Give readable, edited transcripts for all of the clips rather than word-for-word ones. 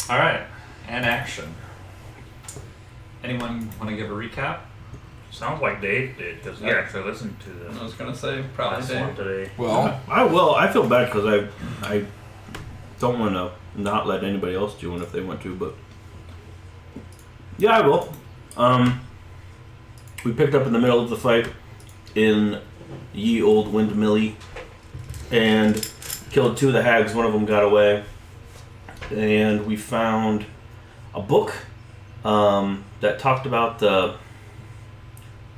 All right, and action. Anyone want to give a recap? Sounds like Dave did, because he actually listened to the I was gonna say probably last one today. Well, I will. I feel bad because I don't want to not let anybody else do one if they want to, but yeah, I will. We picked up in the middle of the fight in ye old windmilly and killed 2 of the hags. One of them got away, and we found a book that talked about the,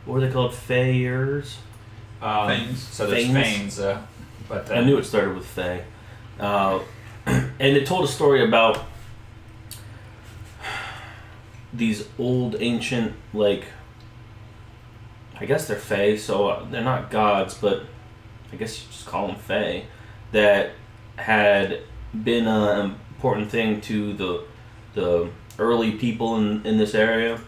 what were they called? Fayers? Fanes. So there's Fanes, but I knew it started with Fay. And it told a story about these old ancient, like, I guess they're Fae, so they're not gods, but I guess you just call them Fae, that had been an important thing to the early people in this area,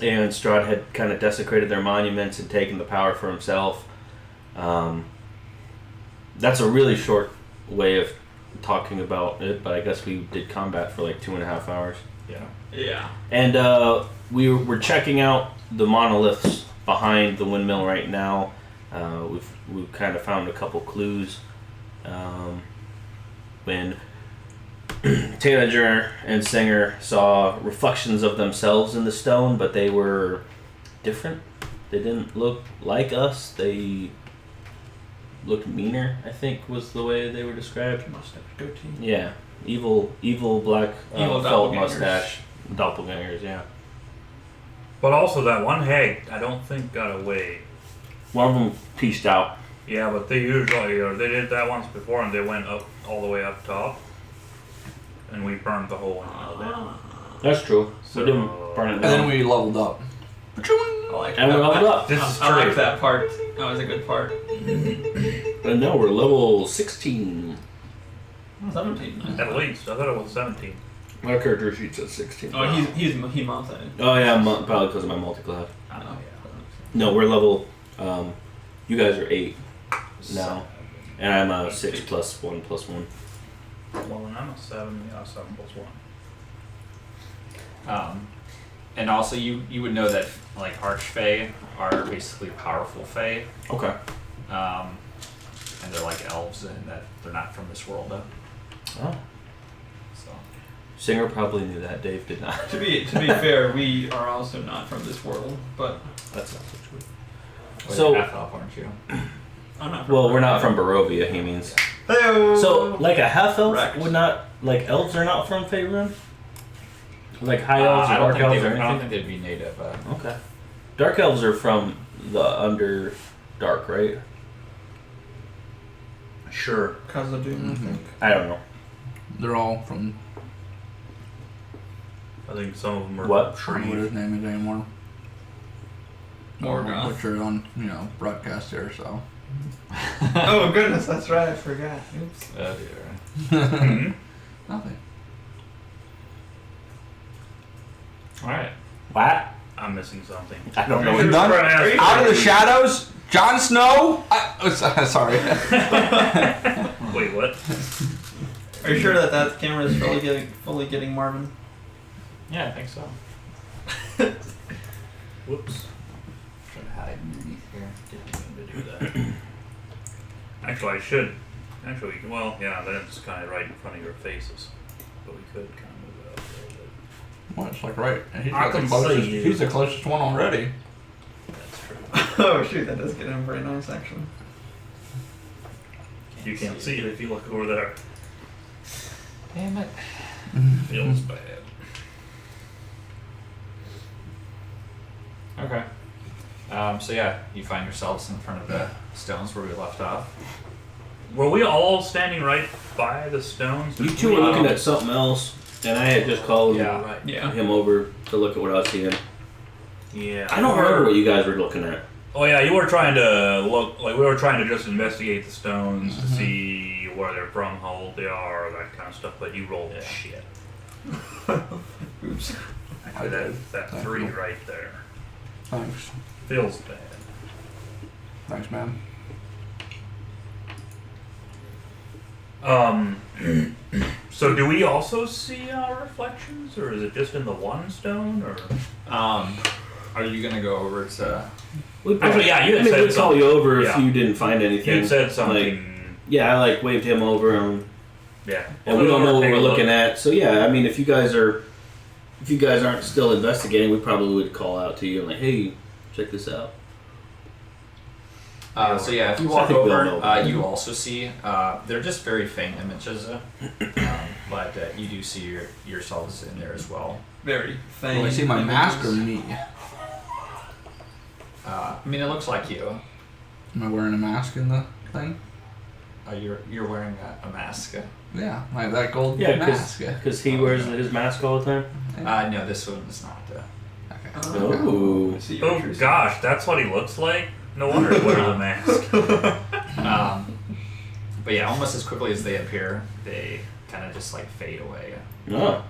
and Strahd had kind of desecrated their monuments and taken the power for himself. That's a really short way of talking about it, but I guess we did combat for like 2.5 hours. Yeah. And we're checking out the monoliths behind the windmill right now. We've kind of found a couple clues. When Tanager and Singer saw reflections of themselves in the stone, but they were different. They didn't look like us. They looked meaner, I think was the way they were described. Mustache, goatee. Yeah. Evil black Evil felt doppelgangers. mustache. Doppelgangers, yeah. But also that one hag, I don't think got away. One of them pieced out. Yeah, but they usually, they did that once before and they went up all the way up top. And we burned the whole one down. That's true. So- We didn't burn it and down. then we leveled up. I like And we leveled up. This is I true. like that part. That was a good part. And now we're level 16. 17. At least. I thought it was 17. My character sheet says 16. Oh, he multi. Oh yeah, probably because of my multi-class. I know. No, we're level. You guys are 8 now, and I'm 6 plus 1 plus 1. Well, then I'm a 7. Yeah, 7 plus 1. And also you would know that like Archfey are basically powerful Fey, Okay. and they're like elves, and that they're not from this world. Oh. So Singer probably knew that. Dave did not. To be fair, we are also not from this world, but That's not so true. well, So- you're half elf, aren't you? I'm not. From Well, we're not from Barovia. He means. Hey-o. So, like a half elf Correct. would not, like elves are not from Faerun? Like high elves I or don't dark think elves they or would, I don't anything? think they'd be native. Okay. Dark elves are from the Underdark, right? Sure. Khazad-dûm, I think. I don't know. They're all from I think some of them are What? I don't know what his name is anymore. Morgoth. Which are on, broadcast here, so. Oh goodness, that's right. I forgot. Oops. Hmm? Nothing. All right. What? I'm missing something. I don't know. Are We're you done? trying to ask Out of the me? shadows, Jon Snow. Sorry. Wait, what? Are you sure that camera is fully getting Marvin? Yeah, I think so. Whoops. Trying to hide underneath here. Didn't mean to do that. Actually, I should. Actually, we can, well, yeah, that's kind of right in front of your faces. But we could kind of move it up a little bit. Well, it's like right. He's, I got the can closest, see you. he's the closest one already. That's true. Oh shoot, that does get him very nice actually. You can't see it if you look over there. Damn it. Feels bad. Okay. So yeah, you find yourselves in front of the stones where we left off. Were we all standing right by the stones? You two were looking at something else, and I had just called Yeah. Yeah. him over to look at what I was seeing. Yeah. I don't remember what you guys were looking at. Oh yeah, you were trying to look like we were trying to just investigate the stones to see where they're from, how old they are, that kind of stuff. But you rolled shit. Oops. Actually, that Thank 3 you. right there Thanks. feels bad. Thanks, man. So do we also see our reflections, or is it just in the one stone, or? Are you gonna go over to? Actually, yeah, you had said we'd call something. you over Yeah. if you didn't find anything. You had said Like, something. yeah, I like waved him over and Yeah. we don't know what Take we're a look. looking at. So yeah, I mean, if you guys aren't still investigating, we probably would call out to you and like, hey, check this out. So yeah, if you So I walk think we all over, know. you also see they're just very faint images, but you do see yourselves in there as well. Very faint. Will I see my mask or me? I mean, it looks like you. Am I wearing a mask in the thing? You're wearing a mask. Yeah, that gold Yeah, mask. Yeah. because he wears his mask all the time. No, this one is not. Okay. Oh. See your Oh truth. gosh, that's what he looks like. No wonder he wears a mask. But yeah, almost as quickly as they appear, they kind of just like fade away. No.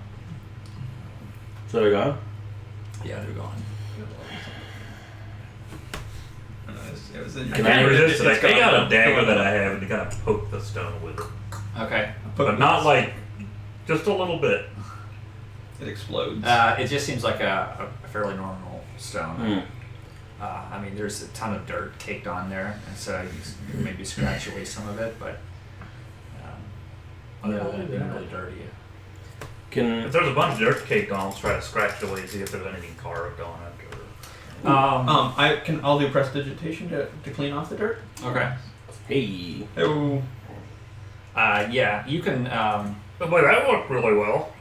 So they're gone. Yeah, they're gone. It was in I your can't hand. resist it. I It's take out gone. a dagger that I have and kind of poke the stone with it, Okay. but not like just a little bit. It explodes. It just seems like a fairly normal stone. Mm. I mean, there's a ton of dirt caked on there, and so you can maybe scratch away some of it, but other than it being really dirty. Can If there's a bunch of dirt caked on, let's try to scratch it away and see if there's anything carved on it. Or... I'll do prestidigitation to clean off the dirt. Okay. hey. Oh. Yeah, you can. But boy, that worked really well.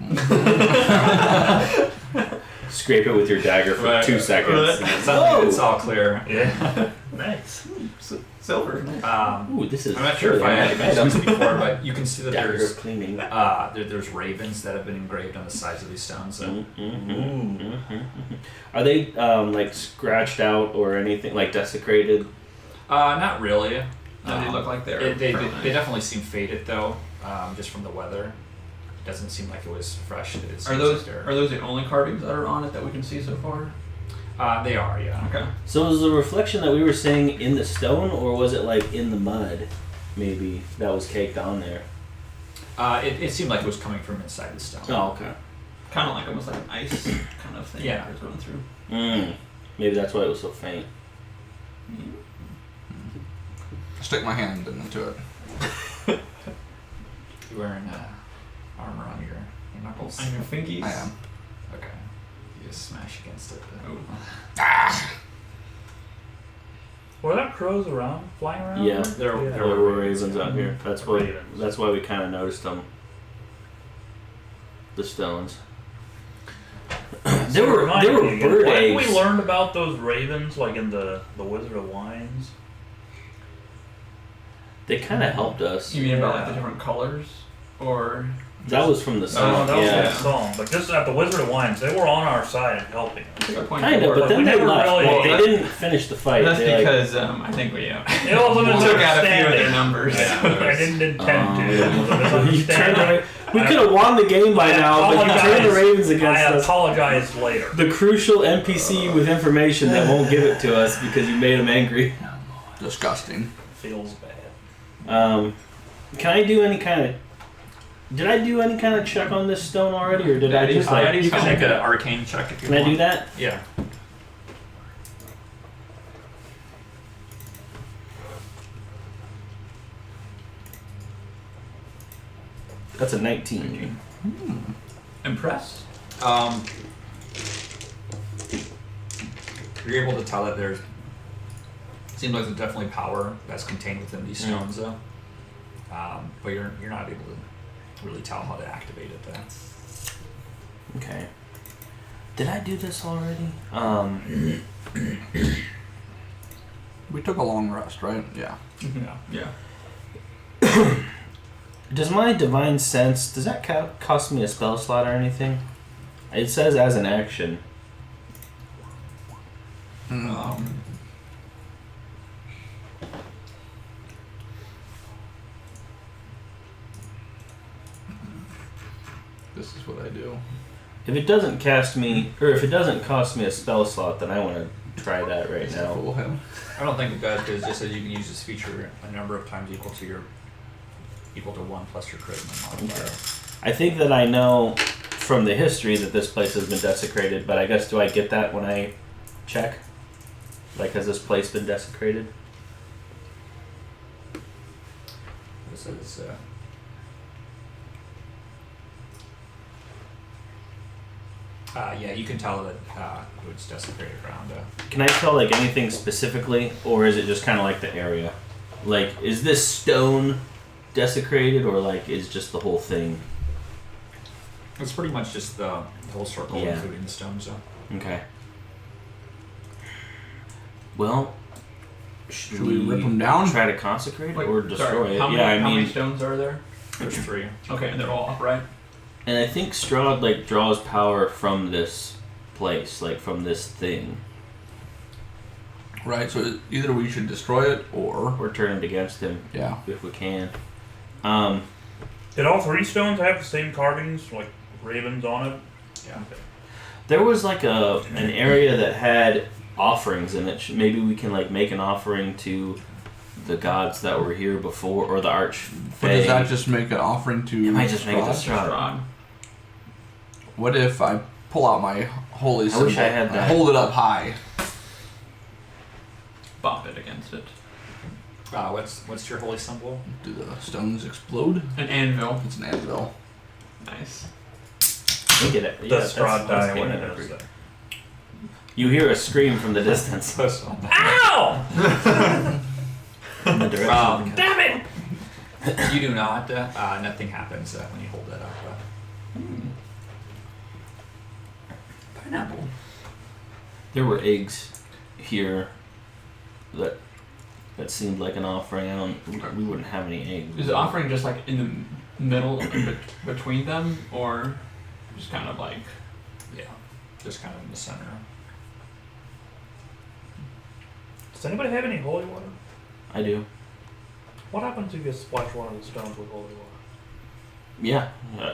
Scrape it with your dagger for Right. 2 seconds. It's all clear. Yeah. Nice. Silver. Ooh, this is. I'm not sure if I had mentioned this before, but you can see that dagger there's cleaning. there's ravens that have been engraved on the sides of these stones. Are they like scratched out or anything, like desecrated? Not really. No, they look like they're. They permanent. definitely seem faded though, just from the weather. It doesn't seem like it was fresh. It seems Are those like are those the only carvings that are on it that we can see so far? they are, yeah. Okay. So was the reflection that we were seeing in the stone, or was it like in the mud? Maybe that was caked on there. It seemed like it was coming from inside the stone. Oh, okay. Kind of like almost like an ice kind of thing. Yeah. That was going through. Maybe that's why it was so faint. Stick my hand into it. You wearing armor on your knuckles? On your fingies. I am. Okay. You just smash against it. Oh. Were there crows around, flying around? Yeah. There There were ravens out here. That's why. Ravens. That's why we kind of noticed them. The stones. There were Remind me again, bird what have eggs. we learned about those ravens, like in the Wizard of Wines? They kind of helped us. You mean about like the different colors, or? That was from the song. that was yeah. the song. But just at the Wizard of Wines, they were on our side and helping us. That's a good point. Kind of, but But then we they never left. really- Like, they didn't finish the fight. That's They, like, because I think we It was a took out a few of misunderstanding. their numbers. I didn't intend to. It was a you turned misunderstanding. the, we could have won the game by now, but you turned the Ravens against I us. apologize later. The crucial NPC with information that won't give it to us because you made him angry. Disgusting. Feels bad. Can I do any kind of? Did I do any kind of check on this stone already, or did I just like? You can make an arcane check if you Can want. I do that? Yeah. That's a 19. Impressed. You're able to tell that there's seems like there's definitely power that's contained within these stones though. But you're not able to really tell how to activate it though. Okay. Did I do this already? We took a long rest, right? Yeah. Yeah. Yeah. Does my divine sense, does that cost me a spell slot or anything? It says as an action. This is what I do. If it doesn't cast me, or if it doesn't cost me a spell slot, then I want to try that right now. Fool him. I don't think it does because it just says you can use this feature a number of times equal to 1 plus your charisma modifier. I think that I know from the history that this place has been desecrated, but I guess do I get that when I check? Like, has this place been desecrated? This is. Yeah, you can tell that it's desecrated ground. Can I tell like anything specifically, or is it just kind of like the area? Like, is this stone desecrated, or like is just the whole thing? It's pretty much just the whole circle, Yeah. including the stones. Okay. Well, should we rip them down? Try to consecrate Wait, it or destroy sorry, it? how Yeah, many I mean, stones are there? There's 3. Okay, and they're all upright. and I think Strahd like draws power from this place, like from this thing, Right. So either we should destroy it or or turn it against him yeah. if we can. Did all 3 stones have the same carvings, like ravens on it? Yeah. There was like an area that had offerings in it. Maybe we can like make an offering to the gods that were here before, or the But archfey. does that just make an offering to? It might just make it to Strahd? Strahd. What if I pull out my holy I symbol? wish I had and that. hold it up high. Bop it against it. What's your holy symbol? Do the stones explode? An anvil. It's an anvil. Nice. Look at it. Yeah, Does Strahd die that's when it canon. does that? You hear a scream from the distance. Ow! In the direction of the Damn it! You do not. Nothing happens when you hold that up. Pineapple. There were eggs here that seemed like an offering. We wouldn't have any eggs. Is the offering just like in the middle, between them, or just kind of like? Yeah, just kind of in the center. Does anybody have any holy water? I do. What happens if you splash one of the stones with holy water? Yeah.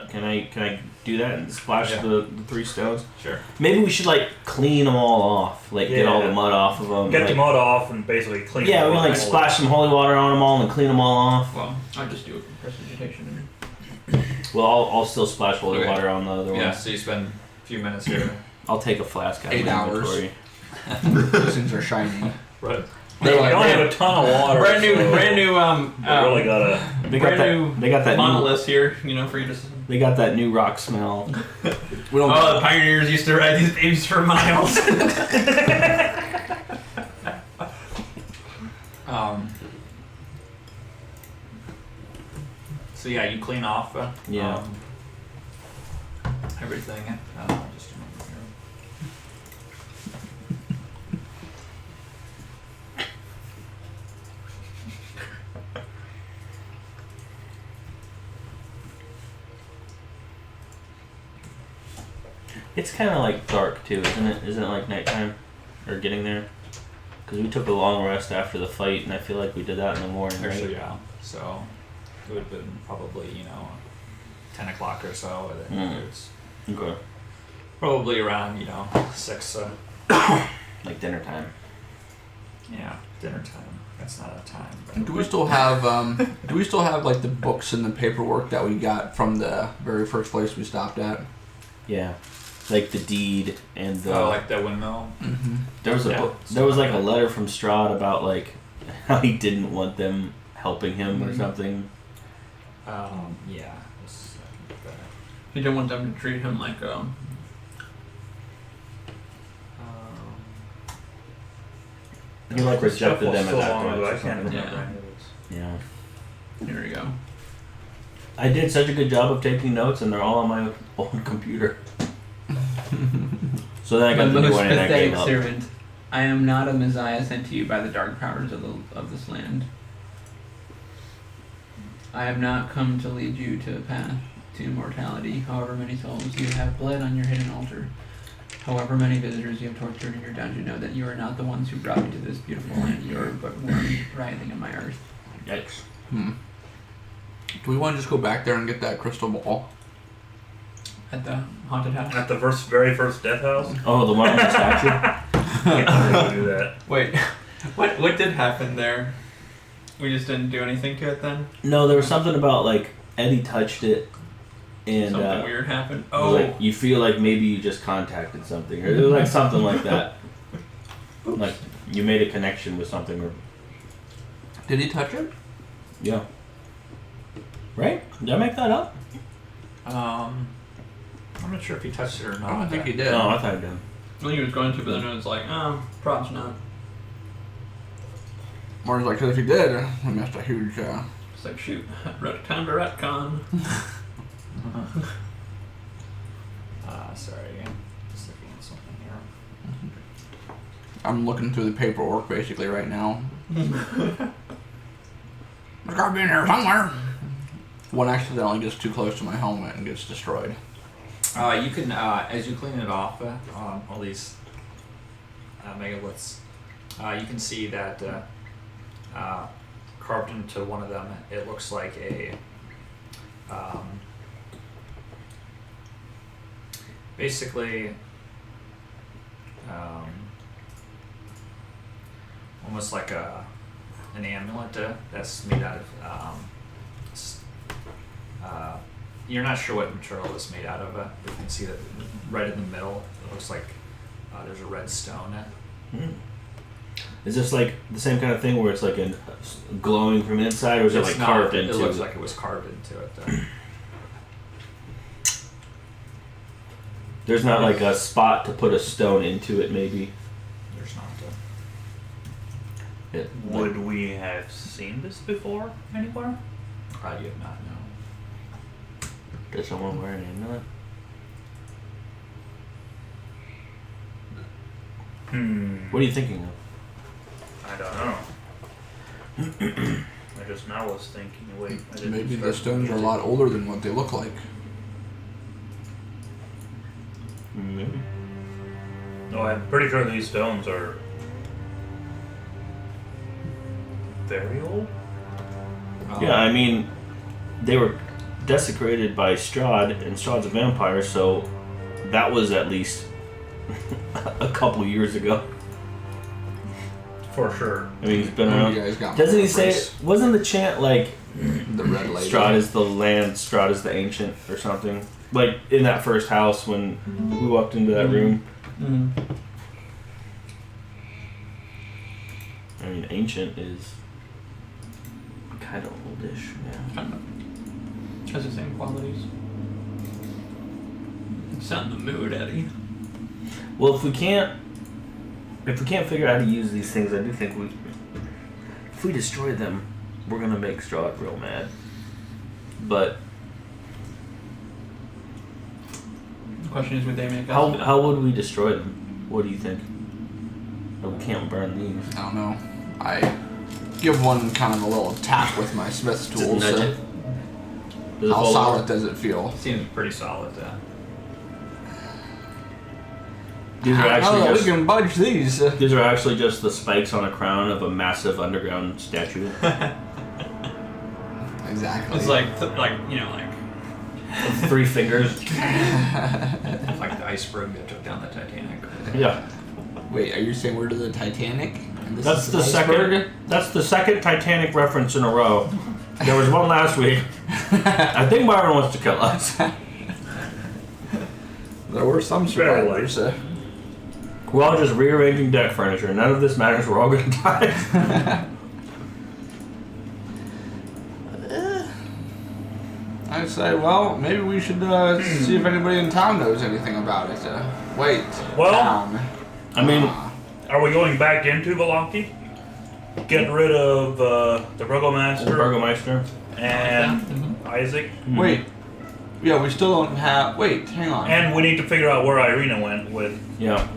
Can I do that and splash Yeah. the 3 stones? Sure. Maybe we should like clean them all off, like get all Yeah. the mud off of them. Get like, the mud off and basically clean Yeah, it we off. like splash some holy water on them all and clean them all off. Well, I just do it for prestidigitation. Well, I'll still splash holy Okay. water on the other Yeah, ones. so you spend a few minutes here. I'll take a flask out 8 of my hours. inventory. Those things are shiny. Right. We don't have a ton of water. Brand new, so brand new, we really gotta. They got brand that. They got that new. monolith here, you know, for you to. They got that new rock smell. We don't. Oh, the pioneers used to ride these babies for miles. So yeah, you clean off. Yeah. Everything. Just a moment here. It's kind of like dark too, isn't it? Isn't it like nighttime, or getting there? Because we took a long rest after the fight, and I feel like we did that in the morning. Right? Actually, yeah. So it would have been probably 10 o'clock or so. And then it's Okay. probably around 6. Like dinner time. Yeah, dinner time. That's not a time. But Do we still have like the books and the paperwork that we got from the very first place we stopped at? Yeah. Like the deed and the. like the windmill? Mm-hmm. There was a Yeah. book, there was like a letter from Strahd about like how he didn't want them helping him or something. Yeah. He didn't want them to treat him like He like This stuff rejected was them so at that long point. ago, or I can't something. remember Yeah. any of this. Yeah. Here we go. I did such a good job of taking notes, and they're all on my own computer. So then I got the new one, and I gave up. servant. I am not a messiah sent to you by the dark powers of this land. I have not come to lead you to a path to immortality, however many souls you have bled on your hidden altar. However many visitors you have tortured in your dungeon, know that you are not the ones who brought me to this beautiful land. You are but worms writhing in my earth. Yikes. Do we want to just go back there and get that crystal ball? At the haunted house. At the very first death house? Oh, the one on the statue? Yeah, we do that. Wait, what did happen there? We just didn't do anything to it then? No, there was something about like Eddie touched it, and Something weird happened. like you feel like maybe you just contacted something, or like something like that. Like you made a connection with something, or Did he touch it? yeah. Right? Did I make that up? I'm not sure if he touched it or not. I don't think he did. No, I thought I did. I think he was going to, but then it was like, probably not. Martin's like, 'cause if he did, he missed a huge. It's like, shoot, time to retcon. Sorry. Just looking at something here. I'm looking through the paperwork basically right now. There's gotta be in here somewhere. One accidentally gets too close to my helmet and gets destroyed. You can, as you clean it off, all these megaliths, you can see that carved into one of them, it looks like a basically almost like an amulet that's made out of you're not sure what material it's made out of, but you can see that right in the middle it looks like there's a red stone. Is this like the same kind of thing where it's like glowing from inside, or is it like carved into? It looks like it was carved into it. There's not like a spot to put a stone into it, maybe. There's not. Would we have seen this before anywhere? You have not, no. Does someone wear an amulet? What are you thinking of? I don't know. I just now was thinking, wait, I didn't Maybe start the stones are a music. lot older than what they look like. Maybe. No, I'm pretty sure these stones are very old. Yeah, I mean, they were desecrated by Strahd, and Strahd's a vampire, so that was at least a couple years ago. For sure. I mean, he's been You around. guys got Doesn't he my say? race. Wasn't the chant like The red lady? Strahd is the land, Strahd is the ancient, or something? Like in that first house when we walked into that room. I mean, ancient is kind of oldish. Yeah. Has the same qualities. It's not in the mood, Eddie. Well, if we can't figure out how to use these things, I do think if we destroy them, we're gonna make Strahd real mad. But The question is, would they make us? how would we destroy them? What do you think? Oh, we can't burn these. I don't know. I give one kind of a little tap with my smith's Just tools. nudge it. Does it How fall solid over? does it feel? Seems pretty solid. These are Oh, actually we just can budge these. these are actually just the spikes on a crown of a massive underground statue. Exactly. It's like, like 3 fingers. Like the iceberg that took down the Titanic. Yeah. Wait, are you saying we're to the Titanic? And this That's is the iceberg? second. That's the second Titanic reference in a row. There was one last week. I think Byron wants to kill us. There were some survivors. We're all just rearranging deck furniture. None of this matters. We're all gonna die. I'd say, well, maybe we should see if anybody in town knows anything about it. Wait, Well- town. I mean, Are we going back into Valaki? Getting rid of the Burgomaster Burgomeister. and Isaac? Wait. Yeah, we still don't have. Wait, hang on. And we need to figure out where Irina went with Yeah.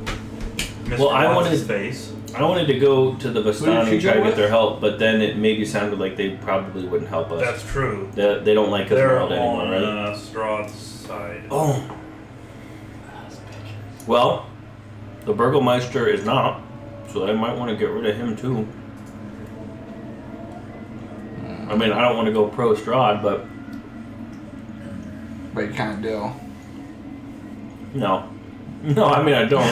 Mr. Well, I What's his wanted- face. I wanted to go to the Who Vistani did and she try go to get with? their help, but then it maybe sounded like they probably wouldn't help us. That's true. They don't like us They're around anymore, on right? Strahd's side. Oh. Well, the Burgomeister is not, so I might want to get rid of him too. I mean, I don't want to go pro Strahd, but But you kind of do. no. No, I mean, I don't.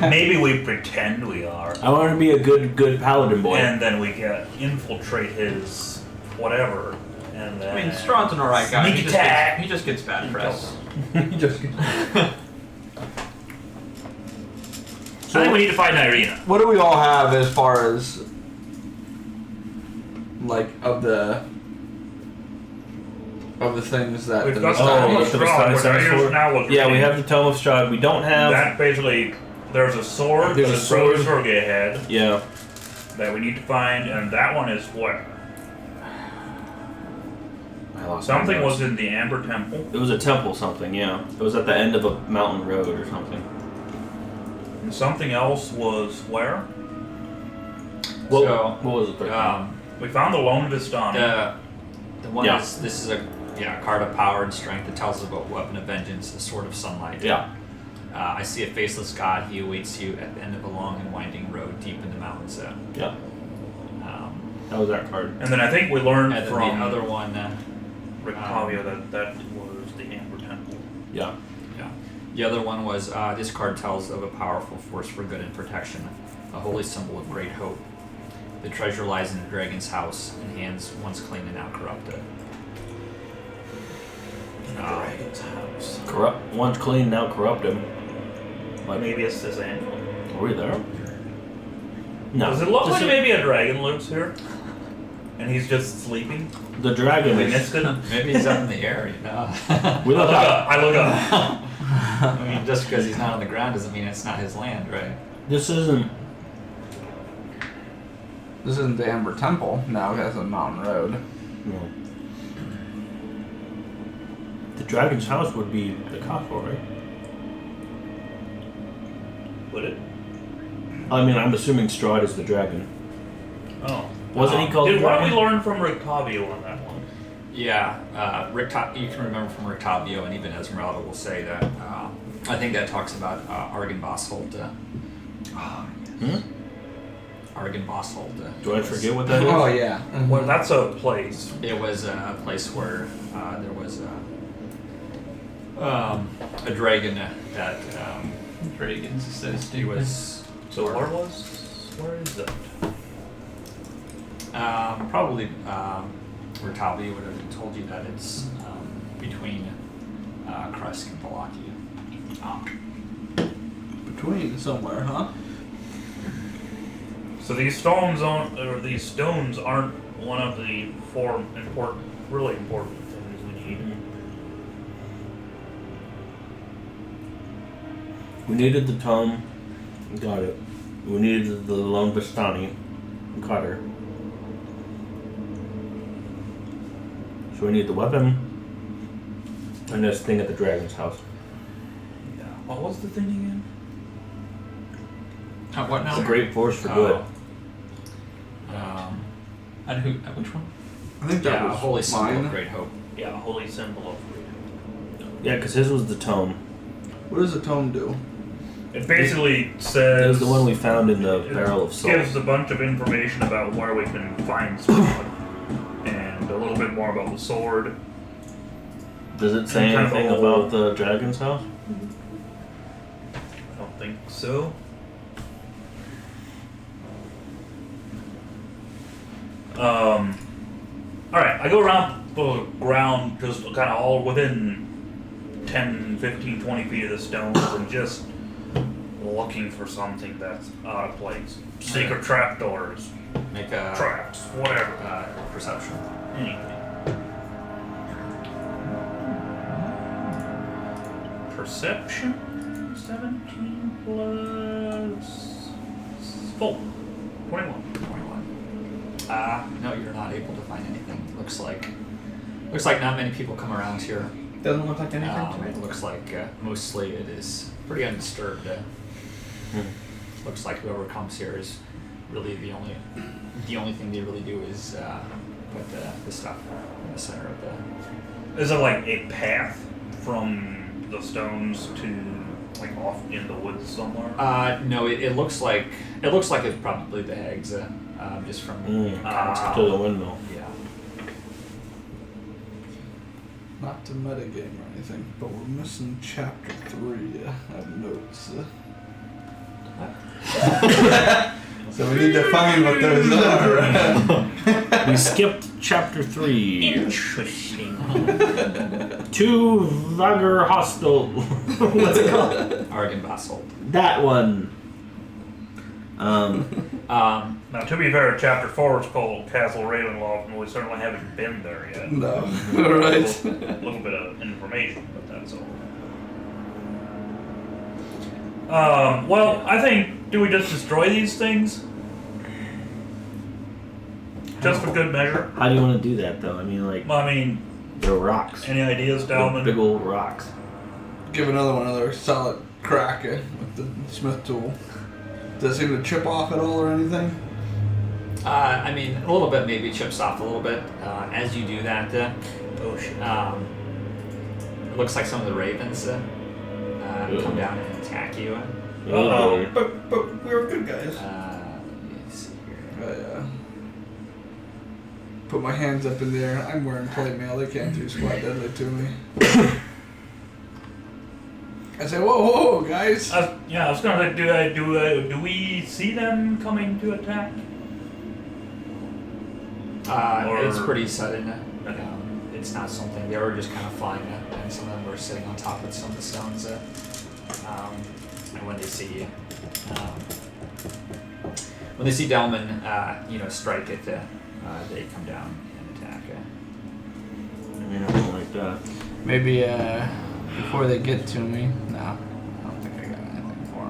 Maybe we pretend we are, I want to be a good paladin boy. and then we can infiltrate his whatever, And I mean, Strawn's an alright guy. Sneak attack. He just gets bad press. Just I think we need to fight Irina. what do we all have as far as like of the things that We've the got Vistani- the Strahd, which I use now was Yeah, we really- have the Tome of Strahd. We don't have. that basically. There's a sword There's that a his brother sword. Sergei had Yeah. that we need to find, and that one is where? I lost my Something notes. was in the Amber Temple. It was a temple something, yeah. It was at the end of a mountain road or something. And something else was where? What, So, what was it? We found the Lone Vistani. The one Yeah. is this is a card of power and strength that tells us about weapon of vengeance, a sword of sunlight. Yeah. I see a faceless god. He awaits you at the end of a long and winding road deep in the mountains. Yeah. That was that card. And then I think we learned And then from the other one, Rictavio that was the Amber Temple. Yeah. the other one was this card tells of a powerful force for good and protection, a holy symbol of great hope. The treasure lies in the dragon's house, in hands once clean and now corrupted. Dragon's house. Corrupt. Once clean, now corrupted. Like, Maybe it's this animal. were we there? No. Does it look Just like maybe a dragon lives here? And he's just sleeping? the dragon We is. missed it? Maybe he's up in the air, you know. We look up. I look up. I mean, just because he's not on the ground doesn't mean it's not his land, right? This isn't. This isn't the Amber Temple. No, that's a mountain road. No. The dragon's house would be the castle, right? Would it? I mean, I'm assuming Strahd is the dragon. Oh. Wasn't he called Dude, the what did dragon? we learn from Rictavio on that one? Yeah, you can remember from Rictavio and even Esmeralda will say that. I think that talks about Argynvostholt. Argynvostholt. Do I forget what that is? Oh yeah. Well, that's a place. It was a place where there was a dragon that Dragons is so he stupid. was. So where is that? Probably Rictavio would have told you that it's between Kresk and Palaki. Between somewhere, huh? So these stones aren't one of the four really important things we need. We needed the tome. Got it. We needed the Lone Vistani. Got her. So we need the weapon. And this thing at the dragon's house. Yeah. What was the thing again? What now? It's a great force for good. At which one? I think that Yeah, a was holy symbol mine. of great hope. Yeah, holy symbol of freedom. Yeah, because his was the tome. What does the tome do? It basically says It was the one we found in the it Barrel of Souls. gives a bunch of information about where we can find Strahd, and a little bit more about the sword. Does it say kind of anything old. about the dragon's house? I don't think so. Alright, I go around the ground just kind of all within 10, 15, 20 feet of the stones and just looking for something that's out of place. Secret trapdoors, Make a traps, whatever. perception. Anything. Perception? 17 plus 4. 21. 21. No, you're not able to find anything. Looks like not many people come around here. Doesn't look like anything to me. It looks like mostly it is pretty undisturbed. Looks like whoever comes here is really the only thing they really do is put the stuff in the center of the. Is it like a path from the stones to like off in the woods somewhere? No, it looks like it's probably the hags, just from context. To the windmill. Yeah. Not to metagame or anything, but we're missing chapter 3 of notes. So we need to find what those are. We skipped Chapter 3. Interesting. Two Vagar Hostel. What's it called? Argon Basalt. That one. Now, to be fair, Chapter 4 is called Castle Ravenloft, and we certainly haven't been there yet. No. A Alright. little bit of information, but that's all. Well, I think, do we just destroy these things? Just for good measure? How do you want to do that, though? I mean, like, I mean, they're rocks. any ideas, They're Dalman? big old rocks. Give another solid crack with the smith tool. Does it seem to chip off at all or anything? I mean, a little bit maybe chips off a little bit. As you do that, Oh, shit. it looks like some of the ravens come down and attack you. Uh-oh. But we were good guys. Let me see here. I put my hands up in the air. I'm wearing plate mail. They can't do squat deadly to me. I say, whoa, guys. I was gonna say, do we see them coming to attack? It's pretty sudden. Okay. It's not something they were just kind of flying, and some of them were sitting on top of some of the stones. And when they see Delman, strike it, they come down and attack. I mean, I don't like that. Maybe before they get to me. No, I don't think I got anything for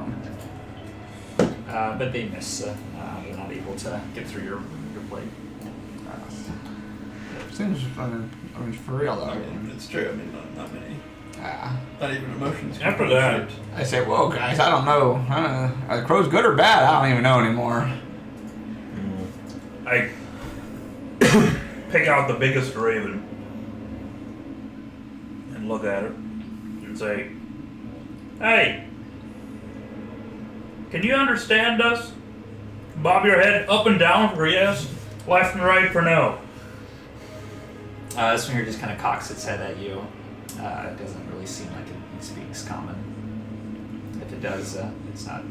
them. But they miss. They're not able to get through your plate. Seems, I mean, for real though. I mean, it's true. I mean, not many. Not even emotions. After that, I say, whoa, guys, I don't know. Are the crows good or bad? I don't even know anymore. I pick out the biggest raven and look at it and say, "Hey, can you understand us? Bob your head up and down for yes, left and right for no." This one here just kind of cocks its head at you. It doesn't really seem like it speaks common. If it does, it's not.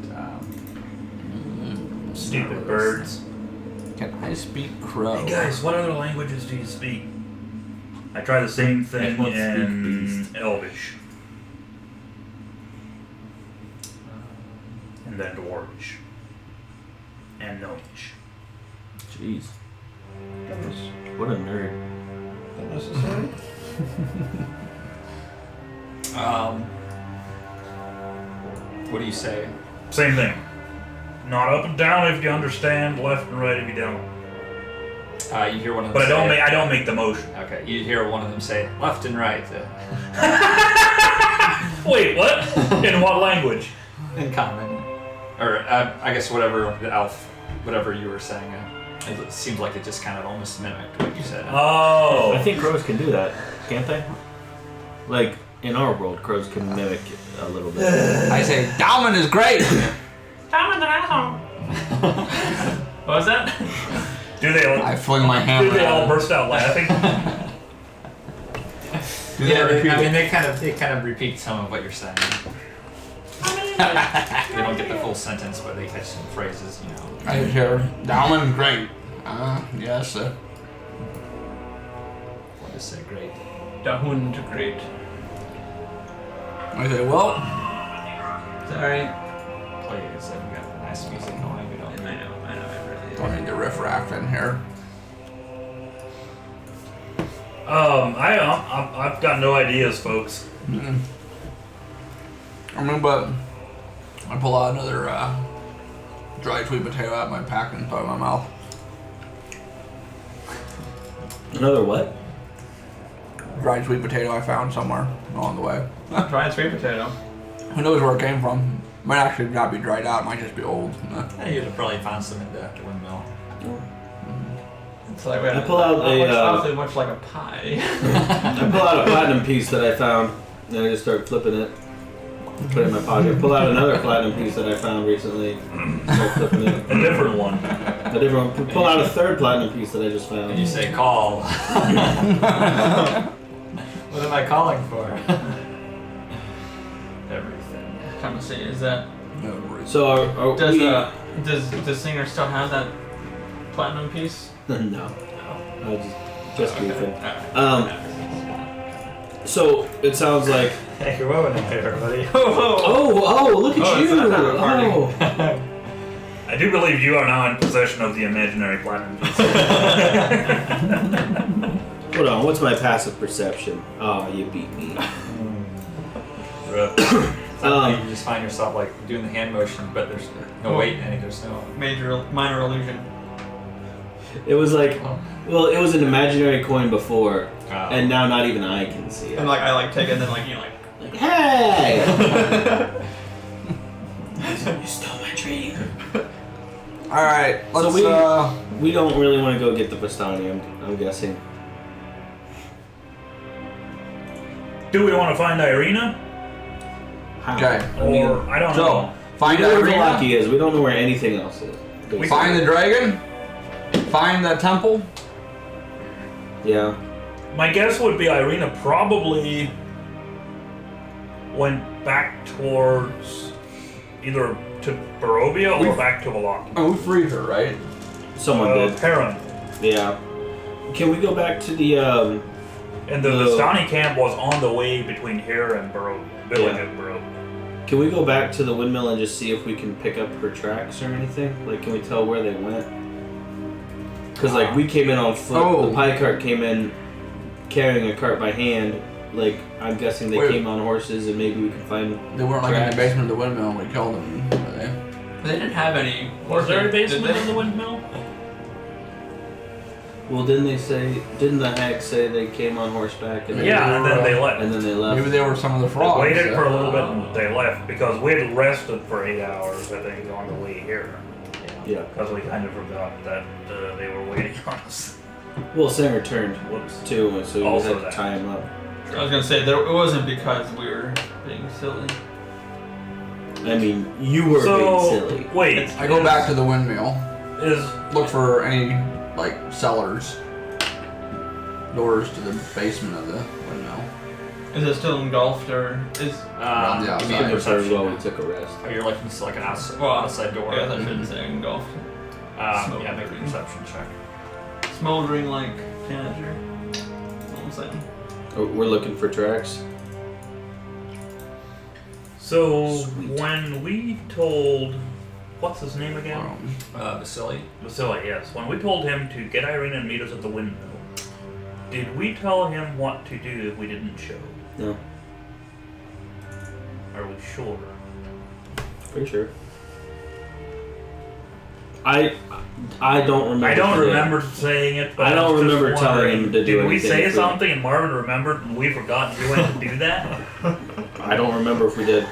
Stupid not birds. Can I speak crow? Hey guys, what other languages do you speak? I try the same thing Everyone speak in beast. Elvish. And then Dwarvish. And Gnomish. Jeez. That was What a nerd. that necessary. What do you say? Same thing. Not up and down if you understand, left and right if you don't. You hear one of them But say, I don't make the motion. Okay, you hear one of them say, left and right. Wait, what? In what language? In common. Or, I guess whatever the elf, whatever you were saying. It seems like it just kind of almost mimicked what you said. Oh. I think crows can do that, can't they? Like, in our world, crows can mimic a little bit. I say, Dalman is great! Dalman's an asshole. What was that? Do they all, I fling my hammer do they at all him. burst out laughing? Yeah, they kind of repeat some of what you're saying. They don't get the full sentence, but they catch some phrases, you know. I hear, Dalman, great. Yes, sir. What to say, great. The Hund great. I say, well, Sorry. Please, we got nice music going. We don't. I know, it really is. don't need to riff raff in here. I've got no ideas, folks. I mean, but I pull out another dried sweet potato out of my pack and put it in my mouth. Another what? Dried sweet potato I found somewhere along the way. Dried sweet potato. Who knows where it came from? Might actually not be dried out. It might just be old. Yeah, you'd have probably found some in the windmill. It's like I pull out awfully much like a pie. I pull out a platinum piece that I found, and I just start flipping it. Put it in my pocket. Pull out another platinum piece that I found recently. Start flipping it. A different one. A different one. Pull out a third platinum piece that I just found. And you say, call. What am I calling for? Everything. Trying to see, is that So are does we... does the singer still have that platinum piece? No. I Just Okay. goofing. Alright. So it sounds like. Hey, you're well in there, everybody. Oh, look at Oh, you! it's that type of party. Oh. I do believe you are now in possession of the imaginary planet. Hold on, what's my passive perception? Oh, you beat me. You just find yourself like doing the hand motion, but there's no weight in it. There's no. Minor illusion. It was like, well, it was an imaginary coin before, Oh. and now not even I can see it. And like I like take it and then like Like, hey! You stole my dream. All right, let's. We don't really want to go get the Vistani, I'm guessing. Do we want to find Irina? How? Okay. I mean, Or, I don't So know. we find know where Irina. Velaki is. We don't know where anything else is. We- Find the dragon. Find the temple. Yeah. My guess would be Irina probably went back towards either to Barovia or back to Velaki. Oh, we freed her, right? Someone did. Perrin. Yeah. Can we go back to the And the Vistani camp was on the way between here and Barovia. Village Yeah. of Barovia. Can we go back to the windmill and just see if we can pick up her tracks or anything? Like, can we tell where they went? Because, like, we came in on foot. Oh. The pie cart came in carrying a cart by hand. Like, I'm guessing they Wait. came on horses and maybe we can find... They weren't like in Tracks. the basement of the windmill when we killed them, were they? They didn't have any. Was there a basement Did in the windmill? Well, didn't the hag say they came on horseback and Yeah, and then they left. and then they left? Maybe they were some of the They frogs. waited for a little bit and they left because we had rested for 8 hours, I think, on the way here. Yeah. Because we kind of forgot that they were waiting on us. Well, Singer turned Whoops. too, so we Also had to that. tie him up. I was gonna say it wasn't because we were being silly. I mean, you were being silly. Wait. I go back to the windmill. Is Look for any like cellars, doors to the basement of the windmill. Is it still engulfed or is? Around the Give me outside. a It was very perception. well we took a rest. Oh, you're looking to like an outside, Well, outside door. Yeah, I shouldn't say engulfed. Yeah, make a perception check. Smoldering like tanager. Almost like. We're looking for tracks. so Sweet. when we told what's his name again? Vasily. Vasily, yes. When we told him to get Irina and meet us at the windmill, did we tell him what to do if we didn't show? No, Are we sure? pretty sure. I don't remember. I don't today. remember saying it, but I don't was just remember telling wondering, him to do did we anything say if we- something and Marvin remembered and we forgot and we went to do that? I don't remember if we did.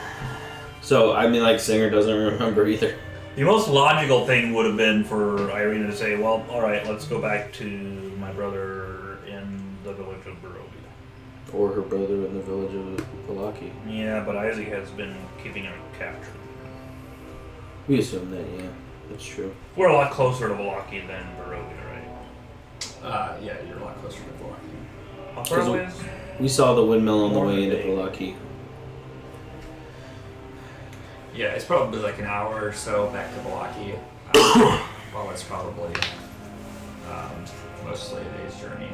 So I mean, like Singer doesn't remember either. The most logical thing would have been for Irina to say, well, alright, let's go back to my brother in the village of Barovia. Or her brother in the village of Velaki. Yeah, but Isaac has been keeping him captured. We assume that, yeah, that's true. We're a lot closer to Velaki than Barovia, right? Yeah, you're a lot closer to Bork. How far away is We saw the windmill on the More way than into a day. Velaki. Yeah, it's probably like an hour or so back to Balaki. Well, it's probably mostly a day's journey.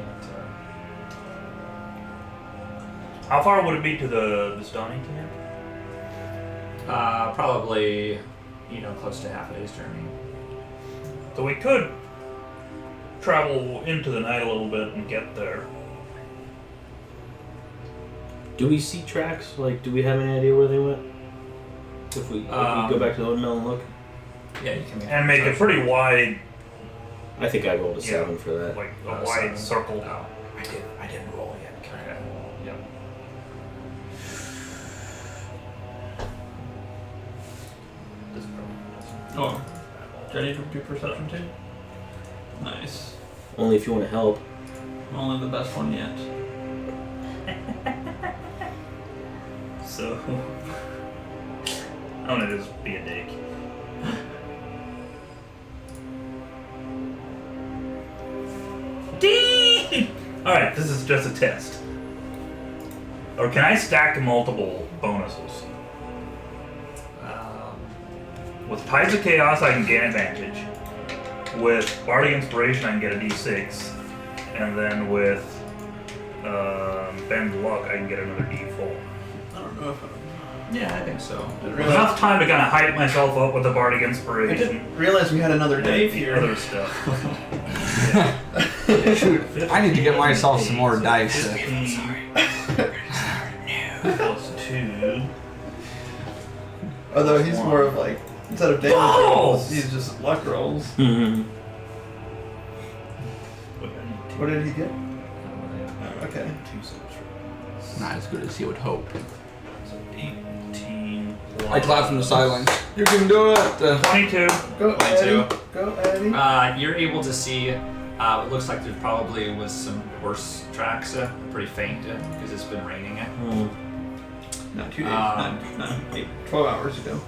How far would it be to the Vistani camp? Probably, close to half a day's journey. So we could travel into the night a little bit and get there. Do we see tracks? Like, do we have any idea where they went? If we go back to the windmill and look? Yeah, you can And make a pretty wide, I think I rolled a Yeah. 7 for that. like a wide 7. circle. No, I didn't roll yet. Okay. Yep. This is probably- Oh, Jenny do perception too. Nice. Only if you want to help. Only the best one yet. So I'm gonna just be a dick. Ding! Alright, this is just a test. Or can I stack multiple bonuses? With Ties of Chaos, I can gain advantage. With Bardic Inspiration, I can get a d6. and then with Ben's luck, I can get another D4. I don't know if Yeah, I think so. Enough time to kind of hype myself up with the Bardic I Inspiration. didn't realize we had another Dave here. Other stuff. Shoot, I need to get myself some more dice. 15 plus 2. Although he's more of like, instead of damage Balls! rolls, he's just luck rolls. Mm-hmm. What did he get? Oh, okay. Not as good as he would hope. So 18 plus... I clap from the sidelines. You can do it. 22. Go, 22. Eddie. Go, Eddie. You're able to see. It looks like there probably was some worse tracks, pretty faint because it's been raining. Not 2 days. Not 12 hours ago.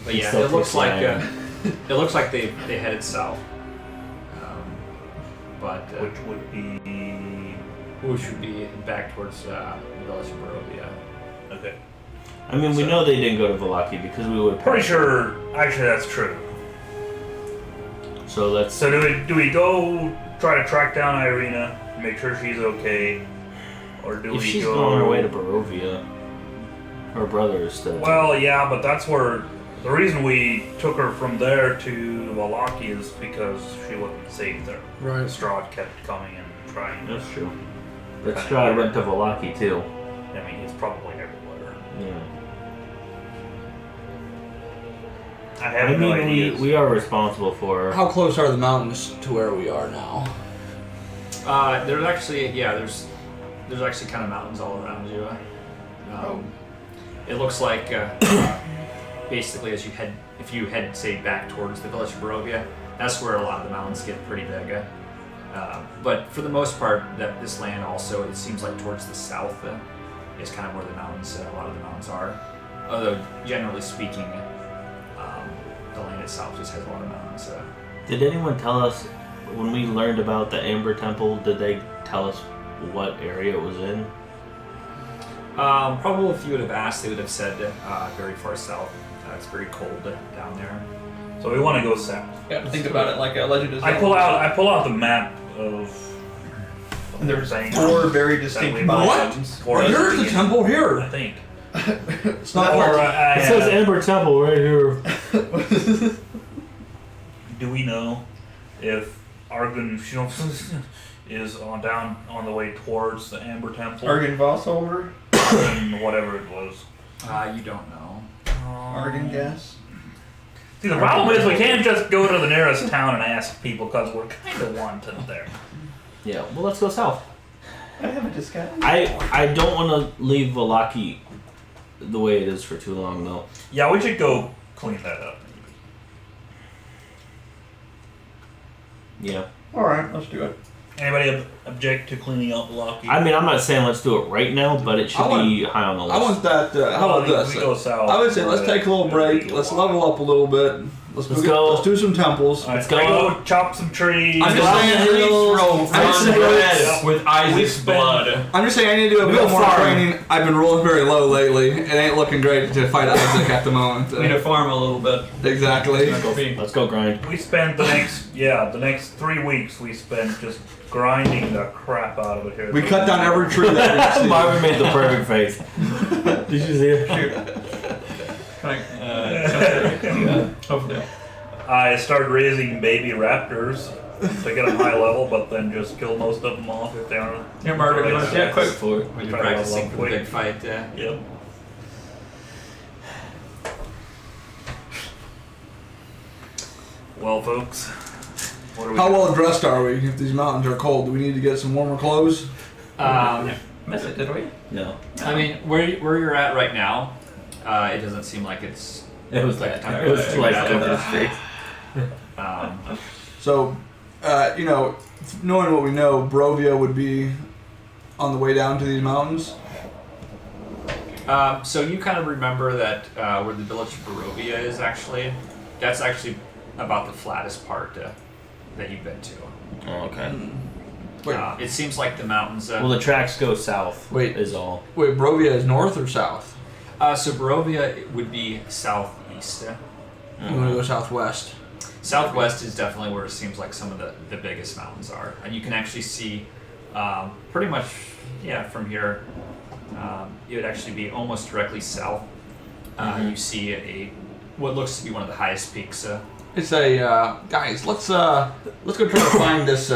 But yeah, Still it looks like flying. they headed south. But Which would be... which would be back towards the village of Barovia. Okay. I mean, we So- know they didn't go to Valaki because we would. Pretty sure... Actually, that's true. So let's. So do we go try to track down Irina, make sure she's okay? Or do If we she's go... on her way to Barovia, her brother is still. Well, yeah, but that's where... The reason we took her from there to Valaki is because she wasn't safe there. Right. Strahd kept coming and trying to... That's true. But Strahd went to Valaki too. I mean, he's probably everywhere. Yeah. I have I no mean, idea. we are responsible for her. How close are the mountains to where we are now? There's actually there's actually kind of mountains all around you. It looks like basically as if you head say back towards the village of Barovia, that's where a lot of the mountains get pretty big. But for the most part, that this land also it seems like towards the south is kind of where the mountains a lot of the mountains are. Although generally speaking, the land itself just has a lot of mountains. Did anyone tell us when we learned about the Amber Temple? Did they tell us what area it was in? Probably if you would have asked, they would have said very far south. It's very cold down there. So we want to go south. Yeah, think about it like a Legend of I Zelda. pull out the map of... And there's saying 4 very distinct we- biomes. Here's the temple I here. think. It's not Or like I It says have- Amber Temple right here. Do we know if Argon is down on the way towards the Amber Temple? Argon Vossholder? Argon, whatever it was. You don't know. Argon gas? See, the problem is we can't just go to the nearest town and ask people because we're kind of wanted there. Yeah. Well, let's go south. I have a disguise. I don't want to leave Valaki the way it is for too long though. Yeah, we should go clean that up. Yeah. Alright, let's do it. Anybody object to cleaning up Lockheed? I mean, I'm not saying let's do it right now, but it should I want- be high on the list. I want that. How about this? We go south. I would say let's take a little break. Let's level up a little bit. Let's go. Let's do some temples. Let's go. go chop some trees. I'm just saying, With Isaac's blood. I'm just saying I need to do a bit more farm. training. I've been rolling very low lately. It ain't looking great to fight Isaac at the moment. We need to farm a little bit. Exactly. Let's go grind. We spent the next 3 weeks we spent just grinding the crap out of it here. We cut down every tree that we see. Marvin made the perfect face. Did you see it? Hopefully. I started raising baby raptors to get a high level, but then just kill most of them off if they aren't. Here, Margaret, you want to quick? For it. When you're Try to practicing level for the quick. big fight. Yep. Well, folks, what are we How doing? well dressed are we? If these mountains are cold, do we need to get some warmer clothes? Miss it, did we? No. I mean, where you're at right now, it doesn't seem like it's. It was like that. It was like over his face. So, knowing what we know, Barovia would be on the way down to these mountains. So you kind of remember that where the village of Barovia is actually, that's actually about the flattest part that you've been to. Oh, okay. Wait, It seems like the mountains. Well, the tracks go south. Wait. Is all. wait, Barovia is north or south? So Barovia would be southeast. You want to go southwest? Southwest is definitely where it seems like some of the biggest mountains are, and you can actually see Pretty much, yeah. From here, it would actually be almost directly south. You see what looks to be one of the highest peaks. It's a guys. Let's go try to find this.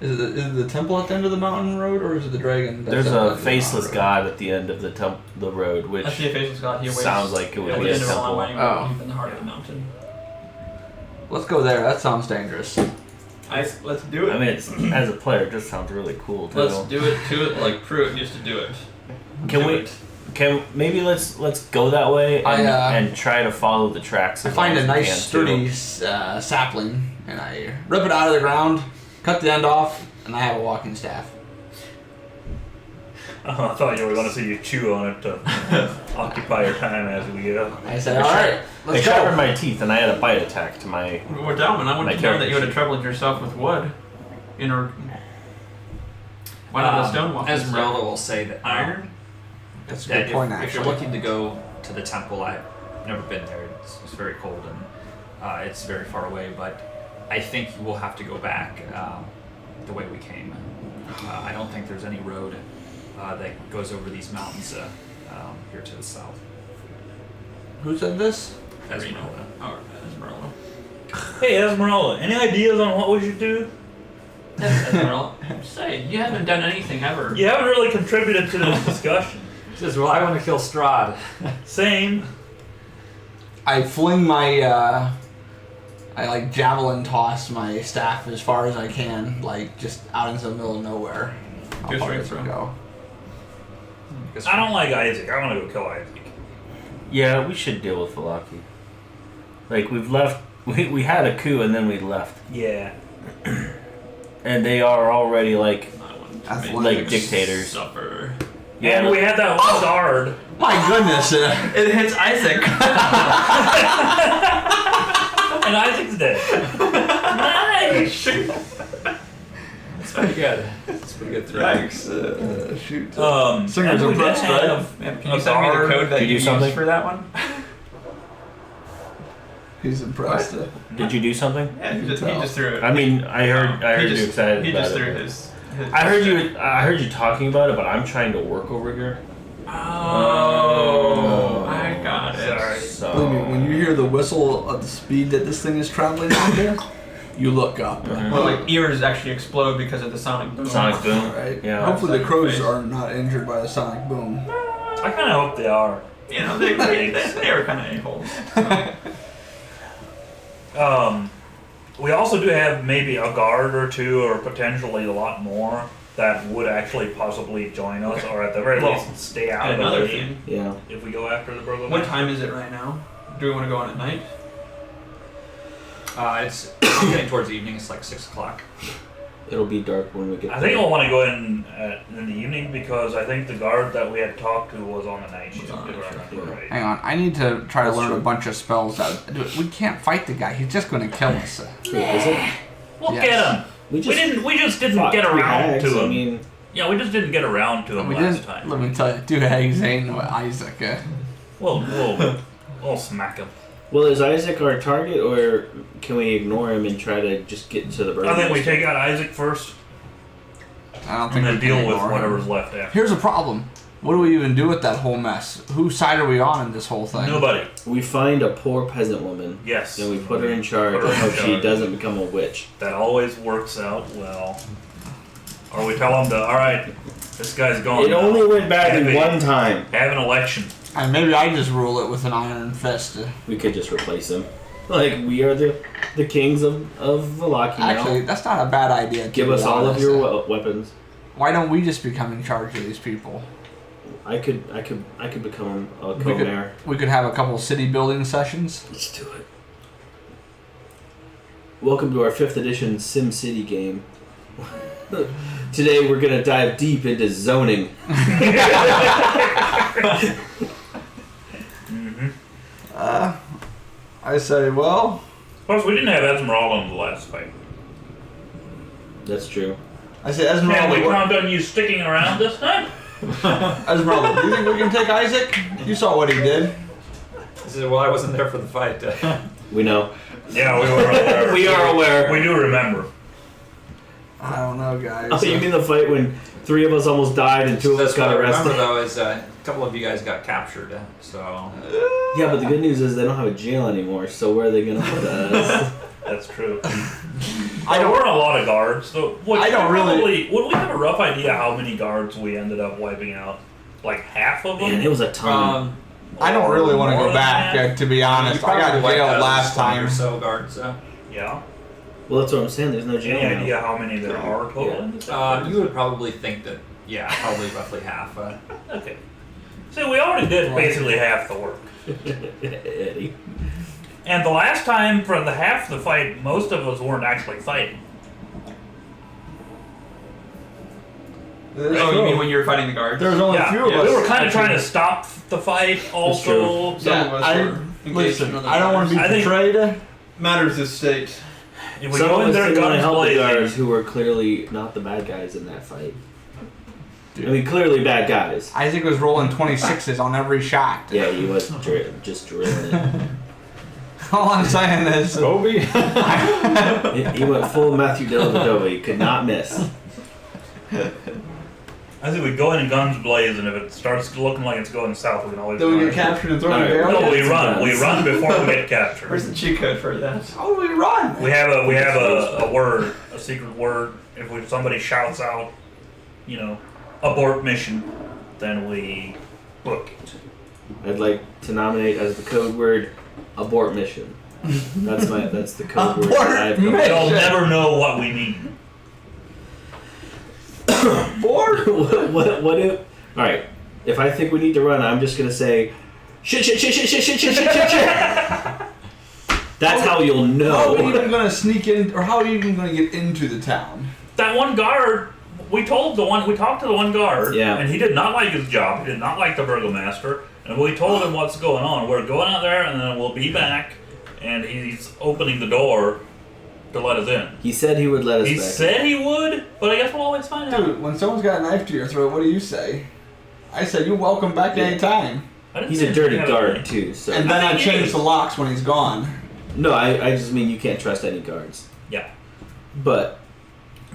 Is it the temple at the end of the mountain road, or is it the dragon? There's a faceless god at the end of the road, which I see a faceless god. He sounds like it would at be the a end of the temple. long way, Oh. deep in the heart of the mountain. Let's go there. That sounds dangerous. Let's do it. I mean, as a player, it just sounds really cool too. Let's do it to it like Pruitt used to do it. Can Do we? it. Can maybe let's go that way and try to follow the tracks. I as find long a as we nice can, sturdy too. sapling, and I rip it out of the ground, cut the end off, and I have a walking staff. I thought you were going to see you chew on it to occupy your time as we go. I said, all right, I let's sharpened go. my teeth and I had a bite attack to my. Well, Dalman, I My wouldn't know that you would character have troubled yourself with wood. Why not a stone walking Esmeralda will say that iron. That's a That good point, if you're actually. looking to go to the temple, I've never been there. It's very cold and it's very far away. But I think you will have to go back the way we came. I don't think there's any road that goes over these mountains here to the south. Who said this? Esmeralda. Oh, Esmeralda. Hey, Esmeralda, any ideas on what we should do? Esmeralda. I'm saying, you haven't done anything ever. You haven't really contributed to this discussion. She says, "Well, I want to kill Strahd." Same. I fling my, I like javelin toss my staff as far as I can, like just out into the middle of nowhere. How Good far strength does it throw. go? I don't like Isaac. I want to go kill Isaac. Yeah, we should deal with Valaki. Like we've left. We had a coup and then we left, Yeah. and they are already like Athletics. like dictators. Suffer. Yeah, And we had that one guard. My goodness. It hits Isaac. And Isaac's dead. Nice! It's pretty good. It's pretty good throw. Yikes. Shoot. Singer's and we did impressed, right? have Can you a send me the guard. code that Did you you do something? used for that one? He's impressed. Did you do something? Yeah, he just threw it. I mean, I heard you excited He about just it. threw but- his I heard you talking about it, but I'm trying to work over here. Oh, I got it. Sorry. So Believe me, when you hear the whistle at the speed that this thing is traveling out there, you look up. Well, like ears actually explode because of the sonic boom. Sonic boom. Right? Yeah. Hopefully the Sonic crows face. are not injured by the sonic boom. I kind of hope they are. You know, they were kind of a-holes. We also do have maybe a guard or two, or potentially a lot more, that would actually possibly join us, or at the very Well, least stay out And of the another way thing. Yeah. if we go after the burglar. What time is it right now? Do we want to go on at night? It's getting towards evening. It's like 6 o'clock. It'll be dark when we get I think I'll want to go in the evening because I think the guard that we had talked to was on the night shift. On the night if I shift, remember right. Hang on, I need to try to That's learn true. a bunch of spells. We can't fight the guy. He's just going to kill us. Wait, is it? We'll Yes. get him. We just didn't fought get three around hags, to him. I mean, Yeah, we just didn't get around to him We last didn't. time. Let me tell you, 2 eggs ain't no Isaac. We'll smack him. well, is Isaac our target, or can we ignore him and try to just get to the bird? I think we take out Isaac first I don't and think then we can deal with ignore him. whatever's left after. Here's a problem. What do we even do with that whole mess? Whose side are we on in this whole thing? Nobody. We find a poor peasant woman, Yes. and we put her in charge Put her and in hope she charge. doesn't become a witch. That always works out well. Or we tell him to, alright, this guy's going. It only went badly Heavy. one time. Have an election. And maybe I just rule it with an iron fist. We could just replace him. Like, we are the kings of Valaki now. Actually, that's not a bad idea. to Give be us all of honest. your weapons. Why don't we just become in charge of these people? I could become a We could, co-mayor. we could have a couple city building sessions. Let's do it. Welcome to our 5th edition SimCity game. Today we're gonna dive deep into zoning. I say, well, Plus, we didn't have Esmeralda in the last fight. That's true. I say, Can we Esmeralda, count on you sticking around this time? Esmeralda, do you think we can take Isaac? You saw what he did. He said, "Well, I wasn't there for the fight." We know. Yeah, we were aware. We are aware. We do remember. I don't know, guys. Oh, you mean the fight when 3 of us almost died and 2 of us That's what got I remember arrested? though is a couple of you guys got captured. So Yeah, but the good news is they don't have a jail anymore, so where are they going to put us? That's true. I There don't. weren't a lot of guards. So I don't really- Would we have a rough idea how many guards we ended up wiping out? Like half of them? Man, it was a ton. I don't really want to More go than back. that? To be honest, I got jailed last time. Or so guards. Yeah. Well, that's what I'm saying. There's no jail Any now. idea how many there are total? Yeah. in this You would probably think that, yeah, probably roughly half. Okay. See, we already did basically half the work. Eddie. And the last time for the half the fight, most of us weren't actually fighting. Oh, you mean when you were fighting the guards? There was only a Yeah, few of yeah, us. we were kind of trying to stop the fight also. Some of us I, were engaged listen, in other I don't want to be I think- portrayed. matters of state. If we Some go of in us there didn't want to guns help the guards blazing, who were clearly not the bad guys in that fight. I mean, clearly bad guys. Isaac was rolling 26s on every shot. Yeah, he was just drilling it. All I'm saying is, Kobe? He went full Matthew Dellavedova. He could not miss. I think we go in and guns blazing. If it starts looking like it's going south, we can always then we run. get captured and thrown in Alright. jail. No, we Yeah, run. We it's run before we get captured. Where's the cheat code for that? How do we run? We have a word, a secret word. If somebody shouts out, abort mission, then we book it. I'd like to nominate as the code word abort mission. That's the code word. Abort that I've mission. They'll never know what we mean. Bored? what if? All right. If I think we need to run, I'm just gonna say, shit. That's how you'll How are we know. even going to sneak in, or how are you even going to get into the town? That one guard, we talked to the one guard, Yeah. and he did not like his job. He did not like the burgomaster, and we told him what's going on. We're going out there, and then we'll be back, and he's opening the door to let us in. He said he would let us He back. said he would, but I guess we'll always find out. Dude, when someone's got a knife to your throat, what do you say? I said, you're welcome back anytime. I didn't He's say a dirty he had guard knife. too. So And then I I think he change is. the locks when he's gone. no, I just mean you can't trust any guards. Yeah. But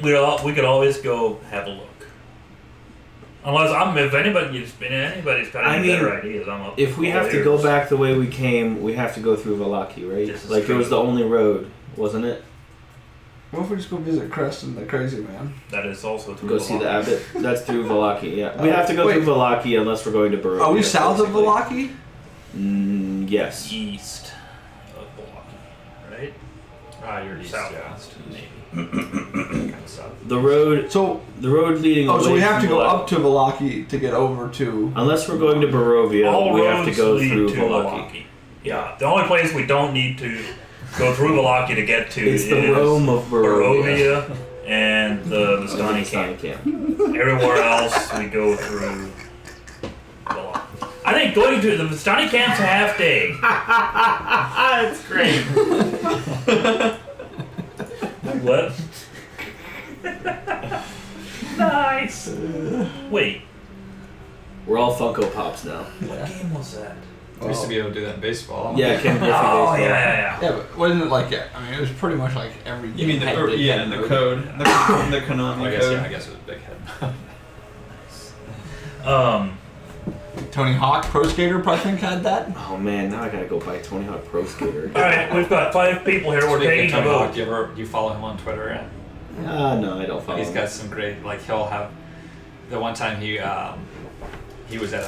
We could always go have a look. Unless if anybody's got any better ideas, I'm up. if we all have to go ears. back the way we came, we have to go through Valaki, right? This is Like true. it was the only road, wasn't it? What if we just go visit Crest and the crazy man? That is also through Go see the Valaki. abbot. That's through Valaki. Yeah, we have to go Wait. through Valaki unless we're going to Barovia. Are we south of basically. Valaki? Yes. East of Valaki, right? You're east, Southwest, maybe. kind of south. The road So, leading away so we have to from go Valaki. up to Valaki to get over to... Unless we're going to Barovia, All we have to roads go lead through to Valaki. Yeah, the only place we don't need to go through Valaki to get to It's is the Rome of Barovia. Barovia and the Vistani Vistani camp. camp. Everywhere else we go through Valaki. I think going to the Vistani camp's a half day. That's great. What? Nice. Wait, We're all Funko Pops now. what game was that? We used to be able to do that in baseball. Yeah, Ken Griffey Oh baseball. yeah. Yeah, but wasn't it like... I mean, it was pretty much like every... You mean the had code? Big Yeah, Head the mode. code. The Konami I guess code. I guess it was Big Head. Tony Hawk, Pro Skater, I think, had that. Oh man, now I gotta go buy Tony Hawk Pro Skater. All right, we've got 5 people here. We're Speaking taking of a Tony Hawk, vote. do you follow him on Twitter? No, I don't follow. He's him. got some great, he'll have, the one time he was at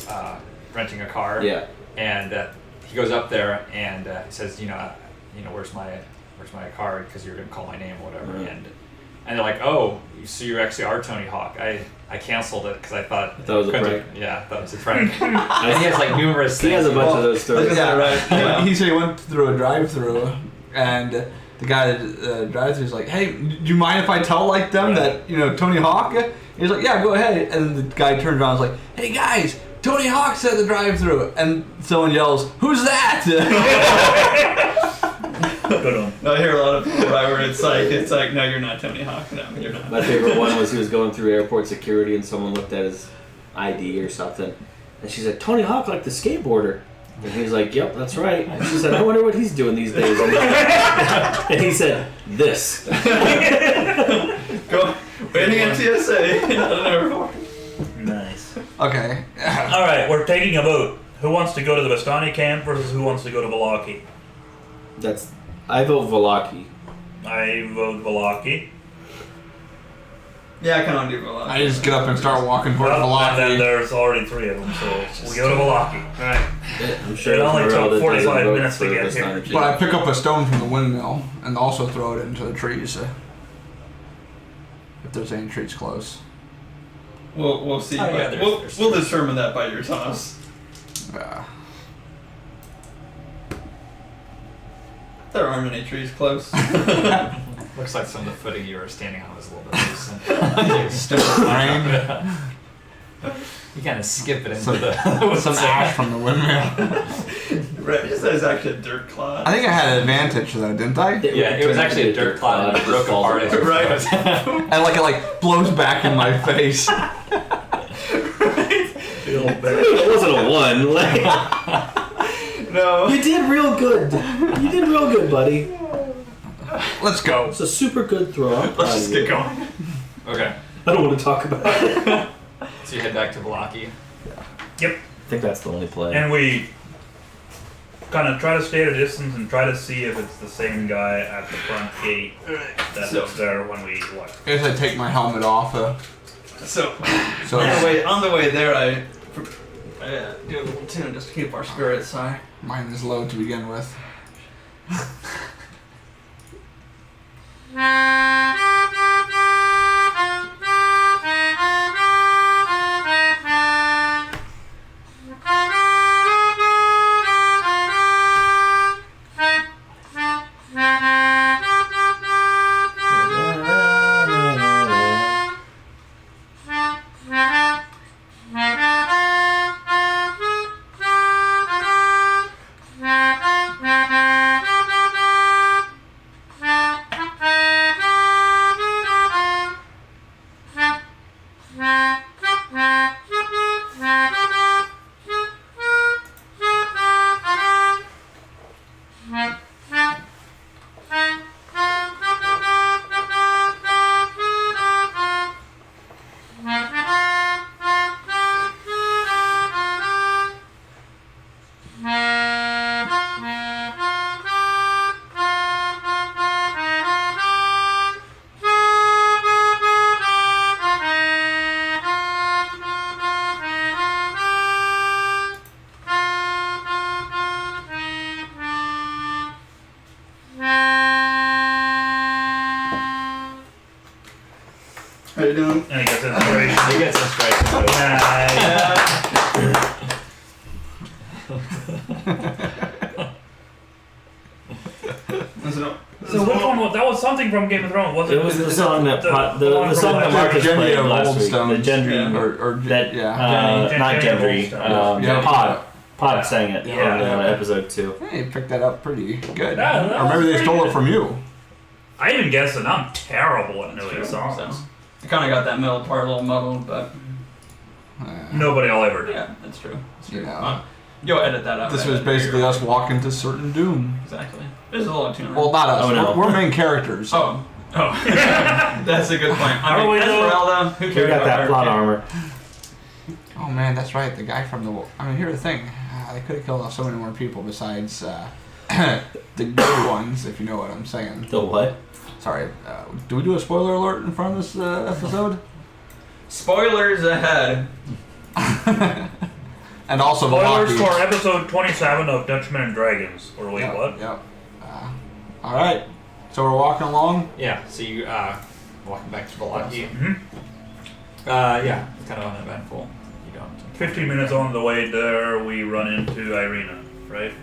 a, renting a car. Yeah. And he goes up there and he says, where's my card? Because you're gonna call my name or whatever. Right. And they're like, oh, so you actually are Tony Hawk. I canceled it because I thought That was a couldn't- prank. Yeah, that was a prank. And he has numerous He things. has a bunch of those stories. Yeah, right. Yeah. He said he went through a drive-through, and the guy that drive-through is like, "Hey, do you mind if I tell them that Tony Hawk?" He's like, "Yeah, go ahead." And the guy turns around and is like, "Hey guys, Tony Hawk's at the drive-through," and someone yells, "Who's that?" Good one. I hear a lot of people right where it's like, no, you're not Tony Hawk. No, you're not. My favorite one was he was going through airport security and someone looked at his ID or something, and she said, "Tony Hawk, like the skateboarder." And he was like, "Yep, that's right." And she said, "I wonder what he's doing these days." And he said, "This." Go Training at TSA. Nice. Okay. All right, we're taking a vote. Who wants to go to the Vistani camp versus who wants to go to Valaki? I vote Valaki. I vote Valaki. Yeah, I kind of do a lot. I just get up and start walking towards And then Velocity. there's already 3 of them, so we go to Valaki. Alright. I'm sure It only Morel took did 45 take a vote minutes to for get Vistani here. Chief. But I pick up a stone from the windmill and also throw it into the trees. If there's any trees close. We'll see. Oh, yeah, but there's we'll determine that by your toss. There aren't any trees close. Looks like some of the footing you were standing on was a little bit loose. Rain, You kind of skip it into Some- the some ash from the windmill. Right, this is actually a dirt clod. I think I had an advantage though, didn't I? Yeah, it was actually a dirt clod and it broke apart as you Right. froze. And like it blows back in my face. Feel bad. It wasn't a 1. Like, No. you did real good. You did real good, buddy. Let's go. It's a super good throw. I'm proud Let's of just you. get going. Okay, I don't want to talk about it. so you head back to Valaki. Yep. I think that's the only play. And we kind of try to stay at a distance and try to see if it's the same guy at the front gate that So- was there when we left. I guess I take my helmet off. So, So on the way there, I do a little tune just to keep our spirits high. mine is low to begin with. How you doing? And he gets inspiration. He gets inspiration. So which one was that? Was something from Game of Thrones? Was it? It was the song that the one song from that Marcus Gendry played of last week. The Oldstones. Gendry, Or that yeah. not Gendry Gendry. of Yeah. Pod sang it Yeah. on episode 2. Hey, you picked that up pretty good. Yeah, that Or maybe was they pretty stole good. it from you. I even guessed that I'm terrible at knowing songs. So, I kind of got that middle part a little muddled, but Nobody will ever do. yeah, that's true. That's You true. know. You'll edit that out. This right? was basically us walking to certain doom. Exactly. This is a little tune. Well, not us. Oh, no. We're main characters. Oh. That's a good point. How do we know? Esmeralda, who We cares got about that her? plot armor. Oh man, that's right. The guy from the. I mean, here's the thing. They could have killed off so many more people besides the good ones, if you know what I'm saying. The what? Sorry. Do we do a spoiler alert in front of this episode? Spoilers ahead. And also Spoilers Milwaukee. for episode 27 of Dutchmen and Dragons. Or wait, Yep, what? Yep. All right. So we're walking along. Yeah, so you walking back to Valaki. Mm-hmm. Yeah, it's kind of uneventful. You don't. 15 minutes on the way there, we run into Irina, right?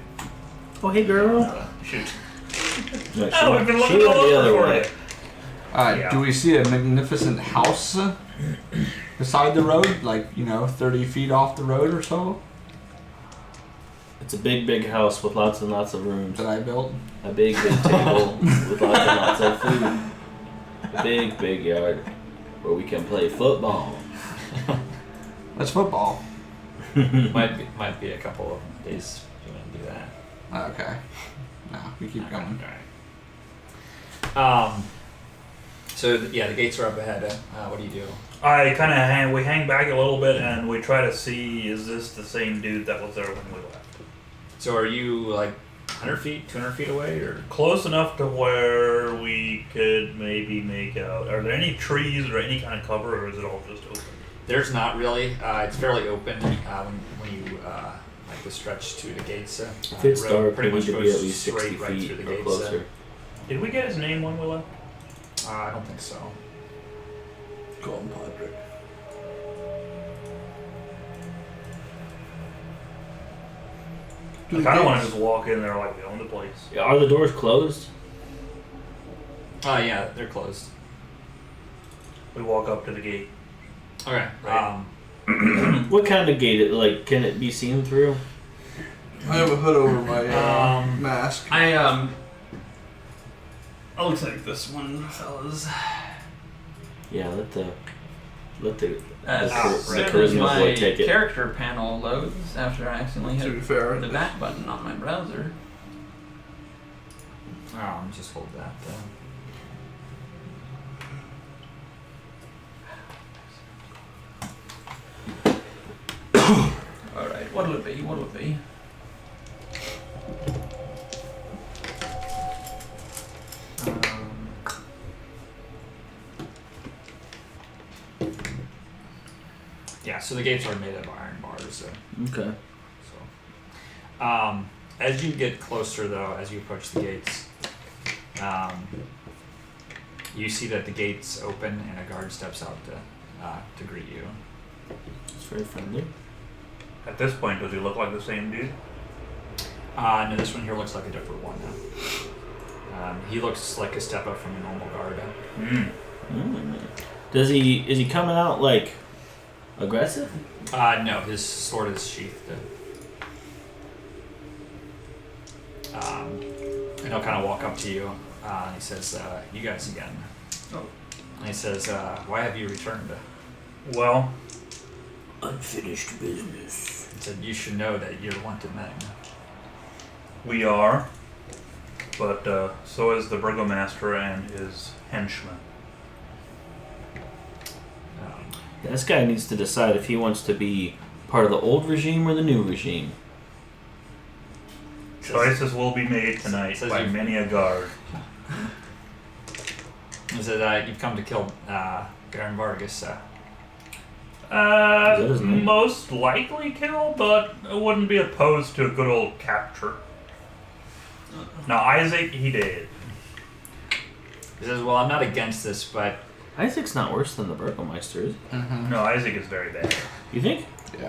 Oh, hey, girl. Shoot. No, Oh, we've been she looking went all the over other for way. you. Yeah. Do we see a magnificent house beside the road? Like, 30 feet off the road or so It's a big, big house with lots and lots of rooms. that I built? A big, big table with lots and lots of food. A big, big yard where we can play football. That's football. might be a couple of days you want to do that. Okay. No, we keep going. Alright. So yeah, the gates are up ahead. What do you do? I kind of we hang back a little bit and we try to see, is this the same dude that was there when we left? So are you like 100 feet, 200 feet away, or? Close enough to where we could maybe make out. Are there any trees or any kind of cover, or is it all just open? There's not really. It's fairly open when you like the stretch to the gates. If it's the road dark, pretty we much need to be goes at least 60 straight right feet through the or gates. closer. Did we get his name when we left? I don't think so. Call him Patrick. I kind of want to just walk in there like we own the place. Yeah, are the doors closed? Yeah, they're closed. We walk up to the gate. Okay. Right. What kind of gate? Like, can it be seen through? I have a hood over my mask. It looks like this one, fellas. Yeah, let the As the soon as charisma my boy take it. character panel loads after I accidentally To be hit fair, the back button on my browser. Just hold that. Alright, what'll it be? What'll it be? Yeah, so the gates are made of iron bars. Okay. So, as you get closer, though, as you approach the gates, you see that the gates open and a guard steps out to greet you. It's very friendly. At this point, does he look like the same dude? No, this one here looks like a different one now. He looks like a step up from a normal guard. Is he coming out like aggressive? No, his sword is sheathed. And he'll kind of walk up to you, and he says, "You guys again." Oh. And he says, "Why have you returned?" Well, Unfinished business. He said, "You should know that you're wanted men." we are, but so is the burgomaster and his henchmen. This guy needs to decide if he wants to be part of the old regime or the new regime. Choices will be made tonight Says by you- many a guard. He said, "You've come to kill Baron Vargas." that his name? Most likely kill, but I wouldn't be opposed to a good old capture. Now, Isaac, he did. He says, "Well, I'm not against this, but Isaac's not worse than the Burgomeister, is he? No, Isaac is very bad. You think? Yeah.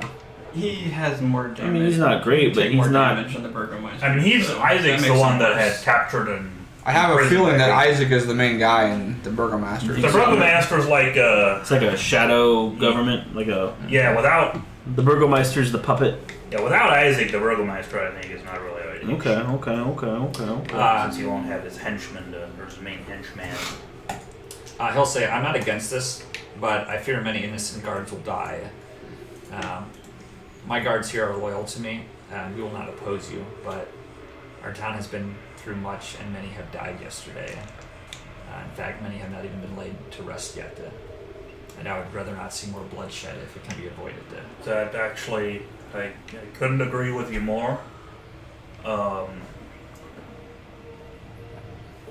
He has more damage. I mean, he's not great, but Take he's more not. damage than the Burgomeister. I mean, Isaac's the makes one him that worse. had captured and. I have a imprisoned feeling that everyone. Isaac is the main guy and the Burgomaster. The burgomaster's like It's like a shadow government, like a. yeah, without The Burgomeister's the puppet. without Isaac, the burgomaster I think is not really ideal. Okay. Since he won't have his henchman or his main henchman. he'll say, I'm not against this, but I fear many innocent guards will die. My guards here are loyal to me, and we will not oppose you, but our town has been through much, and many have died yesterday. In fact, many have not even been laid to rest yet. And I would rather not see more bloodshed if it can be avoided. That actually, I couldn't agree with you more.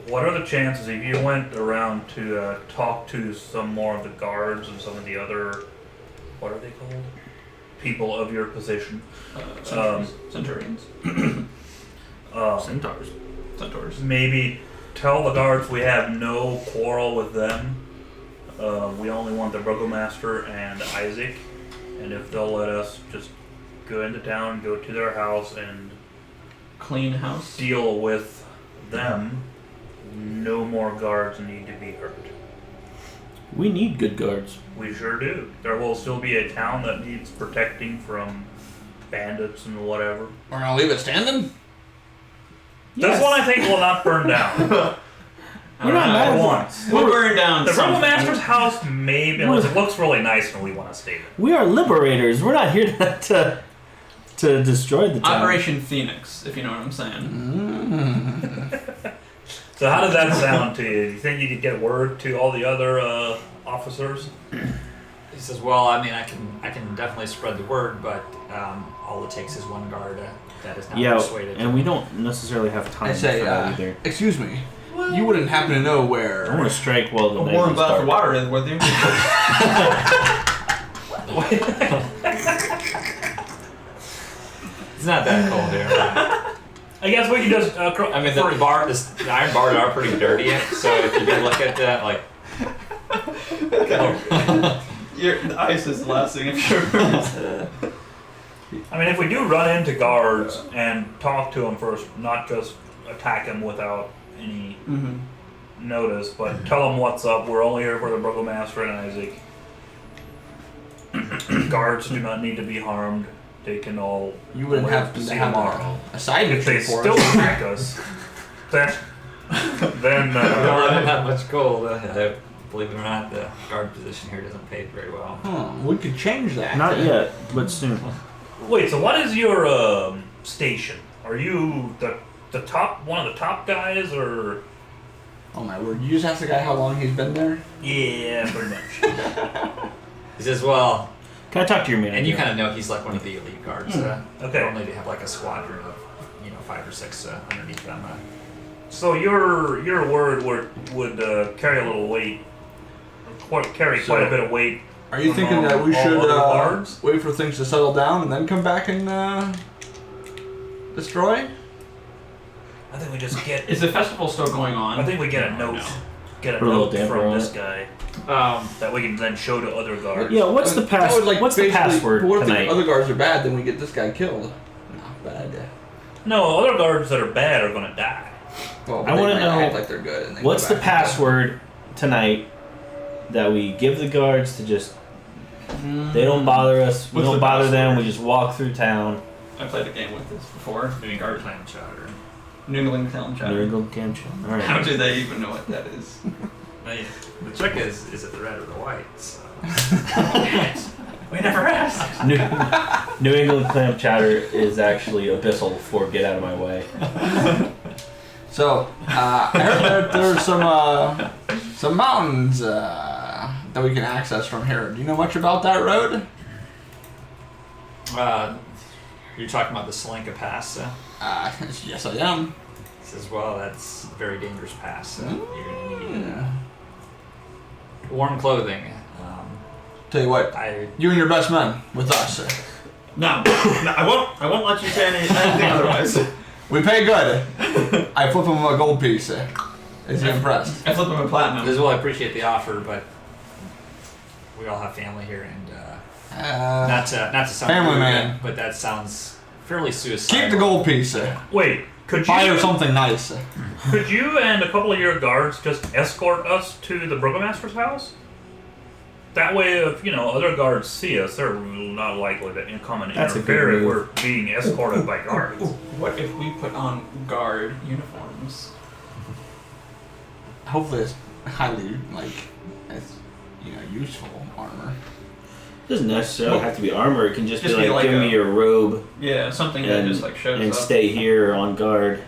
What are the chances if you went around to talk to some more of the guards and some of the other, what are they called? People of your position. Centurions. Centaurs. Centaurs. Maybe tell the guards we have no quarrel with them. We only want the burgomaster and Isaac. And if they'll let us just go into town, go to their house and Clean house. deal with them, no more guards need to be hurt. We need good guards. We sure do. There will still be a town that needs protecting from bandits and whatever. We're gonna leave it standing? This one I think will not burn down. We're not mad. Once. We'll burn down The something. burgomaster's house maybe, unless it looks really nice and we want to stay there. We are liberators. We're not here to to destroy the town. Operation Phoenix, if you know what I'm saying. So how does that sound to you? Do you think you could get word to all the other officers? He says, "Well, I mean, I can definitely spread the word, but all it takes is one guard that is not persuaded." And we don't necessarily have time I say, for that either. excuse me, you wouldn't happen to know I where... want to strike while the A night warm is bath dark. of water is with you. It's not that cold here. I guess we can just. I mean, the iron bars are pretty dirty, so if you can look at that, like, The ice is lasting if you're. I mean, if we do run into guards and talk to them first, not just attack them without any notice, but tell them what's up. We're only here for the Burgomaster and Isaac. Guards do not need to be harmed. They can all. You wouldn't live have to to see have tomorrow. a side If they mission for still us. attack us, then we don't have much gold. Believe it or not, the guard position here doesn't pay very well. We could change that. Not yet, but soon. wait. So what is your station? Are you the top one of the top guys, or? Oh my word! You just asked the guy how long he's been there. Yeah, pretty much. He says, "Well," Can I talk to your manager? and you kind of know he's like one of the elite guards. Okay. Normally they have like a squadron of 5 or 6 underneath them. So your word would carry a little weight, carry quite a bit of weight. Are you thinking that we all should other guards? wait for things to settle down and then come back and destroy? I think we just get. Is the festival still going on? I think we get a note. No. Get a Put a little note damper from on this it. guy Um, that we can then show to other guards. Yeah, what's the pass? That would, What's the basically- password but what if tonight? the other guards are bad? Then we get this guy killed. No, bad idea. No, other guards that are bad are gonna die. Well, I they wanna might know act like they're good. And then What's go the back and password tonight that we give the guards to just? They don't bother us. We What's don't the bother them. password? We just walk through town. I played a game with this before. New guard clan chowder. New England Town New Chatter. England Camp. All How right. do they even know what that is? The trick is it the red or the white? So. We never asked. New England Clam Chowder is actually abyssal for get out of my way. So I heard that there's some mountains that we can access from here. Do you know much about that road? You're talking about the Salenka Pass. Yes, I am. He says, "Well, that's a very dangerous pass. So you're gonna need warm clothing." Tell you what, you and your best men with us. No, I won't let you say anything otherwise. We pay good. I flip him a gold piece. Is he impressed? I flip him a platinum. As well, I appreciate the offer, but we all have family here, and not to sound family rude, man. but that sounds fairly suicidal. Keep the gold piece. Wait, could Buy her you something nice. could you and a couple of your guards just escort us to the Burgomaster's house? That way, if other guards see us, they're not likely to come and That's a good interfere if move. we're being escorted by guards. What if we put on guard uniforms? Hopefully it's highly, useful armor. It doesn't necessarily have to be armor. It can just Just be be like, like give me your robe Yeah, something that and, just shows and up. stay here on guard,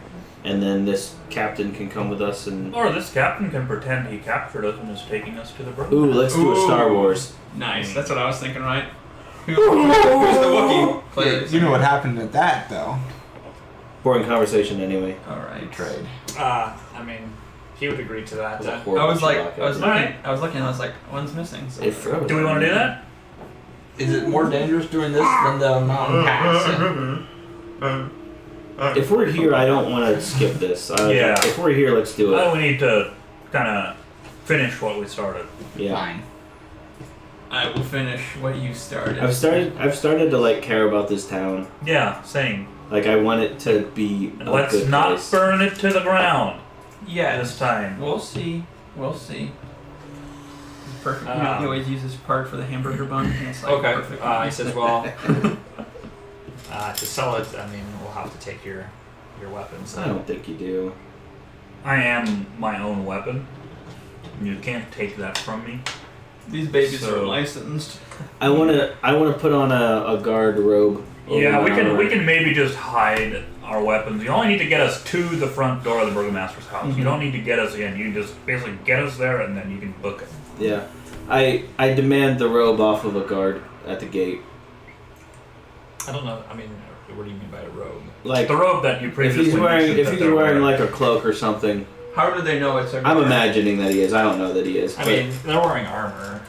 and then this captain can come with us and. Or this captain can pretend he captured us and is taking us to the Burgomaster. Ooh, let's do a Star Wars. Nice. That's what I was thinking, right? Who's the Wookiee? Players. You know what happened at that, though. Boring conversation anyway. All right. Trade. I mean, he would agree to that. I was Chewbacca. looking, and I was like, one's missing. So. It froze. Do we want to do that? Is it more dangerous doing this than the mountain pass? If we're here, I don't want to skip this. Yeah. If we're here, let's do it. We need to kind of finish what we started. Yeah. Fine. I will finish what you started. I've started to care about this town. Yeah, same. I want it to be And a let's good not place. burn it to the ground Yeah, this time. We'll see. We'll see. Perfect. Um, he always uses part for the hamburger bun. And it's Okay. Perfect. He says, "Well, to sell it, I mean, we'll have to take your weapons." I don't think you do. I am my own weapon. You can't take that from me. These babies So- are licensed. I want to put on a guard robe Yeah, we over. can maybe just hide our weapons. You only need to get us to the front door of the burgomaster's house. Mm-hmm. You don't need to get us in. You just basically get us there, and then you can book it. Yeah. I demand the robe off of a guard at the gate. I don't know. I mean, what do you mean by a robe? Like, The robe that you if previously he's wearing mentioned that they're like a cloak or something, How do they know it's a I'm imagining that he is. I don't know that he is. I but, mean, they're wearing armor.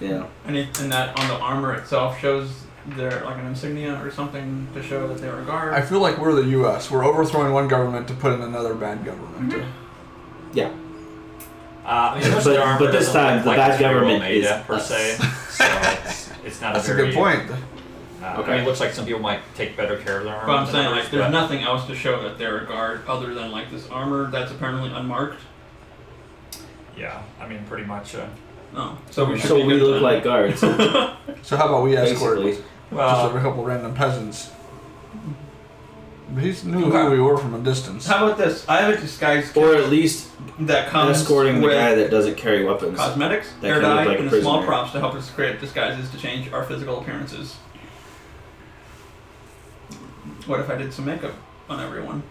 yeah. And that on the armor itself shows they're like an insignia or something to show that they were guard. I feel like we're the U.S. We're overthrowing one government to put in another bad government. Yeah. I mean, most of their armor but this doesn't time, look the like bad it's very government well made is per us. se. So it's not That's a a very good point. I mean, it looks like some people might take better care of their armor. But I'm than saying others, like there's but- nothing else to show that they're a guard other than like this armor that's apparently unmarked. Yeah, I mean, pretty much. Oh, so we should So be we good look then. like guards, So how about we escort basically. just Well, a couple random peasants? But he knew Okay. who we were from a distance. How about this? I have a disguise Or kit at least that comes escorting the with guy that doesn't carry weapons. cosmetics, That hair can look dye, like a and prisoner. small props to help us create disguises to change our physical appearances. What if I did some makeup on everyone?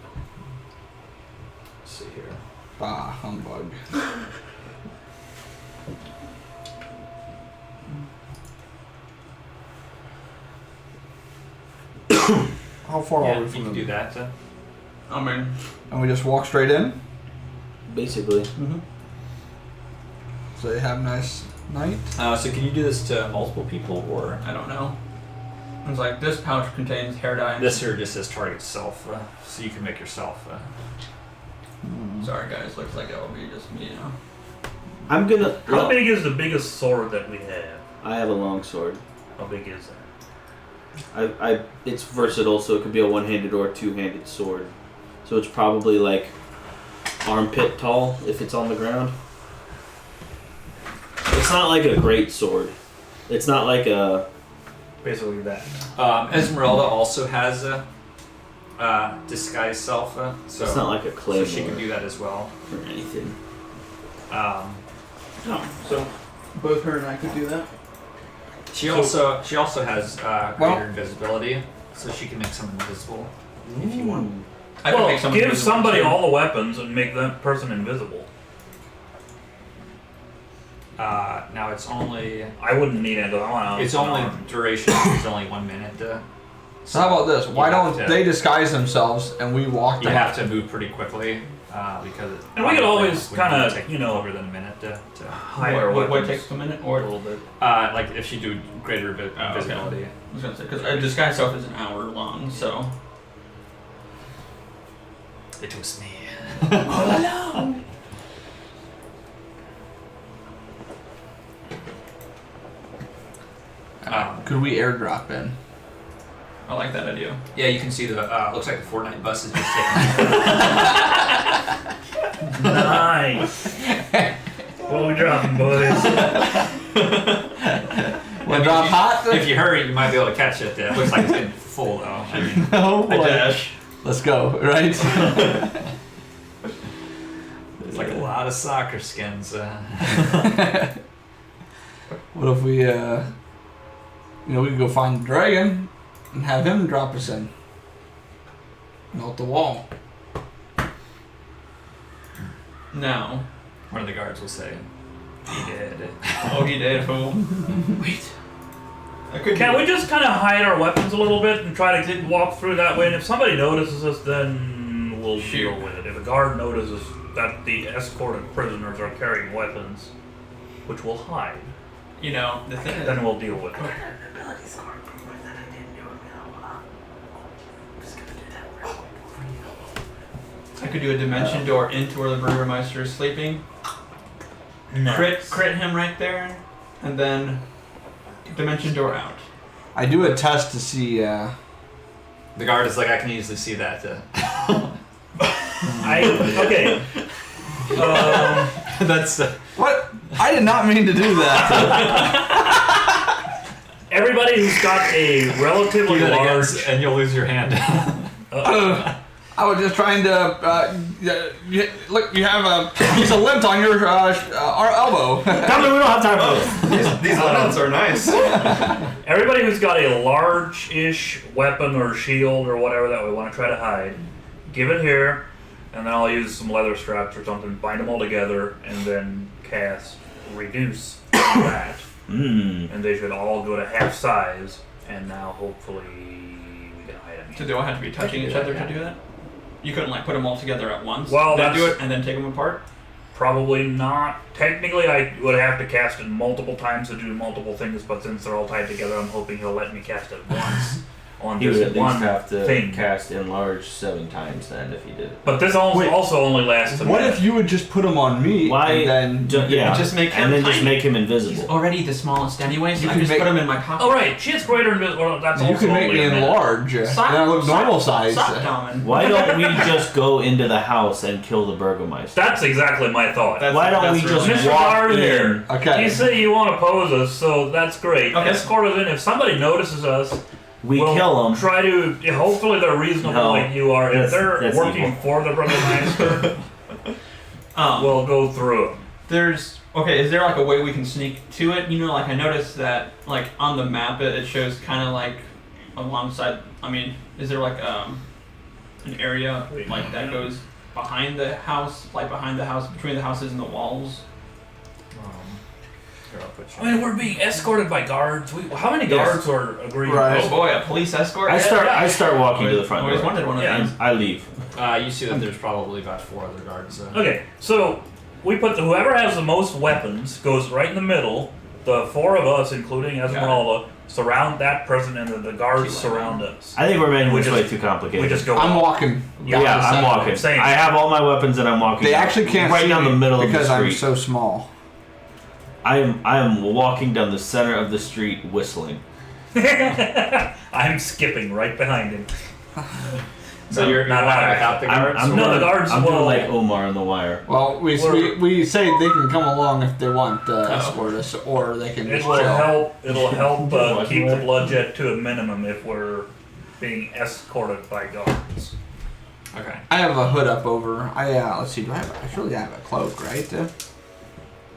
let's see here. Bah, humbug. How far Yeah, are we you from can them? do that. I mean, And we just walk straight in? Basically. So they have a nice night? So can you do this to multiple people, or I don't know. It's like this pouch contains hair dye. this here just says target self, so you can make yourself. Sorry guys, looks like it will be just me now. I'm gonna. How well, big is the biggest sword that we have? I have a long sword. How big is that? It's versatile, so it could be a one-handed or a two-handed sword. So it's probably like armpit tall if it's on the ground. It's not like a great sword. It's not like a. Basically that. Esmeralda also has a disguise self, so It's not like a so claymore she can do that as well. or anything. Oh, so both her and I could do that. She also has Well- greater invisibility, so she can make someone invisible if you want. I could Well, make someone give invisible somebody too. all the weapons and make that person invisible. Now it's only I wouldn't need it. it's only duration is only 1 minute. So how about this? Why You don't have to- they disguise themselves and we walk You them? have to move pretty quickly because And we could always would only kinda, take you know, longer than a minute to hide our What weapons takes a minute a or little bit. like if you do greater okay. invisibility. I was gonna say because a disguise self is an hour long, so It was me. Could we airdrop in? I like that idea. Yeah, you can see the looks like the Fortnite bus is just taking. Nice. What are we dropping, boys? Wanna drop hot? If you hurry, you might be able to catch it. It looks like it's getting full though. I mean, No I way. dash. Let's go, right? it's like a lot of soccer skins. What if we, we could go find the dragon and have him drop us in. Melt the wall. Now, One of the guards will say, "He did." oh, he did. Fool. Wait. I could. Can we just kind of hide our weapons a little bit and try to walk through that way? And if somebody notices us, then we'll Shoot. deal with it. If a guard notices that the escorted prisoners are carrying weapons, which we'll hide, You know, the thing is, then we'll deal with it. I could do a dimension door into where the Burgermeister is sleeping. Crit him right there, and then dimension door out. I do a test to see, The guard is like, "I can easily see that." Okay. That's. What? I did not mean to do that. Everybody who's got a relatively Do that large. again, and you'll lose your hand. I was just trying to. Look, you have a piece of lint on your our elbow. Tell me we don't have time for this. These linens are nice. Everybody who's got a large-ish weapon or shield or whatever that we want to try to hide, give it here, and then I'll use some leather straps or something, bind them all together, and then cast Reduce on that. And they should all go to half size, and now hopefully we can hide them. So they all have to be touching each other to do that? You couldn't like put them all together at once? Well, then do that's- it and then take them apart? Probably not. Technically, I would have to cast it multiple times to do multiple things, but since they're all tied together, I'm hoping he'll let me cast it once on He would just at least one have to thing. cast enlarge 7 times then if he did it. But this Wait. also only lasts a What minute. if you would just put them on me? Why? And then Yeah, Just make him and then just tiny. make him He's invisible. already the smallest anyway, so You I can just make- put them in my pocket. Oh right, she has greater invisible. Well, that's you also can make only me a minute. enlarge, and I look normal size. Domin. Why don't we just go into the house and kill the Burgomeister? That's exactly my thought. Why don't we just Mr. walk Guard in? here. Okay. You say you want to pose us, so that's great. Okay. Escort us in. If somebody notices us, We we'll kill him. Try to. Hopefully, they're reasonable No. like you are. If they're That's working evil. for the Burgomeister, we'll go through them. There's is there like a way we can sneak to it? You know, like I noticed that like on the map it shows kind of like alongside. I mean, is there like an area like that goes behind the house, like behind the house, between the houses and the walls? Here, I'll put you. I mean, we're being escorted by guards. How many Yes. guards are agreeing? Right. Oh boy, a police escort. I start walking to the front Always door. wanted one of Yeah. these. And I leave. You see that there's probably about 4 other guards. Okay, so we put whoever has the most weapons goes right in the middle. The 4 of us, including Esmeralda, surround that person, and then the guards surround us. I think we're making We this just- way too complicated. We just go. I'm walking. Yeah, yeah, I'm walking. Same. I have all my weapons and I'm walking. They actually can't right see down me the middle of the because I'm street. so small. I am walking down the center of the street whistling. I'm skipping right behind him. So you're not walking out. without the guards? I'm No, doing, the guards I'm will- doing like Omar on the Wire. Well, we say they can come along if they want to escort us, or they can It just will chill. help. It'll help keep the bloodshed to a minimum if we're being escorted by guards. Okay. I have a hood up over. Let's see. I surely have a cloak, right?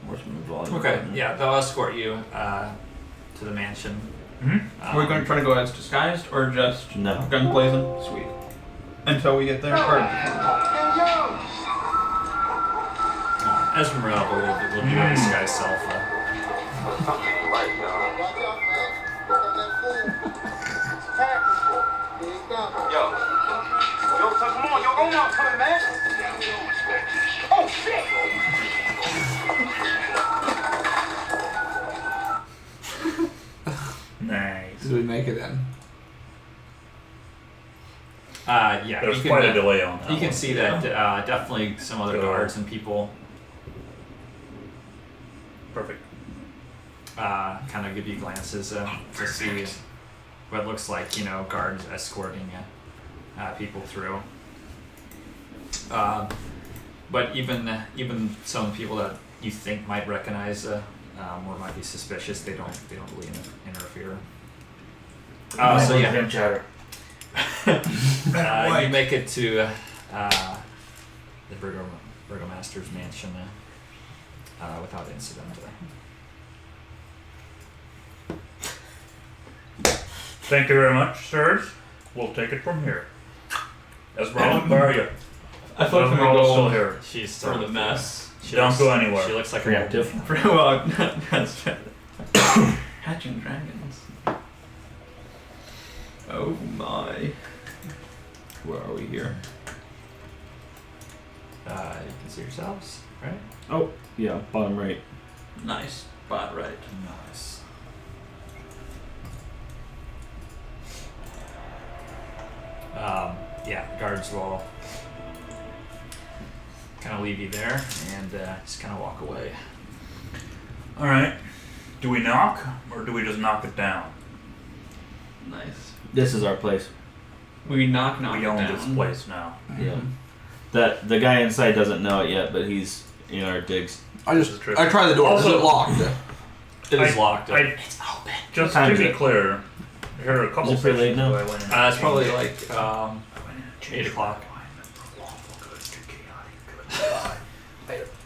Where's my volume? Okay, yeah, they'll escort you to the mansion. Mm-hmm. We're going to try to go as disguised or just No. guns blazing? Sweet. Until we get there. Or, Esmeralda will do her disguise self. Nice. Did we make it in? Yeah, There's you quite a can, delay on that. you can one. see that definitely some other Go. guards and people Perfect. kind of give you glances to see what looks like, guards escorting people through. But even some people that you think might recognize or might be suspicious, they don't really interfere. So yeah, chatter. you make it to the Burgomaster's mansion without incident. Thank you very much, sirs. We'll take it from here. Esmeralda, where are you? I thought we were Esmeralda's still going here. She's for the mess. She Don't looks- go anywhere. She looks like Preemptive. Well, that's hatching dragons. Oh my. Where are we here? You can see yourselves, right? Oh, yeah, bottom right. Nice. Spot right. Nice. Yeah, guards will kind of leave you there and just kind of walk away. All right. Do we knock, or do we just knock it down? Nice. This is our place. We knock We it own down. this place now. Yeah. The guy inside doesn't know it yet, but he's in our digs. I This is true. try the door. Is Also- it locked? It is locked. It's open. Just time to is be it? clear, here are a couple Is it pretty late sections now? that I went in. It's probably like I went in and changed 8 o'clock.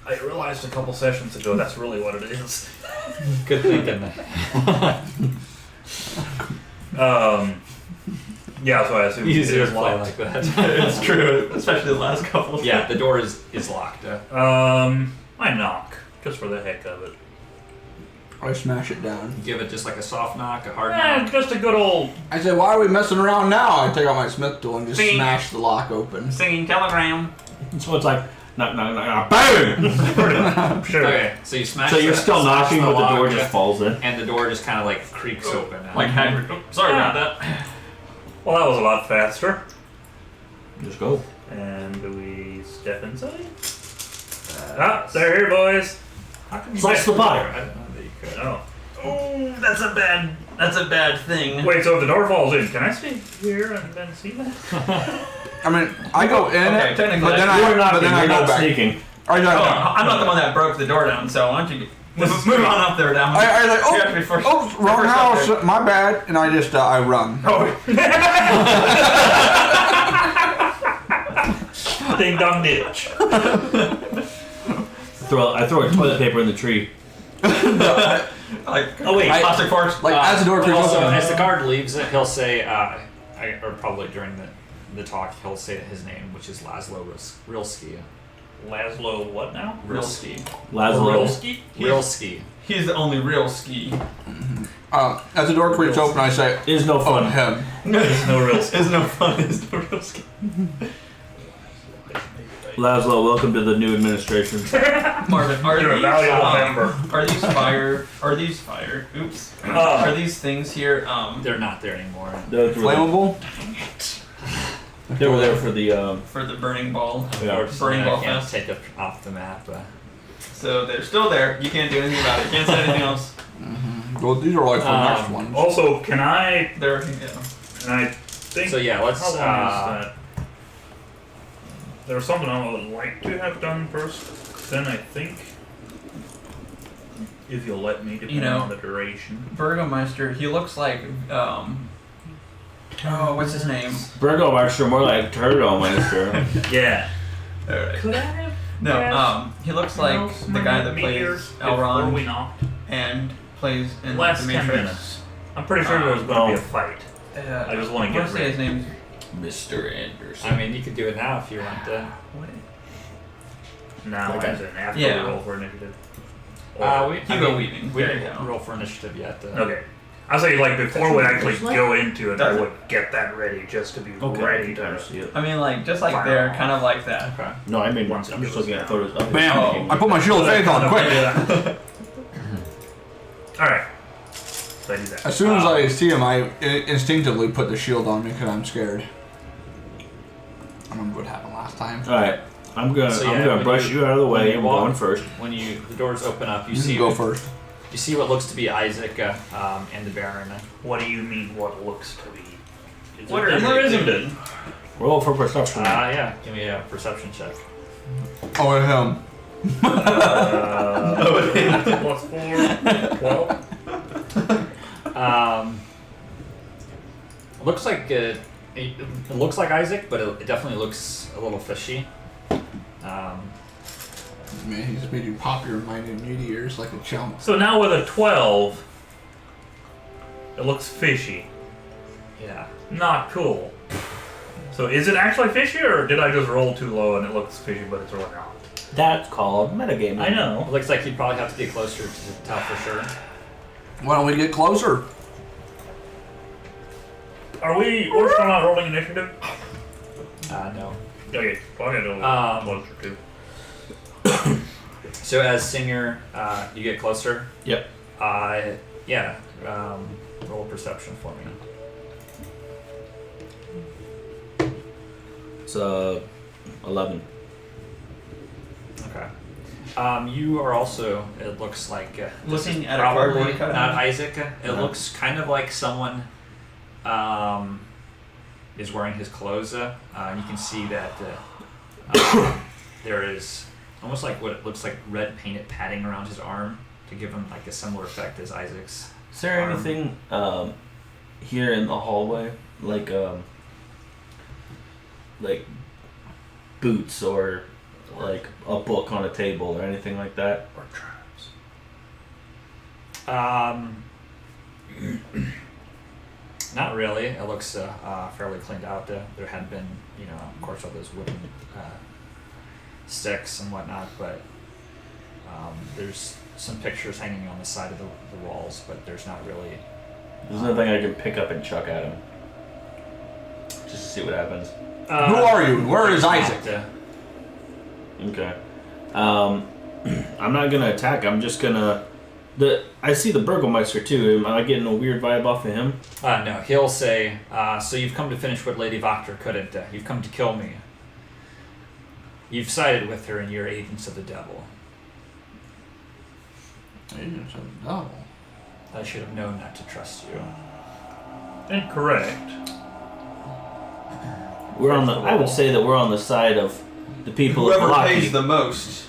I realized a couple sessions ago that's really what it is. Good thinking. Yeah, so I assume Easier it to is play locked. like that. It's true, especially the last couple. Yeah, the door is locked. I knock just for the heck of it. I smash it down. Give it just like a soft knock, a hard knock. Just a good old. I say, why are we messing around now? I take out my smith tool and just See? smash the lock open. Singing telegram. So it's like knock, knock, knock, knock, boom. Sure. Okay, so you smash. So you're still smash knocking, but the door lock, just falls in. and the door just kind of like creaks open. Like Hagrid. Oh, sorry about that. Well, that was a lot faster. Just go. And do we step inside? They're here, boys. How come you Slice guys the were pie. there? I didn't know that you could. Oh. Oh, that's a bad thing. Wait, so if the door falls in, can I stay here and then see that? I mean, I go in Okay, it, technically, but then You're not, I you're go not back. sneaking. I Oh, go. I'm not the one that broke the door down, so why don't you move on up there, down. I like, You have to be first- oh, wrong first up house, there. my bad, and I just I run. Oh. Ding dong ditch. I throw a toilet paper in the tree. Like, Oh, wait. plastic forks. Like as the door creaks Also, open. as the guard leaves, he'll say, or probably during the talk, he'll say his name, which is Laszlo Rilski. Laszlo, what now? real ski. Laszlo. Rilski? Rilski. He's the only real ski. As the door creaks open, I say, Is no "Oh, fun. him." There's no real ski. It's no fun. It's no real ski. Laszlo, welcome to the new administration. Marvin, are You're a these, valuable member. Are these fire? Are these fire? Oops. Are these things here? They're not there anymore. Those were, Flammable? they were there for the. For the burning ball. Yeah. Unfortunately, Burning ball I can't fest. take it off the map. So they're still there. You can't do anything about it. Can't say anything else. Well, these are like the next ones. Also, can I They're think So yeah, let's. how long is that? There's something I would like to have done first. Then I think, if you'll let me, depending know, on the duration. Burgomeister. He looks like oh, what's his name? Burgomeister, more like Turgomeister. Yeah. Alright. Could I have? No, he looks like the guy that plays Before we Elrond knocked. and plays in Last the 10 Matrix. minutes. I'm pretty sure there was going to be a fight. I just want to get say ready. his name's Mr. Anderson. I mean, you could do it now if you want to. Now, Okay. as in after Yeah. we roll for initiative. Hugo Weaving. We There you didn't go. roll for initiative yet. Okay. I was saying, like, before we actually There's go into it, I Does it? would get that ready just to be Okay, ready I to. can see it. I mean, like just like there, kind of like that. Okay. No, I mean, I'm Once it just goes looking at down. photos of it. Bam! Oh. I put my shield of faith on, quick! Alright. So I do that. As soon as I see him, I instinctively put the shield on me because I'm scared. I remember what happened last time. Alright, I'm gonna So, yeah, I'm gonna when brush you out of the when way. you I'm walk- going first. When the doors open up, you You see can go first. you see what looks to be Isaac and the Baron. What do you mean, what looks to be? Is What it are them or they isn't doing? it? Roll for perception. Yeah. Give me a perception check. Oh, him. Plus 4, 12. Looks like it looks like Isaac, but it definitely looks a little fishy. Man, he just made you pop your minute ears like a chump. So now with a 12, it looks fishy. Yeah. Not cool. So is it actually fishy, or did I just roll too low and it looks fishy, but it's really not? That's called metagaming. I It know. looks like you'd probably have to get closer to tell for sure. Why don't we get closer? We're still not rolling initiative? No. Okay, well, I gotta go closer too. So as Singer, you get closer. Yep. Yeah. Roll perception for me. It's 11. Okay. You are also. It looks like Looking this is at a probably cardboard cutout? not Isaac. It Uh-huh. looks kind of like someone is wearing his clothes. You can see that there is almost like what it looks like red painted padding around his arm to give him like a similar effect as Isaac's. Is there Arm. anything here in the hallway, like boots or like a book on a table or anything like that? Or traps. Not really. It looks fairly cleaned out. There had been, of course, all those wooden sticks and whatnot, but there's some pictures hanging on the side of the walls, but there's not really. There's nothing I can pick up and chuck at him. Just to see what happens. Who are you? Where is Isaac? Okay. I'm not gonna attack. I'm just gonna. I see the Burgomeister too. Am I getting a weird vibe off of him? No, he'll say, so you've come to finish what Lady Voctor couldn't. You've come to kill me. You've sided with her and you're agents of the devil. Agents of the devil. I should have known not to trust you. Incorrect. We're on the. I would say that we're on the side of the people of Whoever Milwaukee. pays the most.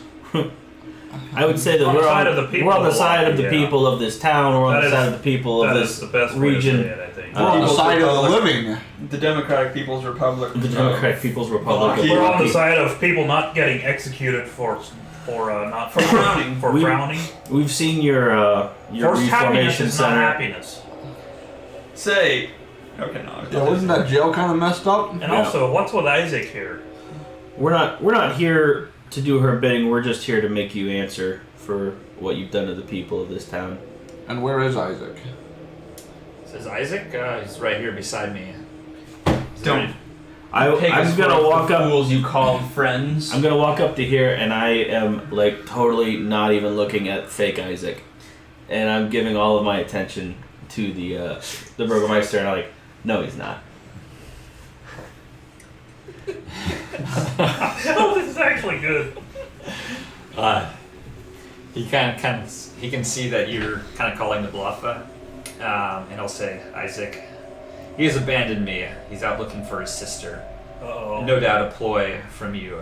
I would say that On the we're side on of the people we're on the of side of the Milwaukee, yeah. people of this town. We're on That the is- side of the people of That this is the best region. way to say it, I think. We're on the People's side of the Republic. living. The Democratic People's Republic. The Democratic People's Republic of Milwaukee. We're on the Milwaukee. side of people not getting executed for not For frowning. for We- frowning. We've seen your Forced happiness reformation is not center. happiness. Say. Okay, no. Yeah, wasn't that jail kind of messed up? And Yeah. also, what's with Isaac here? We're not here to do her bidding. We're just here to make you answer for what you've done to the people of this town. And where is Isaac? Says Isaac, he's right here beside me. Don't. I'm gonna walk up. Fools you call friends. I'm gonna walk up to here, and I am like totally not even looking at fake Isaac, and I'm giving all of my attention to the Burgomeister, and I'm like, no, he's not. Oh, this is actually good. He he can see that you're kind of calling the bluff, and he'll say, Isaac, he has abandoned me. He's out looking for his sister. Uh-oh. No doubt a ploy from you.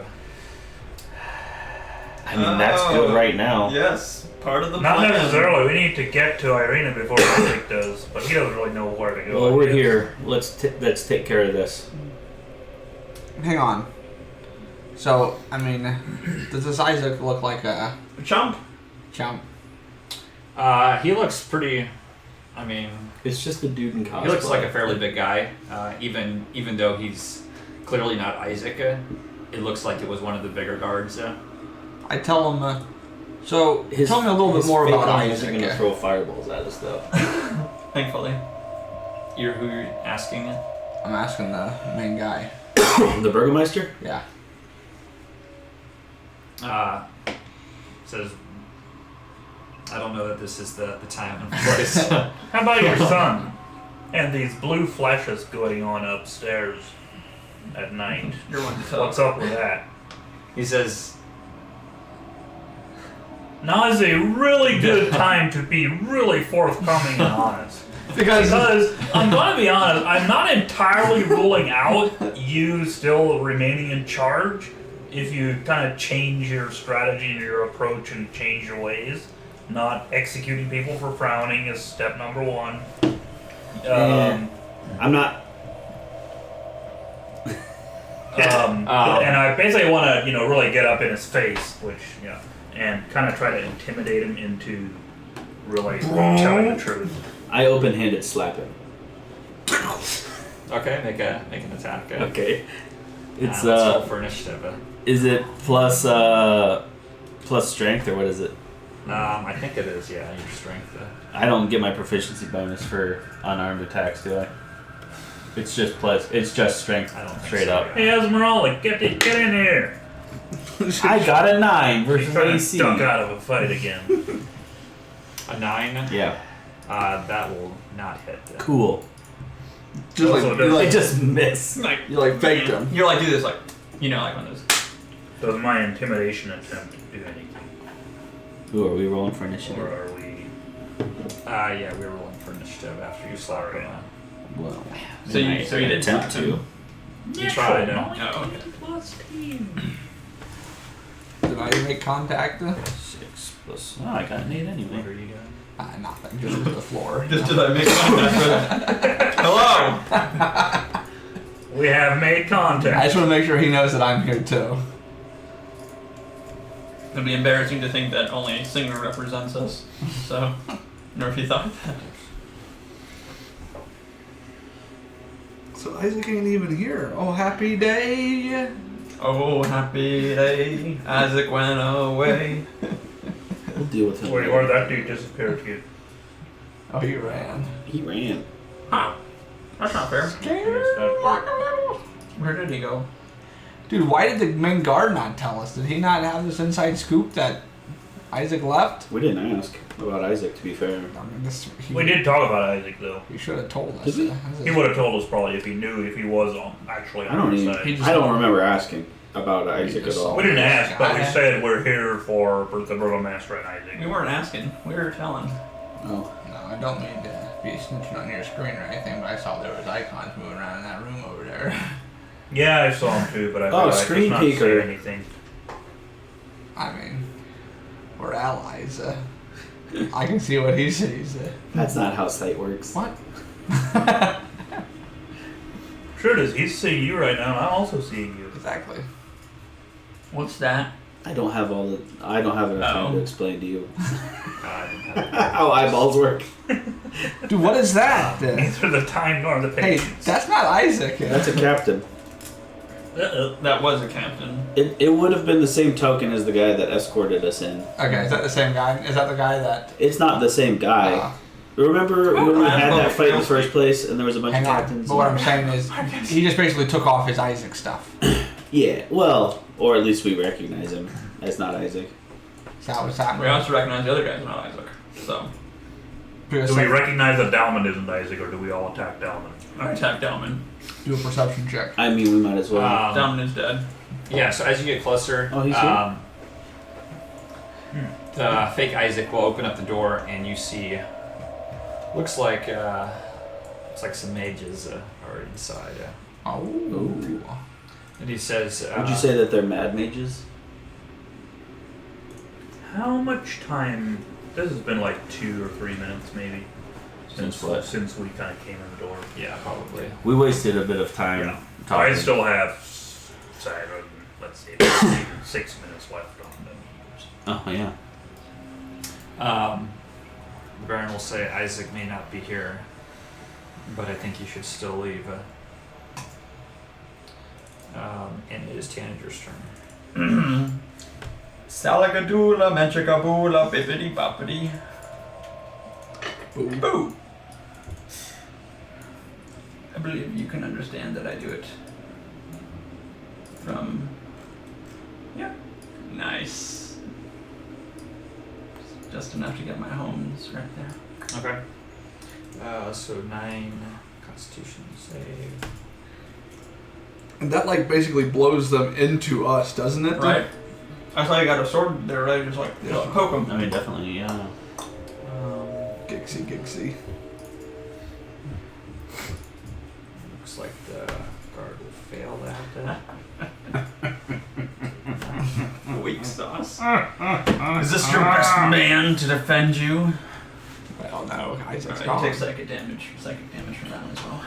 I mean, that's good right now. Yes, part of the Not plan. necessarily. We need to get to Irina before Isaac does, but he doesn't really know where to go. Well, I we're guess. here. Let's take care of this. Hang on. So, I mean, does this Isaac look like a Chump. chump? He looks pretty. I mean, It's just the dude in cosplay. he looks like a fairly big guy. Even though he's clearly not Isaac, it looks like it was one of the bigger guards. I tell him, so His- tell me a little bit his more fake about arms are Isaac. gonna throw fireballs at us, though. Thankfully. You're who you're asking? I'm asking the main guy. The Burgomeister? Yeah. Says, I don't know that this is the time and place. How about your son? And these blue flashes going on upstairs at night. You're one to tell. What's up with that? He says, Now is a really good time to be really forthcoming and honest. Because I'm gonna be honest, I'm not entirely ruling out you still remaining in charge if you kind of change your strategy and your approach and change your ways. Not executing people for frowning is step number one. I'm not. And I basically want to, really get up in his face, and kind of try to intimidate him into really telling the truth. I open-handed slap him. okay, make an attack. Okay. It's let's roll for initiative. Is it plus strength or what is it? I think it is, yeah, your strength. I don't get my proficiency bonus for unarmed attacks, do I? It's just strength I don't think straight so, up. yeah. Hey, Esmeralda, get in here. I got a 9 He's versus trying to AC. duck out of a fight again. A 9? Yeah. That will not hit. Cool. just like, Also, you I like, just miss. you like faked him. You're like, do this, like, like one of those. Does my intimidation attempt do anything? Ooh, are we rolling for Or initiative? are we... Yeah, we were rolling for initiative after you slap him. Well, So you did attempt slap to. him. You tried. Oh, okay. Plus team. Did I make contact? 6 plus. Oh, I got an 8 anyway. What are you doing? Nothing. Just to the floor. Just did I make contact with Hello! We have made I contact. just want to make sure he knows that I'm here too. It'd be embarrassing to think that only a singer represents us. So, I don't know if you thought that. So Isaac ain't even here. Oh, happy day. Oh, happy day, Isaac went away. We'll deal with him. Wait, where did that dude disappear to? Oh, he ran. He ran. Huh. That's not fair. Where did he go? Dude, why did the main guard not tell us? Did he not have this inside scoop that Isaac left? We didn't ask about Isaac, to be fair. I mean, We did talk about Isaac though. He should have told us. Did we? He would have told us probably if he knew if he was actually I on don't our even. side. I don't remember asking about Isaac just at saw all. We didn't ask, but we said we're here for the Burgomaster and Isaac. We weren't asking. We were telling. Oh, No, I don't mean to be snitching on your screen or anything, but I saw there was icons moving around in that room over there. Yeah, I saw him too, but I Oh, realized screen not to say peeker. anything. I mean, we're allies. I can see what he sees. that's not how sight works. What? Sure it is. He's seeing you right now, and I'm also seeing you. Exactly. What's that? I don't have enough time to Oh. explain to you I didn't have how eyeballs work. Dude, what is that? neither the time nor the Hey, patience. that's not Isaac. That's a captain. Uh-oh. That was a captain. It would have been the same token as the guy that escorted us in. Okay, is that the same guy? Is that the guy that? It's not the same guy. Remember when we had that fight in the first place and there was a bunch Hang of on. captains? But what I'm saying is, he just basically took off his Isaac stuff. Yeah, well, or at least we recognize him as not Isaac. Is that what's We happening? also recognize the other guys, not Isaac. So, Do we recognize that Dalman isn't Isaac, or do we all attack Dalman? I attack Dalman. Do a perception check. I mean, we might as well. Dalman is dead. Yeah, so as you get closer, Oh, he's here? the fake Isaac will open up the door, and you see, looks like some mages are inside. Oh. And he says, Would you say that they're mad mages? How much time? This has been like 2 or 3 minutes, maybe, Since what? since we kind of came in the door. Yeah, probably. We wasted a bit of time Yeah. talking. I still have, let's see, 6 minutes left on them. Oh yeah. The Baron will say Isaac may not be here, but I think you should still leave. And it is Tanager's turn. Salagadoola, menchikaboola, bippity boppity. Boo. Boo! I believe you can understand that I do it from. Yeah. Nice. Just enough to get my homes right there. Okay. So 9 Constitution save. And that like basically blows them into us, doesn't it? Right? I saw you got a sword there, right? Just like, just poke them. I mean, definitely, yeah. Gixie. Looks like the guard will fail that. Weak sauce. Is this your best man to defend you? Well, no, Isaac's Alright, gone. you take psychic damage from that one as well.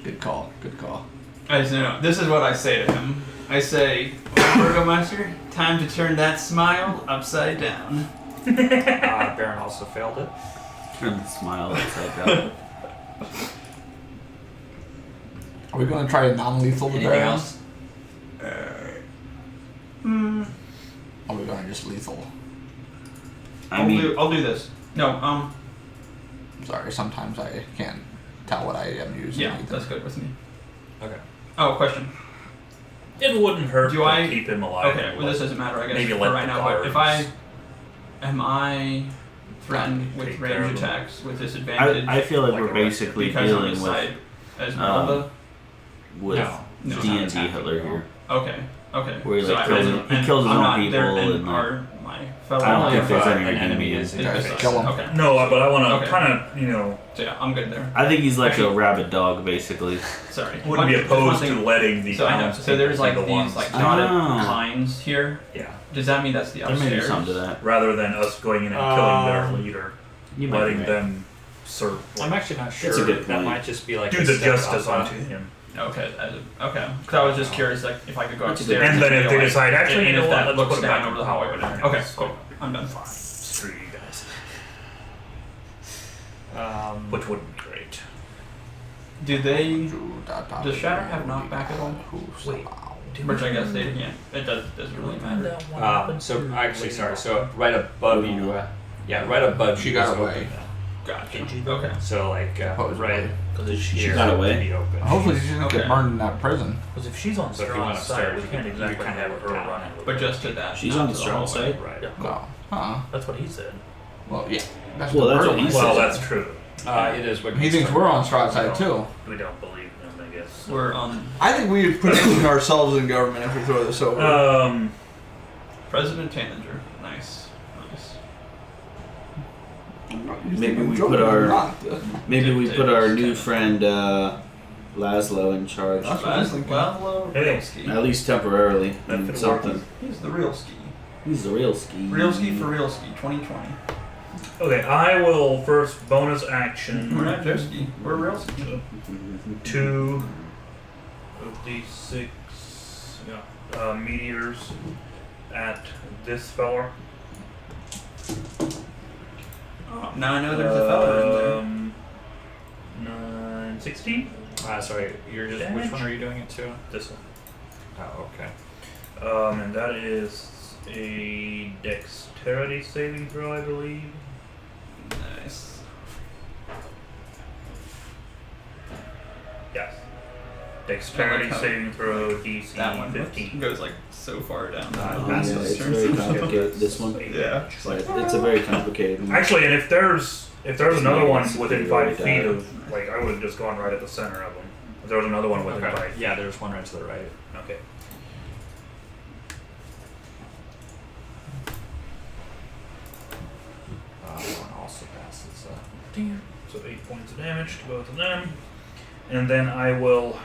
Good call. I just know. This is what I say to him. I say, Burgomaster, time to turn that smile upside down. Baron also failed it. Turn the smile upside down. Are we going to try to non-lethal the Anything Baron? else? Or are we going to just lethal? I'll do this. No, Sorry, sometimes I can't tell what I am using. yeah, either. that's good with me. Okay. Oh, question. It wouldn't hurt Do to I- keep him alive. Okay, well this doesn't matter, I guess, Maybe for let right the now, but if I... guards Am I threatened with take care of range them. attacks with disadvantage? I feel like Like we're a basically because I'm dealing inside with as Melba? with No, No. D&D attacking Hitler you. here. Okay. Where he, So like, I- kills and- his- he and kills his I'm own not people there, and and, like- are my fellow... I don't think if there's an any enemy redeeming is it. in your Okay. face. Kill him. Okay. No, but I want to Okay. kind of, So yeah, I'm good there. I think he's like Actually- a rabid dog, basically. Sorry. wouldn't be Just one opposed thing. to letting the So I know. townspeople So there's like be the these ones, like dotted Ah. lines here. Yeah. Does that mean that's the There may be upstairs? something to that. rather than us going in and killing their leader, You might be letting right. them serve. I'm actually not sure. That's a good That point. might just be like Do a the step justice up, unto him. Okay, okay. Because I was just curious, like, if I could go That's a good upstairs. And then if they like, decide, actually, and you know if what, that let's looks put it down back over the hallway. Whatever. Okay, cool. I'm done. Fine. Screw you guys. Which Which wouldn't be great. Do they? Does Shatter have knockback at all? Wait. Which I guess they can't. It doesn't really matter. so actually, sorry. So right above you, right above She you. got is away. open. Gotcha. Okay. So like right Because she here got would away. be open. Hopefully she didn't Okay. get burned in that prison. Because if she's on So if you strong went side, upstairs, we can't you exactly kinda have have her down. running. But just to that. She's not on to the the strong hallway. side. Right. No. Huh. That's what he said. Well, yeah. That's Well, the that's what Bergman he said. said. Well, that's true. It is what He thinks we're on Stroud's side too. We don't believe him, I guess. We're on I think we position ourselves in government if we throw this over. President Tanager. Nice. Maybe we put our new friend Laszlo in charge. That's what I was thinking. Well, Hey. real ski. At least temporarily. That And could something. He's the real ski. He's the real ski. Real ski for real ski. 2020. Okay, I will first bonus We're action not Joe ski. We're real ski. 2 of these 6 meteors at this fella. Oh, now I know there's a fella in 9, 16? sorry, you're just. Damage. Which one are you doing it to? This one. Oh, okay. And that is a dexterity saving throw, I believe. there. Nice. Yes. Dexterity I like how- saving throw DC That one 15. goes like so far down. Yeah, it's very complicated. This one. Yeah. It's a very complicated one. Actually, and if there's another one within It's 5 really feet bad. of, like, I would have just gone right at the center of them. If there was another one within 5 feet. Yeah, there's one right to the right. Okay. One also passes. So 8 points of damage to both of them. And then I will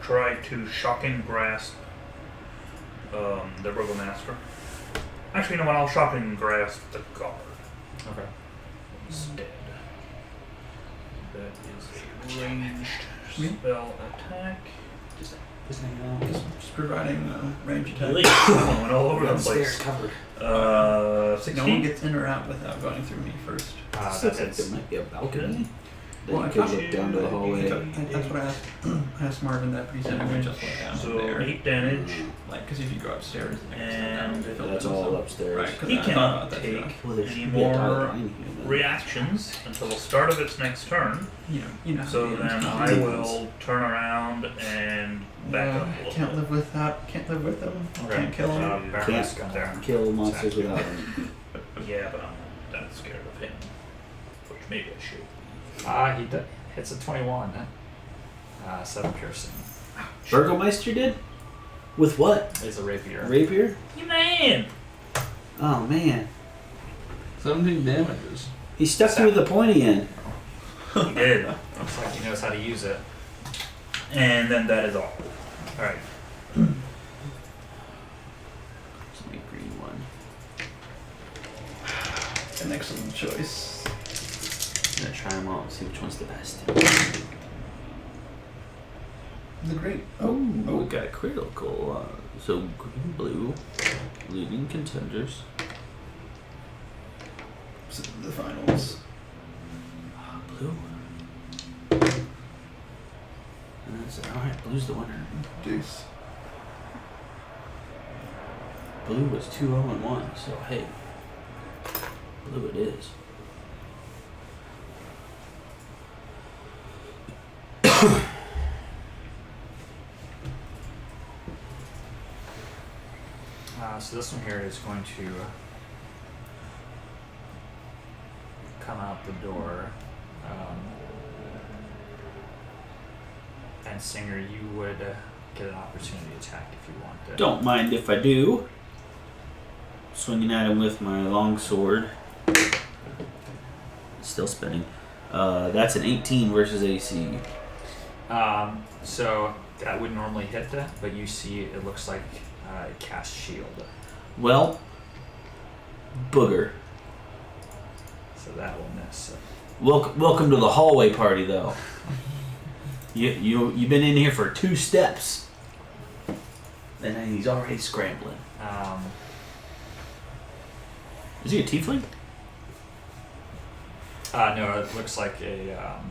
try to shocking grasp the burgomaster. Actually, you know what? I'll shocking grasp the guard Okay. instead. That is a ranged spell attack. Just providing range attack. Really? That went all over the place. covered. No one 16? gets in or out without going through me first. That Looks like hits. there might be a balcony. Well, That I you could thought look down to the hallway. That's what I asked. I asked Marvin that, but he said it would just let down So there. 8 damage. Like, because if you go upstairs, And That's all upstairs. Right, because He I thought cannot about that too. take Well, there any should be a dotted more line here, then. reactions until the start of its next turn. You know. So the then end. I will turn around and back up a little Can't bit. live without. Can't live with them. Okay. Can't kill them. Baroness gun there. Kill monsters without them. Yeah, but I'm not that scared of him. Which maybe I should. He hits a 21. 7 piercing. Burgomeister did? With what? It's a rapier. Rapier? You man! Oh man. 17 damages. He stuck you with the pointy end. He did. Looks like he knows how to use it. And then that is all. Alright. Some green one. An excellent choice. I'm gonna try them all and see which one's the best. The great. We got critical. So green, blue, leading contenders. The finals. Blue. And that's alright. Blue's the winner. Deuce. Blue was 2-0-1. So hey, blue it is. So this one here is going to come out the door. And Singer, you would get an opportunity attack if you want to. Don't mind if I do. Swinging at him with my long sword. Still spinning. That's an 18 versus AC. So that would normally hit that, but you see it looks like it casts shield. Well, booger. So that will miss. Welcome to the hallway party, though. You've been in here for 2 steps, and then he's already scrambling. Is he a tiefling? No, it looks like a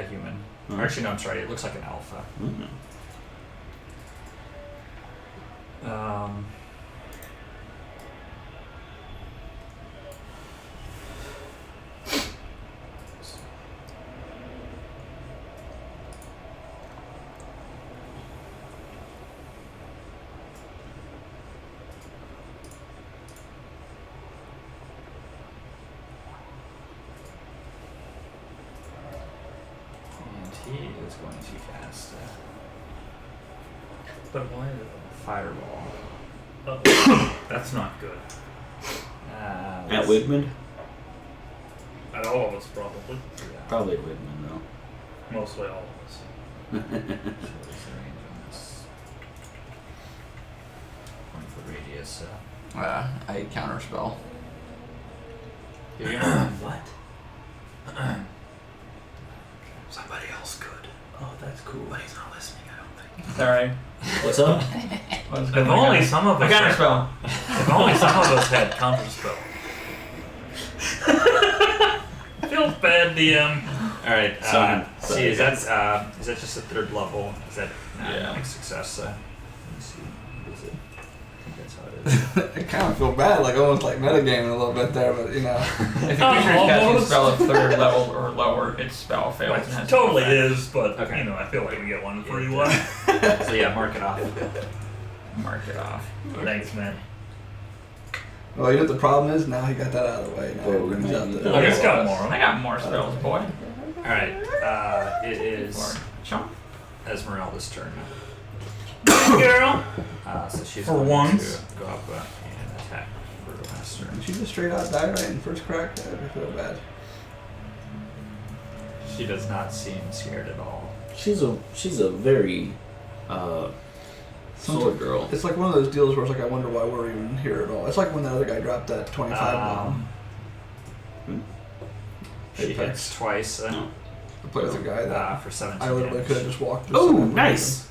human. Oh. Or actually, no, I'm sorry. It looks like an alpha. Mm. And he is going to cast But why? Fireball. That's not good. At Wigmund? At all of us, probably. Yeah. Probably at Wigmund, though. Mostly all of us. So what's the range on this? 20-foot radius. I counter spell. What? Somebody else could. Oh, that's cool. But he's not listening, I don't think. Sorry. What's up? What's If going only on? some of I us counter had, spell. if only some of us had counterspell. Feels bad, DM. All right. Sorry. See, is that just a 3rd level? Is that Yeah. a success? Let me see. What is it? I think that's how it is. I kind of feel bad, like almost like metagaming a little bit there, but you know. If the creature is casting a Almost. spell of 3rd level or lower, its spell fails and It has totally no effect. is, but Okay. you know, I feel like we get one free one. So yeah, mark it off. Mark it off. Thanks, man. Well, you know what the problem is? Now he got that out of the way. Now Well, he's out maybe- the. Oh, he's got more. I got more spells, boy. All right. It is Or chump. Esmeralda's turn. Girl. So she's For going once. to go up and attack Burgomaster. Did she just straight out die right in first crack? I feel bad. She does not seem scared at all. She's a very sword girl. It's like one of those deals where it's like, I wonder why we're even here at all. It's like when that other guy dropped that 25 bomb. She Apex. hits twice No. I played with a guy that for 17 I literally damage. could have just walked. Just Oh, and nice.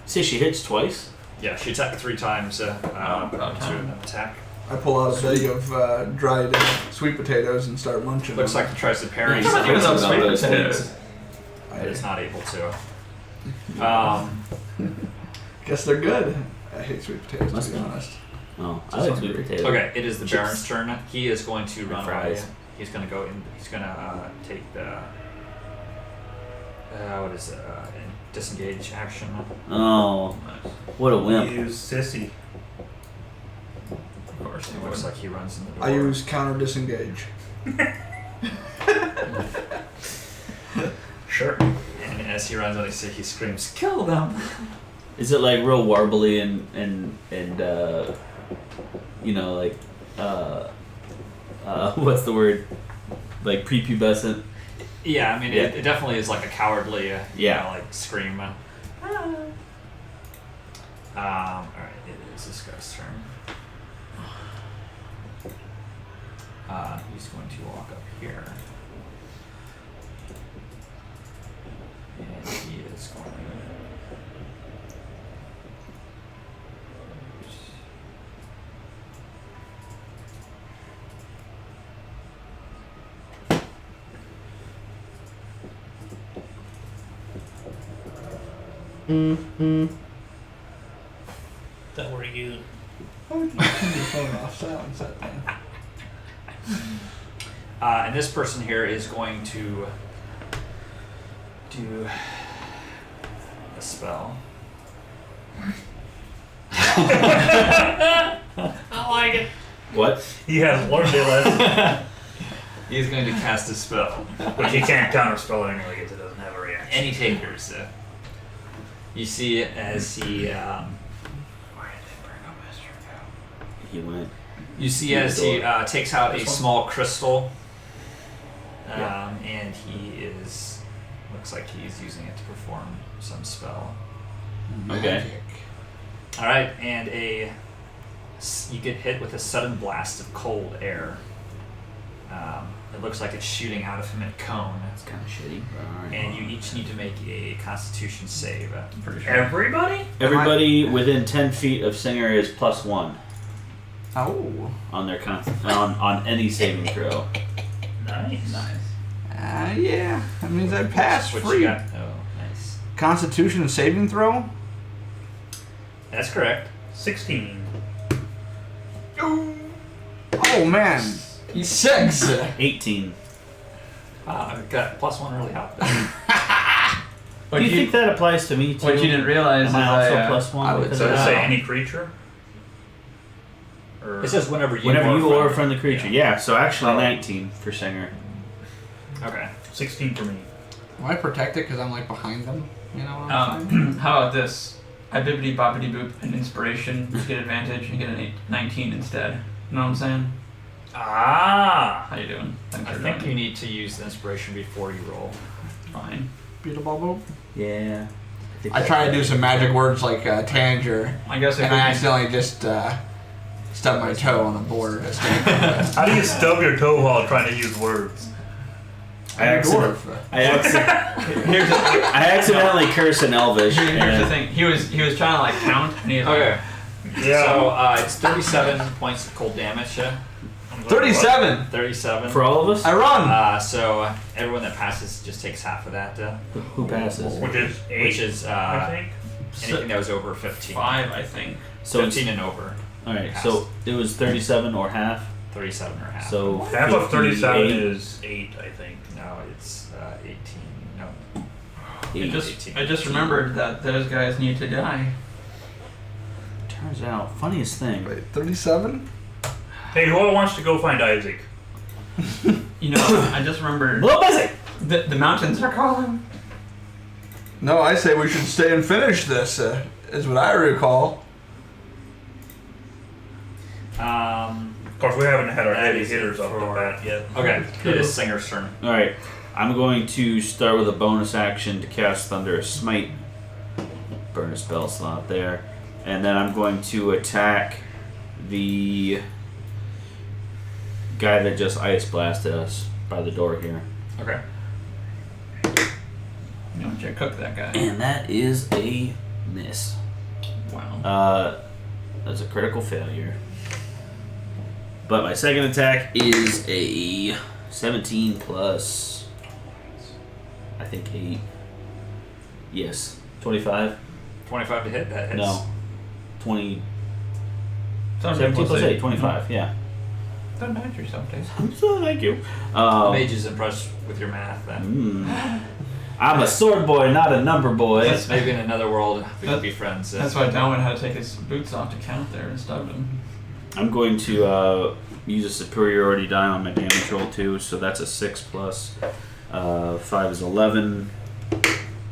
See, she hits twice. Yeah, she attacked 3 times to an attack. I pull out a bag of dried sweet potatoes and start munching. Looks them. like it tries to parry I thought you something, was on About sweet those potatoes. but it's not able to. Guess they're good. I hate sweet potatoes, Must to be be. honest. Oh, I Just like sweet hungry. potatoes. Okay, it is the Chips. Baron's turn. He is going to run away. Fries. He's going to go in. He's going to take the. What is it? Disengage action. Oh, what a wimp. Use sissy. Of course, It looks like he runs in the door. I use counter disengage. Sure. And as he runs out, he screams, "Kill them!" Is it like real warbly and you know, like what's the word? Like prepubescent? Yeah, I mean, Yeah. It definitely is like a cowardly, Yeah. like scream. All right, it is this guy's turn. He's going to walk up here, and he is going. That were you. Why would you turn your phone off silence that thing? And this person here is going to do a spell. I like it. What? He has learned a lesson, He's going to cast a spell. which he can't counterspell anyway because it doesn't have a reaction. Any takers. You see as he. He went. You see as he takes out a small crystal, and he is. Looks like he's using it to perform some spell. Okay. All right, and you get hit with a sudden blast of cold air. It looks like it's shooting out of him in a cone. That's kind of shitty. And you each need to make a Constitution save. I'm pretty sure. Everybody? Everybody within 10 feet of Singer is +1 Oh. on their on any saving throw. Nice. Yeah. That means I passed What free. you got? Oh, nice. Constitution saving throw? That's correct. 16. Oh, man. 6. 18. Wow, I got +1 really helped. What Do you think that applies to me too? what you didn't realize Am I is also +1? I would because Does of it that? say any creature? Or It says whenever you Whenever you or a friend. friendly creature. Yeah, so actually Oh. 19 for Singer. Okay. 16 for me. Am I protected because I'm like behind them? You know what I'm saying? how about this? I bibbity boppity boop an inspiration to get advantage and get an 19 instead. You know what I'm saying? Ah! How you doing? Thanks I for think joining. you need to use the inspiration before you roll. Fine. Beautiful bubble. Yeah. I try to do some magic words like Tanger, I guess if and we I can- accidentally just stubbed my toe on the board. How do you stub your toe while trying to use words? I accidentally Here's the, I accidentally curse in Elvish. here's the and- thing. He was trying to like count, and he was Okay. Yeah. So it's 37 points of cold damage. 37. 37. For all of us? I run. So everyone that passes just takes half of that. Who passes? Which is 8, Which is I think. anything that was over 15. 5, I think. So it's, 15 and over. alright, so it was 37 or half. 37 or half. So Half of 37 58. is 8, I think. No, it's 18. No. I just remembered that those guys need to die. Turns out, funniest thing. Wait, 37? Hey, who wants to go find Isaac? You know, I just remembered Little busy! the mountains are calling. No, I say we should stay and finish this, is what I recall. Of course, we haven't had our That heavy is hitters off the for- bat yet. Okay, it is Singer's turn. Alright, I'm going to start with a bonus action to cast Thunderous Smite. Burn a spell slot there. And then I'm going to attack the guy that just ice blasted us by the door here. Okay. You know, you cook that guy. And that is a miss. Wow. That's a critical failure. But my second attack is a 17 plus, I think 8. Yes. 25? 25 to hit. That hits. No. 20. Sounds 17 plus 8, eight. 25, yeah. Don't match yourself, Dave. So thank you. Mage is impressed with your math then. I'm a sword boy, not a number boy. Yes, maybe in another world we could be friends. That's why Delwyn had to take his boots off to count there and stubbed him. I'm going to use a superiority die on my damage roll too, so that's a 6 plus 5 is 11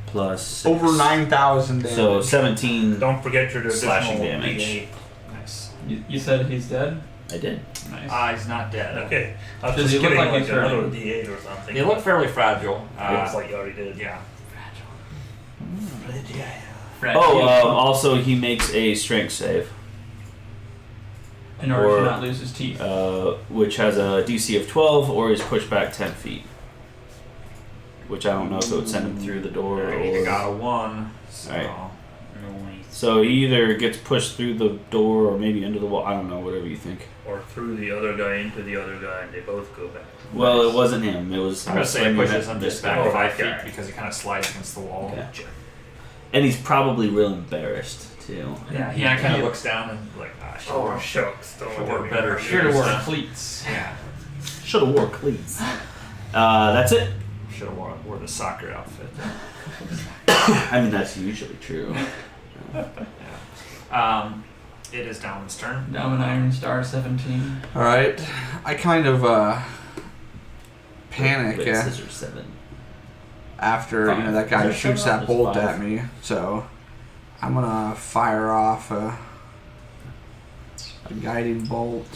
plus 6. Over 9,000 damage. So 17. Don't forget your Slashing additional damage. D8. Nice. You said he's dead? I did. Nice. He's not dead. Okay. I was Does just he look kidding, like he's another hurting? D8 or something. They look fairly fragile. Looks like you already did. Yeah. Fred, Oh, you- also he makes a strength save, in order or- to not lose his teeth. which has a DC of 12 or is pushed back 10 feet. Which I don't know if it would send him through the door He or... got a 1. So. Alright. Noise. So he either gets pushed through the door or maybe into the wall. I don't know, whatever you think. Or through the other guy into the other guy and they both go back. Well, it wasn't him. It was... I'm going to say it pushes him just back Oh, 5 that feet guy. because he kind of slides against the wall. Gotcha. And he's probably real embarrassed, too. Yeah, he Yeah, kind of he- looks down and like, ah, shit. Oh, shucks. Don't Sure, get me better wrong. shoot. Should have worn Yeah. cleats. Yeah. Should have wore cleats. That's it. Should have wore the soccer outfit. I mean, that's usually true. It is Downward's turn. Down an Iron Star 17. Alright. I kind of panic Wait, scissors 7. after that guy Is there shoots seven? that bolt There's at me. So I'm gonna fire off a guiding bolt,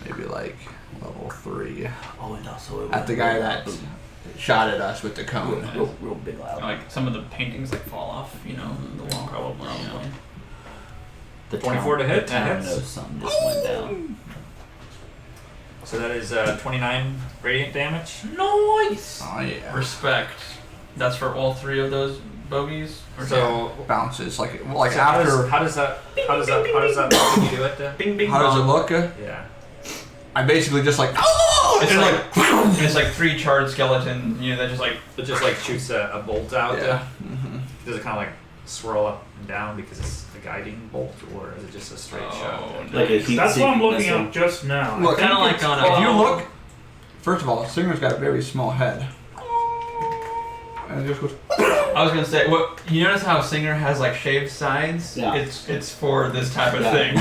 maybe like level 3, Oh, and also... at the guy that shot at us with the cone. Real big loud. Like some of the paintings like fall off, you know, the wall. Probably. Yeah. The 24 to hit? The town That hits. knows something just went down. So that is 29 radiant damage. Nice. Oh yeah. Respect. That's for all 3 of those bogeys. Or So Bounces like so after. how does that make you do it? Then? bing bing. How does it bong. look? Yeah. I basically just like. Oh! It's and like it's like 3 charred skeletons. You know, that just like. It just like shoots a bolt out. Yeah. Does it kind of like swirl up and down because it's a guiding bolt, or is it just a straight shot? Like a heat That's what I'm seeking looking missile. up just now. Look, Kind of like on a. If you look, first of all, Singer's got a very small head. And it just goes. I was gonna say, what you notice how Singer has like shaved sides? Yeah. It's for this type of Yeah. thing.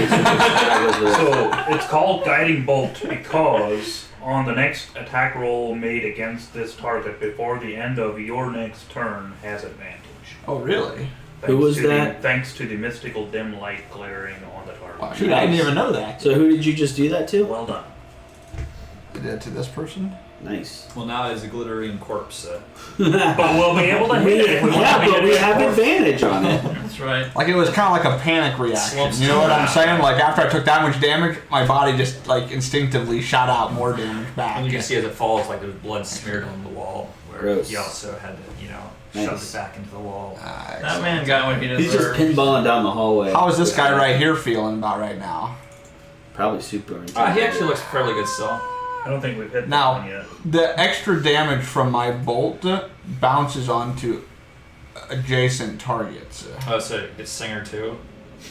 So it's called guiding bolt because on the next attack roll made against this target before the end of your next turn has advantage. Oh really? Who was to that? Thanks to the mystical dim light glaring on the target. Wow, shoot, I didn't even know that. So who did you just do that to? Well done. I did it to this person. Nice. Well, now it's a glittering corpse. But we'll be able to hit it if we want Yeah, to but hit we it. have advantage on it. That's right. Like it was kind of like a panic reaction. Slumps You know what I'm down. saying? Like after I took that much damage, my body just like instinctively shot out more damage back. And you can see as it falls, like there's blood smeared on the wall, where Gross. he also had to, shove Nice. it back into the wall. That man got what he He's just deserved. pinballing down the hallway. How is this guy right here feeling about right now? Probably super He intimidated. actually looks fairly good still. I don't think we've hit Now- that one yet. The extra damage from my bolt bounces onto adjacent targets. Oh, so it's Singer too.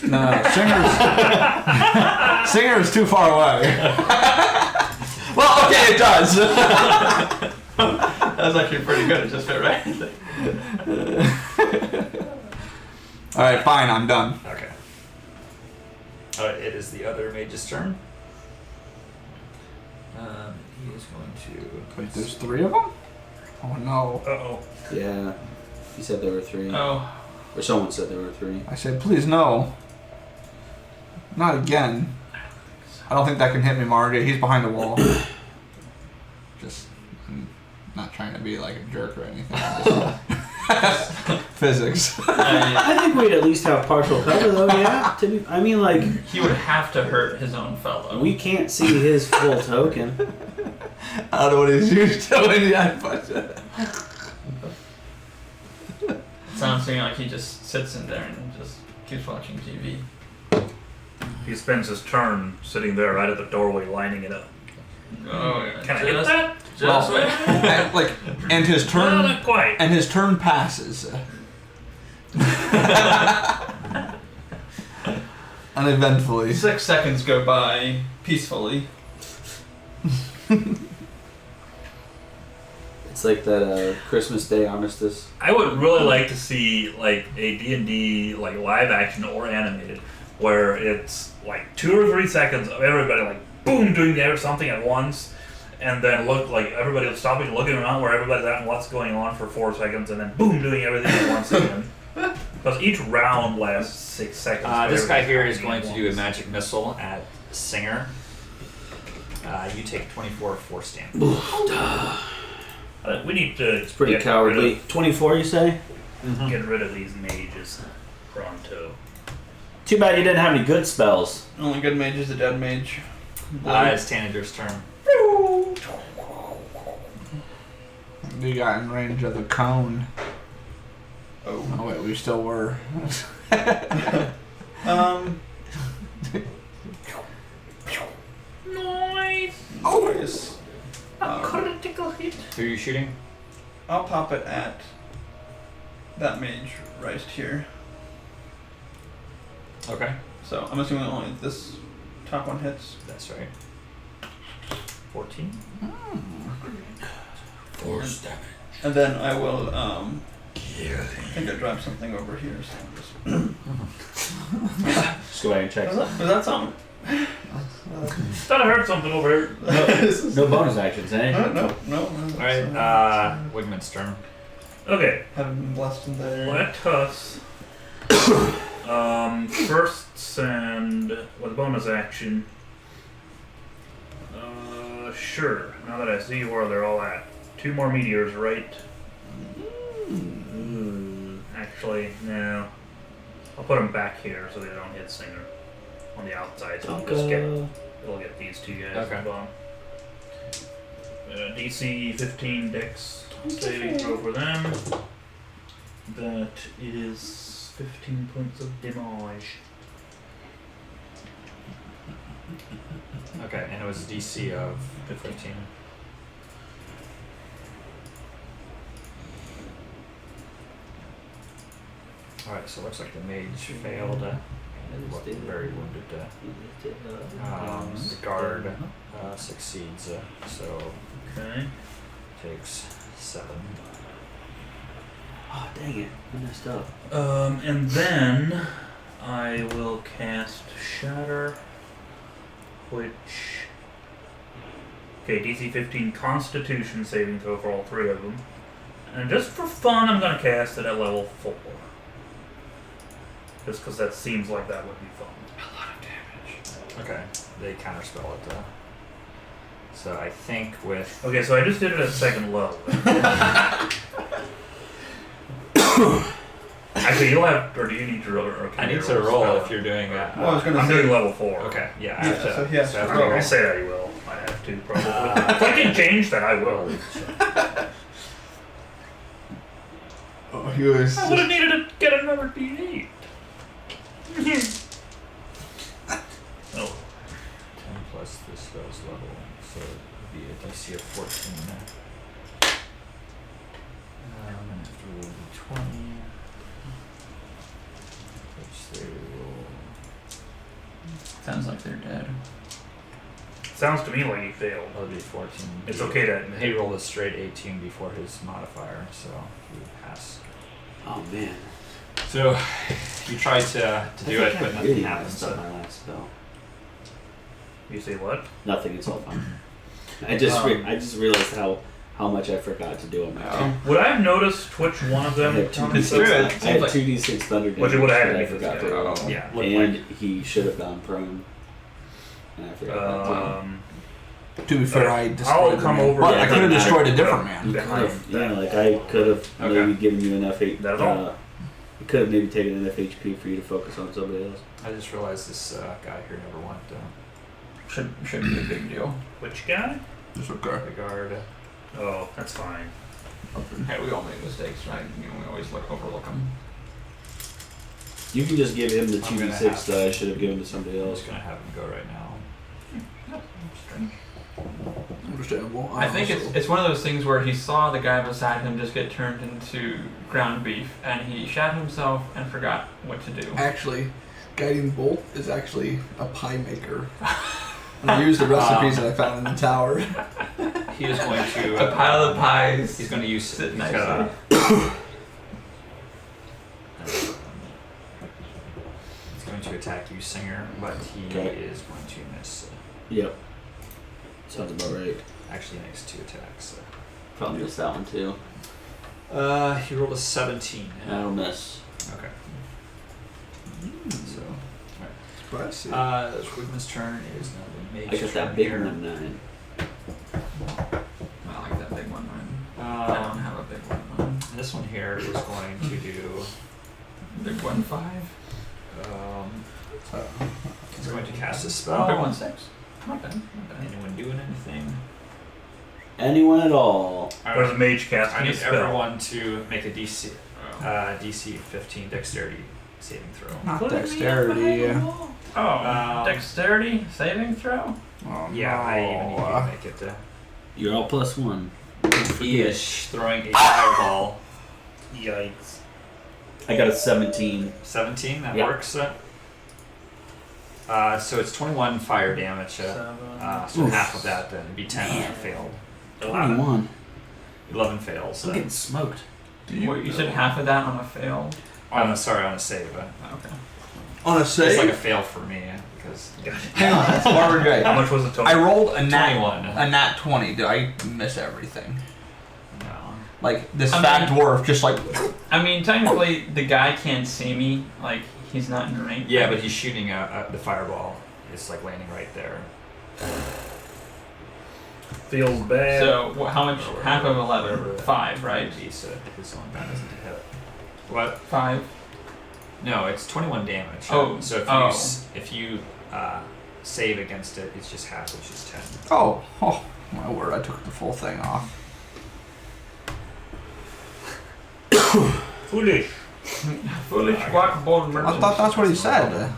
No, Singer's too far away. Well, okay, it does. That was actually pretty good. It just fit right. All right, fine, I'm done. Okay. Alright, it is the other mage's turn. He is going to. Wait, there's 3 of them? Oh no. Uh-oh. Yeah. He said there were 3. Oh, Or someone said there were 3. I said, please no. Not again. I don't think that can hit me, Margaret. He's behind the wall. Just, I'm not trying to be like a jerk or anything. Just physics. I think we'd at least have partial cover though, yeah. I mean, like, he would have to hurt his own fellow. we can't see his full token. I don't know what he's used to yet, but. Sounds to me like he just sits in there and just keeps watching TV. He spends his turn sitting there right at the doorway lining it up. Oh, yeah. Can I hit that? Just wait. And, like, and his No, turn. not quite. And his turn passes. Uneventfully. 6 seconds go by peacefully. It's like that Christmas Day armistice. I would really like to see like a D&D like live action or animated where it's like 2 or 3 seconds of everybody like boom doing something at once, and then look like everybody stopping, looking around where everybody's at and what's going on for 4 seconds, and then boom doing everything at once again. Because each round lasts 6 seconds. This guy here is Everybody's going to do a magic missile at Singer. You take 24 force damage. We need to. It's pretty get cowardly. 24, you say? Get rid of these mages pronto. Too bad you didn't have any good spells. Only good mage is a dead mage. It's Tanager's turn. You got in range of the cone. Oh wait, we still were. Nice. Oh, Yes. Critical hit. Who are you shooting? I'll pop it at that mage right here. Okay. So I'm assuming only this top one hits. That's right. 14. Force damage. And then I will, I think I dropped something over here, so I'm just... Just go ahead and check. Was that something? Thought I heard something over here. No bonus actions, eh? No. Alright, Wigman's turn. Okay, Haven't been blessed in there. let us first send with bonus action. Sure. Now that I see where they're all at, 2 more meteors, right? Actually, no. I'll put them back here so they don't hit Singer on the outside. So it'll get these 2 guys Okay. at the bottom. DC 15 Dex saving throw for them. That is 15 points of damage. Okay, and it was a DC of 15. Alright, so it looks like the mage failed. Looked very wounded. The guard succeeds, so Okay. takes 7. Oh, dang it. I messed up. And then I will cast Shatter, which. Okay, DC 15 Constitution saving throw for all 3 of them. And just for fun, I'm going to cast it at level 4. Just because that seems like that would be fun. A lot of damage. Okay, they counterspell it. So I think with. Okay, so I just did it at second level. Actually, you'll have. Or do you need to roll? Okay, I need to roll if you're doing that. Well, I was gonna I'm say. doing level 4. Okay, yeah, I Yeah, have to. so he has so I to have roll. I say I will. I have to, probably. If I can change that, I will. Oh, he was. I would have needed to get another D8. Oh. 10 plus this spell's level, so it would be a DC of 14. And after roll d20, which they roll. Sounds like they're dead. Sounds to me like he failed. That would be 14. It's okay to admit. He rolled a straight 18 before his modifier, so he would pass. Oh, man. So you tried to do it, but nothing happened. That's not So. my last spell. You say what? Nothing, it's all fine. I just realized how much I forgot to do on my team. Would I have noticed which one of I them? had It's true, it I seems had like- 2d6 thunder damage Which it would've had to that I be this forgot guy. to roll. Yeah, And he should have gone prone. And I forgot that too. To be fair, I I'll destroyed the come man. over But and- I could have destroyed a different man. You Behind could have, that. like I could have Okay. maybe given you enough That's all. I could have maybe taken enough HP for you to focus on somebody else. I just realized this guy here never went Should be a big deal. Which guy? It's okay. the guard. Oh, that's fine. Hey, we all make mistakes, right? We always overlook them. You can just give him the I'm gonna 2d6 have- that I should have given to somebody I'm else. just gonna have him go right now. Understandable. I think it's one of those things where he saw the guy beside him just get turned into ground beef, and he shot himself and forgot what to do. Actually, guiding bolt is actually a pie maker. And I used the recipes that I found in the tower. He is going to. A pile of pies. He's going to use. Sit He's nicely. gonna, he's going to attack you, Singer, but he Okay. is going to miss. Yep. Sounds about right. Actually, he makes 2 attacks. Probably missed that one too. He rolled a 17. That'll miss. Okay. So, Impressive. Squigman's turn is now the I mage's got turn that big here. one 9. I like that big one, man. I don't Um, have a big one, man. this one here is going to do. Big one 5. He's going to cast a Big spell. one 6. Not bad. Not bad. Anyone doing anything? Anyone at all? There's a mage I casting a need spell. everyone to make a DC 15 dexterity saving throw. Not dexterity. Oh, dexterity saving throw? Oh, Yeah, I even need you to make it. You're all +1. He is throwing a fireball. Yikes. I got a 17. 17, that Yeah. works. So it's 21 fire damage. So Oof. half of that then would be 10 Man. failed. 21. 11 fails. I'm getting smoked. You said half of that on a fail? on a save. Okay. On a It's save? like a fail for me because Hang on, that's Barbara Gray. How much was the total? I rolled a nat 21. A nat 20. Did I miss everything? no. Like this I fat mean- dwarf, just like I mean, technically, the guy can't see me. Like, he's not in range. Yeah, but he's shooting the fireball. It's like landing right there. Feels bad. So, how much? Half of 11? 5, right? His own gun isn't a hit. What? 5. No, it's 21 damage. Oh, So if you save against it, it's just half, which is 10. oh, My word, I took the full thing off. Foolish. Foolish guacamole merchant. I thought that's what he said.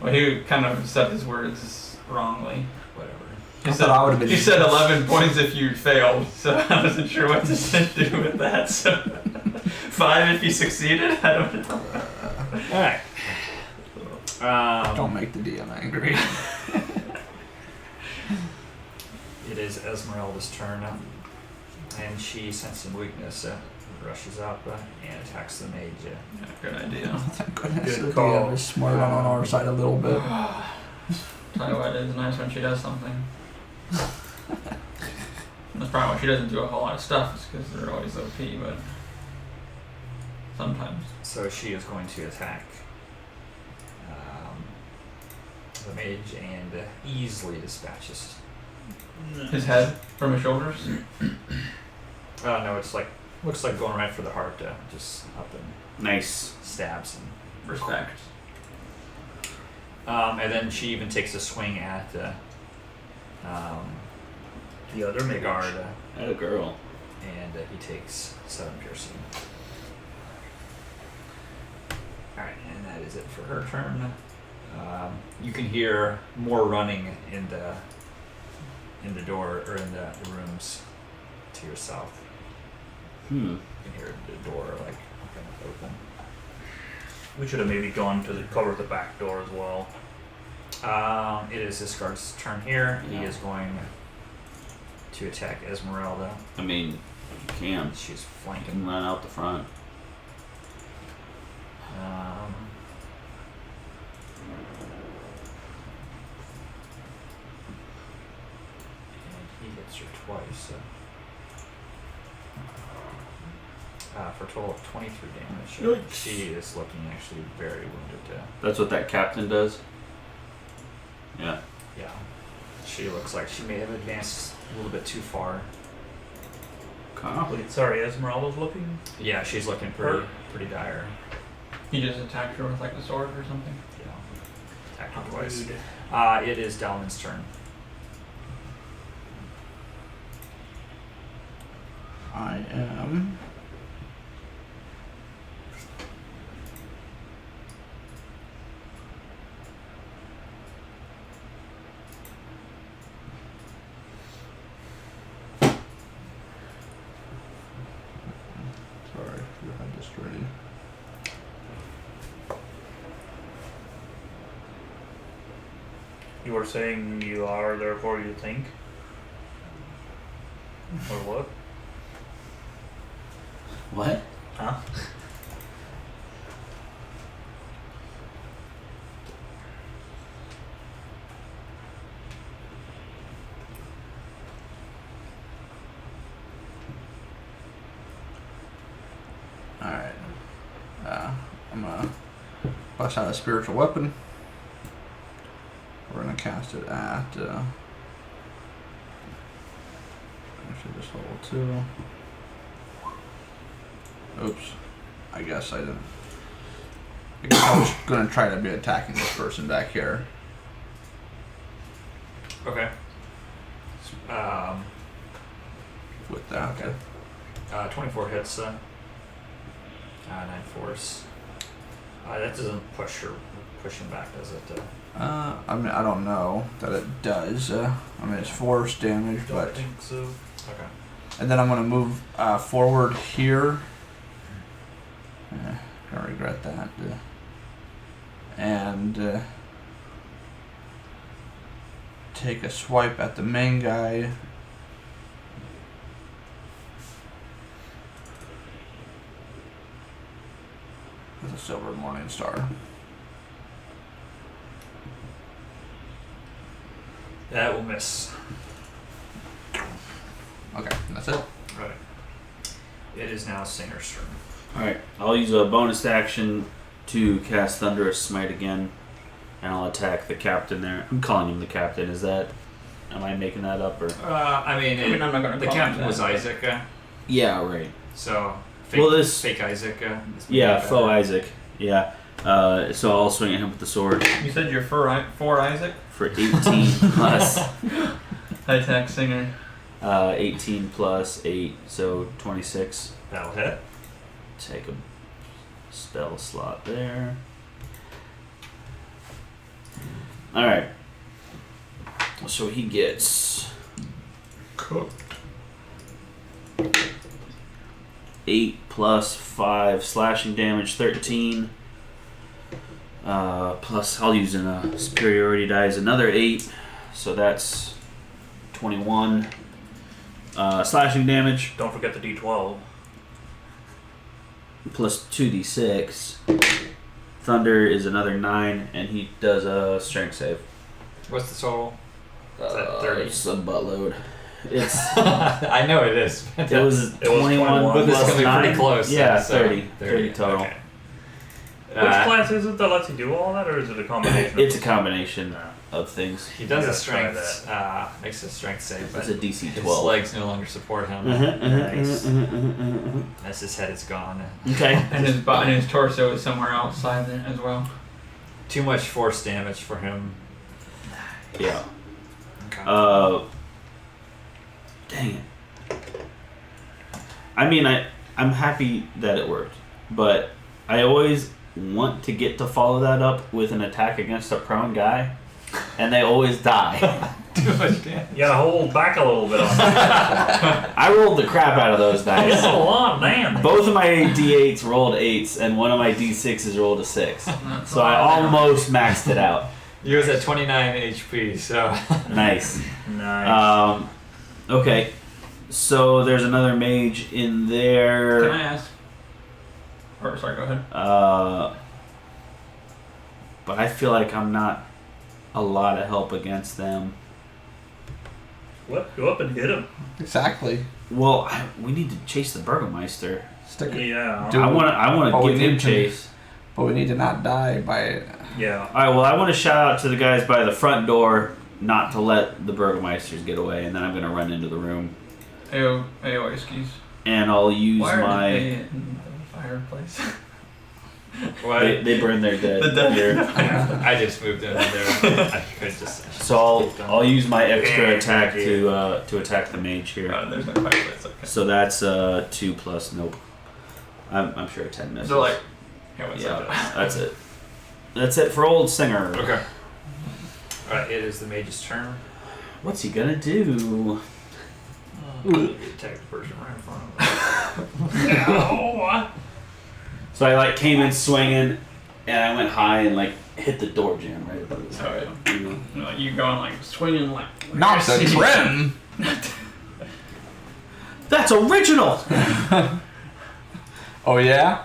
Well, he kind of said his words wrongly. Whatever. He I said, thought I would have been. he said 11 points if you failed, so I wasn't sure what to do with that. So 5 if you succeeded. I don't know. Alright. Don't make the DM angry. It is Esmeralda's turn, and she sensing weakness, rushes up and attacks the mage. Yeah, good idea. Thank goodness Good the call. DM is smart on our side a little bit. Tell you what, it is nice when she does something. That's probably why she doesn't do a whole lot of stuff, is because they're always OP, but sometimes. So she is going to attack the mage and easily dispatches. His head from his shoulders. No, it's like looks like going right for the heart, just up and Nice. stabs and Respect. and then she even takes a swing at The other the mage. guard, Oh, girl. and he takes 7 piercing. Alright, and that is it for her turn. You can hear more running in the door, or in the rooms to your south. You can hear the door like kind of open. We should have maybe gone to cover the back door as well. It is this guard's turn here. He Yeah. is going to attack Esmeralda. I mean, you can. She's You flanking. can run out the front. And he hits her twice. For a total of 23 damage. Yikes. She is looking actually very wounded. That's what that captain does. Yeah. Yeah. She looks like she may have advanced a little bit too far. Wait, sorry, Esmeralda's looking? Yeah, she's looking Her? pretty dire. He just attacked her with like the sword or something. Yeah. Attacked her twice. Rude. It is Dalman's turn. I am. Sorry, I had this ready. You were saying you are, therefore you think? Or what? What? Huh? Alright. I'm gonna bust out a spiritual weapon. We're gonna cast it at actually just level 2. Oops. I guess I didn't. I guess I was gonna try to be attacking this person back here. Okay. With that. Okay. 24 hits. 9 force. That doesn't push him back, does it? I mean, I don't know that it does. I mean, it's force damage, Don't but think so. Okay. and then I'm gonna move forward here. Gonna regret that. And take a swipe at the main guy. With a silver morning star. That will miss. Okay, that's it. Right. It is now Singer's turn. Alright, I'll use a bonus action to cast Thunderous Smite again, and I'll attack the captain there. I'm calling him the captain, is that... Am I making that up, or...? I mean, I'm not gonna the call captain him was that. Isaac, Yeah, right. so fake, Well, this- fake Isaac. Yeah, faux Isaac. Yeah. So I'll swing at him with the sword You said you're for Isaac? for 18 plus. High attack singer. 18 plus 8, so 26. That'll hit. Take a spell slot there. Alright. So he gets Cooked. 8 plus 5 slashing damage, 13. Plus, I'll use a superiority die as another 8. So that's 21. Slashing damage. Don't forget the D12. Plus 2d6. Thunder is another 9, and he does a strength save. What's the total? Is that 30? It's a buttload. It's I know it is. it was 21 21. But this is plus gonna be 9. pretty close. Yeah, so 30 total. Okay. Which class is it that lets you do all that, or is it a combination? It's a combination No. of things. He does a Let's try strength, makes a strength save, but It's a DC his 12. legs no longer support him. Nice. As his head is gone. Okay. And his torso is somewhere outside there as well. Too much force damage for him. Yeah. Okay. Dang it. I mean, I'm happy that it worked, but I always want to get to follow that up with an attack against a prone guy, and they always die. Too much damage. You gotta hold back a little bit on that. I rolled the crap out of those That's a dice. lot, man. Both of my D8s rolled 8s, and one of my D6s rolled a 6. So I almost maxed it out. He was at 29 HP, so. Nice. Nice. Okay. So there's another mage in there. Can I ask? Or sorry, go ahead. But I feel like I'm not a lot of help against them. What? Go up and hit him. Exactly. Well, we need to chase the Burgermeister. Stick it. Yeah. Do- I want Oh, to we give him need to- chase. But we need to not die by it. Yeah. All right. Well, I want to shout out to the guys by the front door not to let the Burgermeisters get away, and then I'm gonna run into the room, AO skis. and I'll use Why are my. they in the fireplace? What? They burn their dead. The dead. here. I just moved in there. I could just. So I'll use my extra Yeah, attack yeah. to attack the mage here. There's no fireplace. Okay. So that's 2 plus nope. I'm sure a 10 misses. So like, here, what's yeah, up? that's it. That's it for old Singer. Okay. Alright, it is the mage's turn. What's he gonna do? Attack the person right in front of him. Ow. So I like came in swinging, and I went high and like hit the door jam right above his head. Oh, You know? yeah. Like, you going like swinging like. Not the trim. That's original. Oh yeah.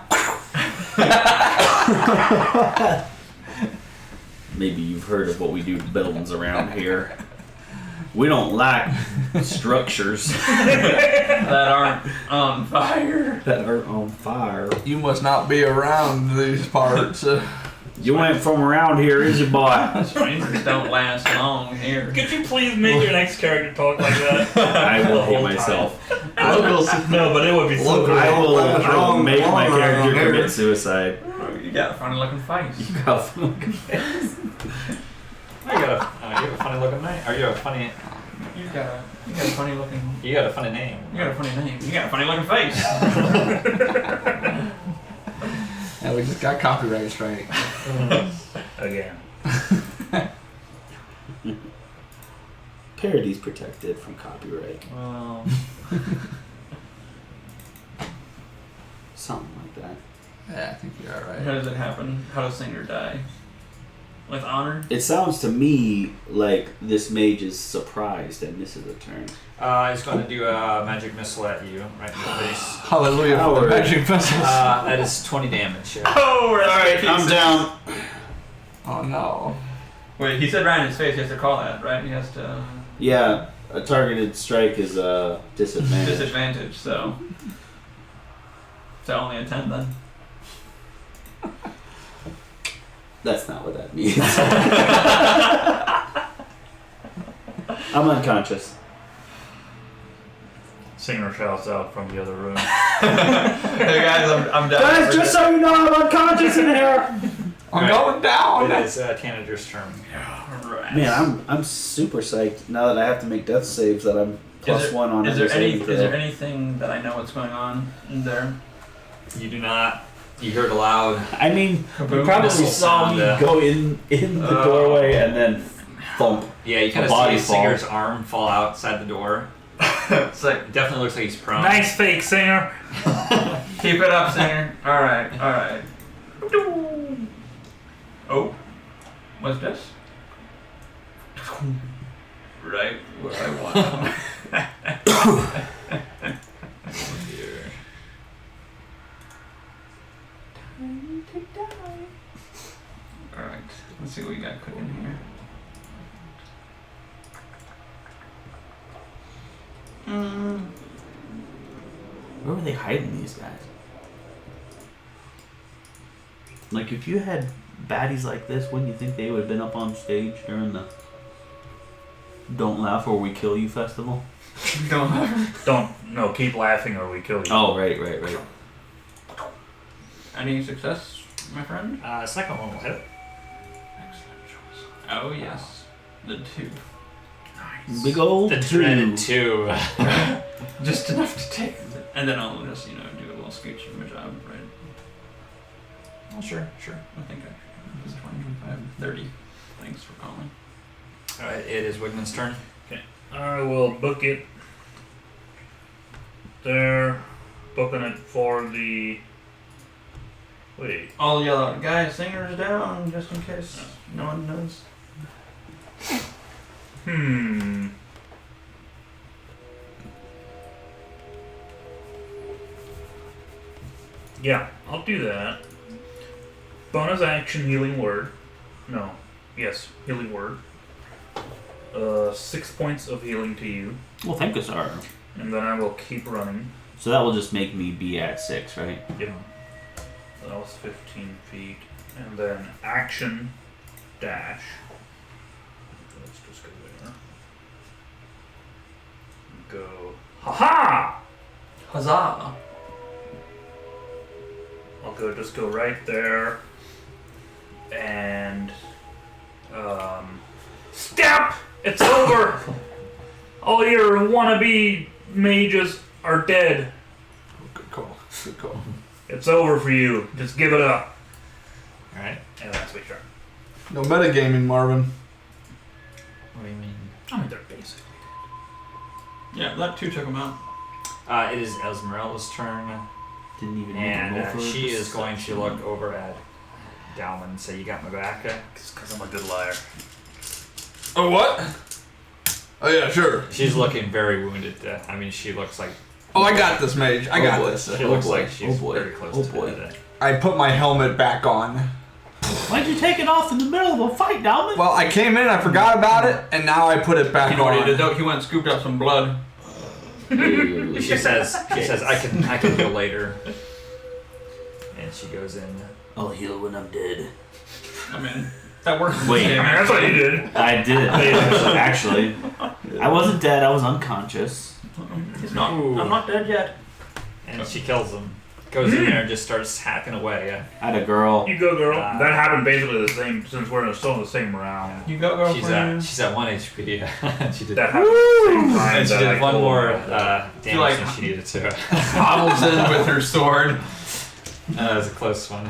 Maybe you've heard of what we do to buildings around here. We don't like structures that aren't on fire. that are on fire. You must not be around these parts. You ain't from around here, is you, boy? Strangers don't last long here. Could you please make your next character talk like that? I will The hate whole myself. Locals. No, but it would be so Look, good. I will make my character Here. commit suicide. You got a funny looking face. You got fucking You got a funny looking name. Or you have a funny. You got a funny looking. You got a funny name. You got a funny name. You got a funny looking face. Yeah, we just got copyright strike. Again. Parody's protected from copyright. Something like that. Yeah, I think you're How alright. does it happen? How does Singer die? With honor? It sounds to me like this mage is surprised and misses a turn. He's going to do a magic missile at you, right in the face. Hallelujah for the Howard. magic missiles. That is 20 damage. Yeah. Oh, Alright, I'm down. Oh no. Wait, he said right in his face. He has to call that, right? He has to Yeah, a targeted strike is a disadvantage. disadvantage. So only a 10 then. That's not what that means. I'm unconscious. Singer shouts out from the other room. Hey guys, I'm down. Guys, just so you know, I'm unconscious in here. I'm going down. It is Tanager's turn. Right. Man, I'm super psyched now that I have to make death saves that I'm +1 on Is every there any? saving Is throw. there anything that I know what's going on in there? You do not. You heard a loud. I mean, you Kaboom. probably Missile saw me sound, go in the doorway and then thump. Yeah, you kind of body see fall. Singer's arm fall outside the door. It's like, It definitely looks like he's prone. Nice fake singer. keep it up, Singer. All right, all right. Oh, what's this? Right where I want them. Here. All right, let's see what we got cooking here. Where were they hiding these guys? Like, if you had baddies like this, wouldn't you think they would have been up on stage during the Don't Laugh or We Kill You festival? Don't keep laughing or we kill you. Oh, right. Any success, my friend? Second one will hit. Excellent choice. Oh yes, the 2. Nice. Big old The two. dreaded 2. Just enough to take it. And then I'll just, do a little scooch of my job, right? Oh, sure. I think it's 20, 25, 30. Thanks for calling. Alright, it is Wigman's turn. I will book it there. Booking it for the. Wait. I'll yell out, guys, Singer's down, just in case no one knows. Yeah, I'll do that. Bonus action healing word. No. Yes, healing word. 6 points of healing to you. Well, thank you, sir. And then I will keep running. So that will just make me be at 6, right? Yep. That was 15 feet. And then action dash. Let's just go there. Go. Ha-ha! Huzzah! I'll just go right there. And step! It's over! All your wannabe mages are dead. Good call. It's over for you. Just give it up. Alright. And that's my turn. No metagaming, Marvin. What do you mean? I mean, they're basically Yeah, that 2 took him out. It is Esmeralda's turn. Didn't even And make a roll for she is going to perception. look over at Dowman and say, "You got my back?" because I'm a good liar. Oh, what? Oh, yeah, sure. She's looking very wounded. I mean, she looks like Oh, I got this, mage. I got boy. this. she Oh looks boy. like she's Oh boy. very close Oh to boy. death. I put my helmet back on. Why'd you take it off in the middle of a fight, Dalman? Well, I came in, I forgot about it, and now I put it back You know what he on. did though? He went and scooped out some blood. She says, I can heal later. And she goes in. I'll heal when I'm dead. I mean, that works. Wait. I mean, that's what you did. I did. Actually. I wasn't dead, I was unconscious. He's not. Ooh. I'm not dead yet. And she kills him. Goes in there and just starts hacking away. I had a girl. You go, girl. That happened basically the same, since we're still in the same round. You go, girlfriend. She's at 1 HP. She did That happened at the same time. and she that did I one told more her. damage like- than she needed to. Toddles in with her sword. That was a close one.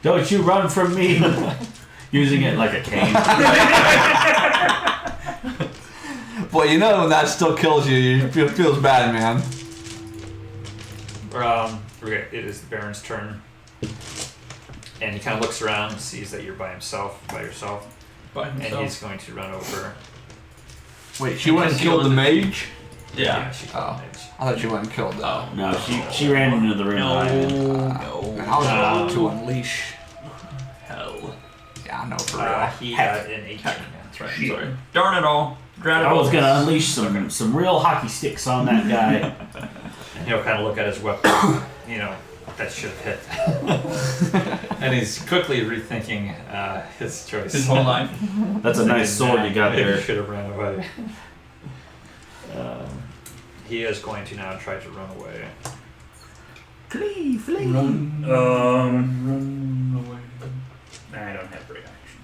Don't you run from me! Using it like a cane. Well, you know when that still kills you, it feels bad, man. Okay, it is the Baron's turn. And he kind of looks around and sees that you're by yourself. By And himself. he's going to run over. Wait, she went and killed the mage? Yeah. She Oh. I thought she went and killed the... No, she ran into the room. No. behind me. Man, I was about to unleash. Hell. Yeah, I know for real. he got an 18. That's right. I'm sorry. Darn it all. I was gonna unleash some real hockey sticks on that guy. And he'll kind of look at his weapon. That should have hit. And he's quickly rethinking his choice. His whole life. That's a nice sword you got Maybe there. he should have ran away. He is going to now try to run away. Flee, flee. Run away. I don't have great action.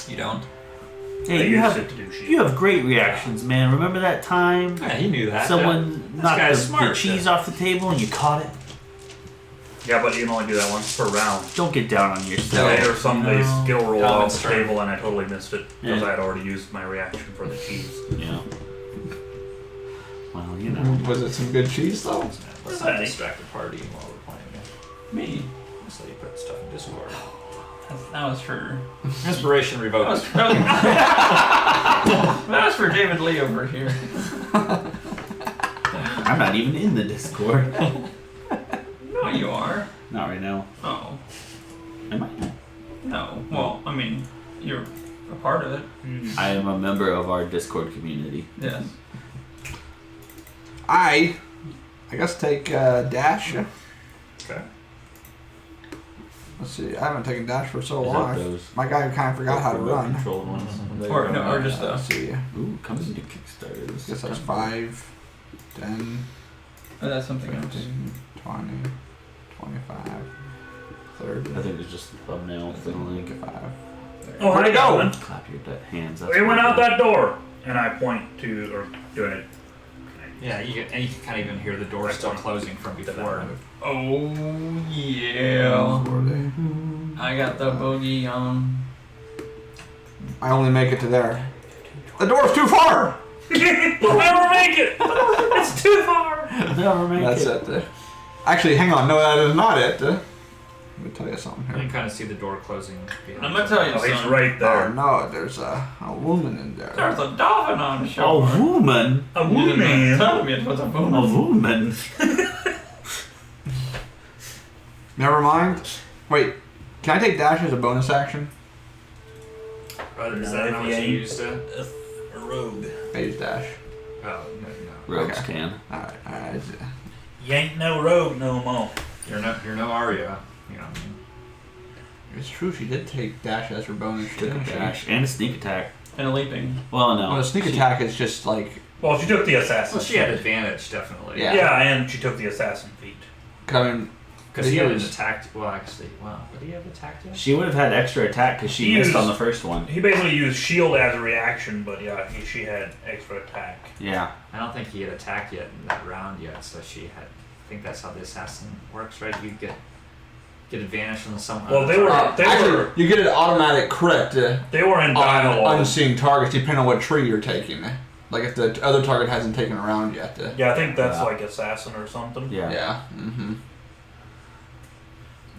You don't? I Hey, you used have it to do shield. You have great reactions, man. Remember that time Yeah, he knew that. someone This knocked guy's the smart. cheese off the table and you caught it? Yeah, but you can only do that once per round. Don't get down on yourself. Later, they skill roll Common off the strength. table, and I totally missed it because Yeah. I had already used my reaction for the cheese. Yeah. Well, you know. Was it some good cheese though? Let's not distract the party while we're playing it. Me. Just let you put stuff in Discord. That was for. Inspiration That revoked. was, that was for David Lee over here. I'm not even in the Discord. No, you are. Not right now. Oh. Am I? No. Well, I mean, you're a part of it. I am a member of our Discord community. Yes. I guess take dash. Okay. Let's see. I haven't taken dash for so Is that long. those My guy kind of forgot how to remote run. controlled ones? Or no, or just Let's see. Ooh, coming to Kickstarter. This Guess is that's coming. 5, 10, Oh, that's something else. 15, 20, 25, 30, I think it's just a thumbnail for the link. 35. Oh, Where'd it go? Alan? Clap your hands. We went out that door, and I point to, or do it. Yeah, you can kind of even hear the door still closing from before. Oh yeah. I got the bogey on. I only make it to there. The door's too far! We'll never make it! It's too far! Never make That's it. it. Actually, hang on. No, that is not it. Let me tell you something You here. can kind of see the door closing behind I'm gonna tell you Oh, he's something. right Oh there. no, there's a woman in there. There's a dolphin on the A show. woman. A You didn't woman. tell me it was a A woman. woman. Never mind. Wait, can I take dash as a bonus action? Is No, that if how he much you ain't- used to? A rogue. Phase dash. Oh, no. Rogues Okay. can. Alright. You ain't no rogue no more. You're no Arya. You know what I mean? It's true, she did take dash as her bonus. Took a didn't she? dash and a sneak attack. And a leaping. Well, no. Well, a sneak She- attack is just like, Well, she took the assassin. Well, she had advantage, definitely. Yeah. Yeah, and she took the assassin feat. coming. Because he hadn't attacked. Well, actually, wow. Would he have attacked yet? She would have had extra attack because she He missed used- on the first one. He basically used shield as a reaction, but yeah, she had extra attack. Yeah. I don't think he had attacked yet in that round yet, so she had. I think that's how the assassin works, right? You get advantage from some. Well, they were- Actually, you get an automatic crit They were in on dialogue. unseen targets depending on what tree you're taking. Like if the other target hasn't taken a round yet. Yeah, I think that's Yeah. like assassin or something. Yeah. Yeah. Mm-hmm.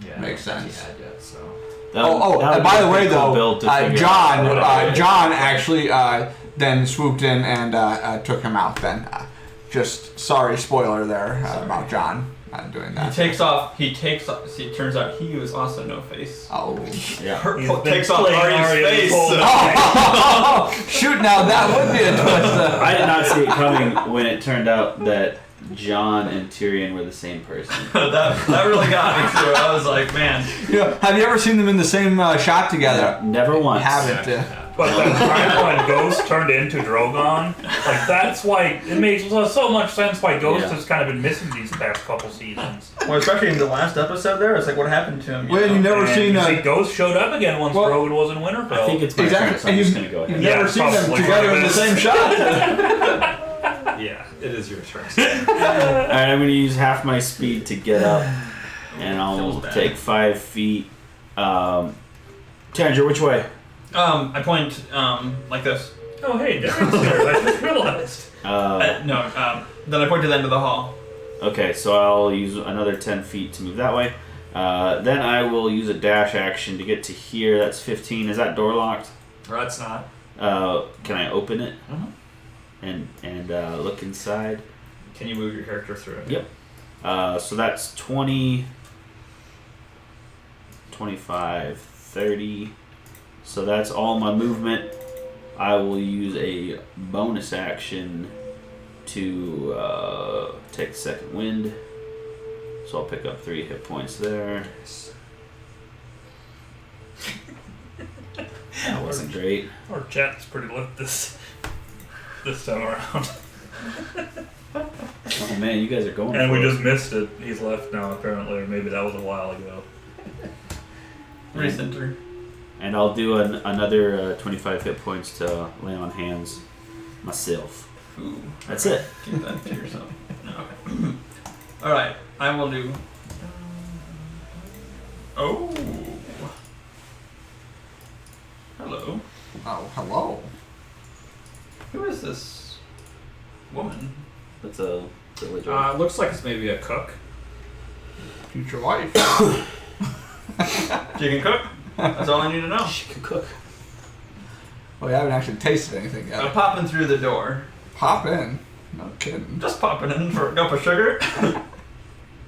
Yeah, Makes I don't think sense. He had yet, so. That Oh, would- that and would by be the a way, pretty cool though, build to figure John, out. John actually then swooped in and took him out. Then, just sorry, spoiler there about John doing He that. takes off. See, it turns out he was also No Face. Oh. Yeah. He's been Takes off playing Arya's Arya face. this whole so- time. Shoot! Now that would be a twist. I did not see it coming when it turned out that John and Tyrion were the same person. that really got me too. I was like, man. Have you ever seen them in the same shot together? Never once. Haven't. But that time when Ghost turned into Drogon, like that's why it makes so much sense why Ghost Yeah. has kind of been missing these past couple seasons. Well, especially in the last episode there, it's like what happened to him. Well, you never And seen you see Ghost showed up again once Well, Drogon was in Winterfell. I think it's my Exactly. turn, so I'm And just you- going to go You've ahead. Yeah, never seen them probably together in the one of same shot. Yeah, it is your turn. Alright, I'm going to use half my speed to get up, and I'll Feels bad. take 5 feet. Tanger, which way? I point like this. Oh hey, Derek's here. I just realized. No. Then I point to the end of the hall. Okay, so I'll use another 10 feet to move that way. Then I will use a dash action to get to here. That's 15. Is that door locked? Or that's not. Can I open it Mhm. and look inside? Can you move your character through it? Yep. So that's 20, 25, 30. So that's all my movement. I will use a bonus action to take second wind. So I'll pick up 3 hit points there. That wasn't great. Our chat's pretty lit this time around. Oh man, you guys are going And for we it. just missed it. He's left now apparently, or maybe that was a while ago. Recenter. And I'll do another 25 hit points to lay on hands myself. Ooh. That's it. Keep that to yourself. No, okay. Alright, I will do. Oh. Hello. Oh, hello. Who is this woman? That's a village. Looks like it's maybe a cook. Future wife. She can cook? That's all I need to know. She can cook. Well, you haven't actually tasted anything I'm yet. popping through the door. Pop in. No kidding. Just popping in for a cup of sugar.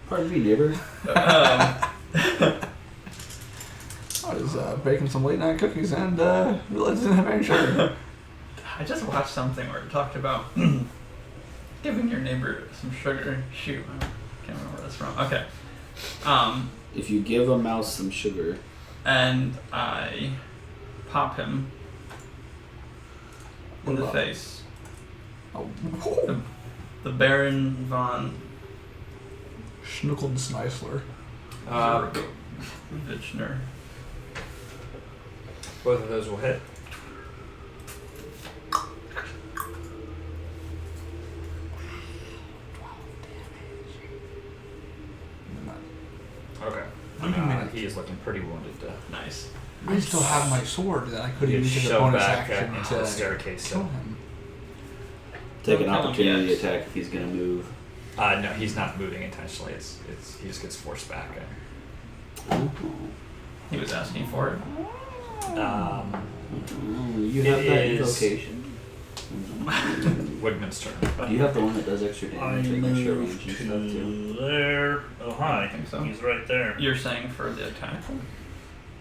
Pardon me, neighbor. I was baking some late night cookies and realized I didn't have any sugar. I just watched something where it talked about giving your neighbor some sugar. Shoot, I can't remember where that's from. Okay. If you give a mouse some sugar, And I pop him in the What about- face. Oh, The Baron von Schnuckelsneisler. Vichner. Both of those will hit. Okay. He is looking pretty wounded. Nice. I still have my sword that I could You use as a shove bonus back action into the to staircase. kill him. take an Don't kill him opportunity yet. attack if he's gonna move. No, he's not moving intentionally. It's he just gets forced back. He was asking for it. You have It that is- invocation. Wigman's turn. Do you have the one that does extra I damage? Like extra move range and stuff too. to there. Oh, hi. I think so. He's right there. You're saying for the attack?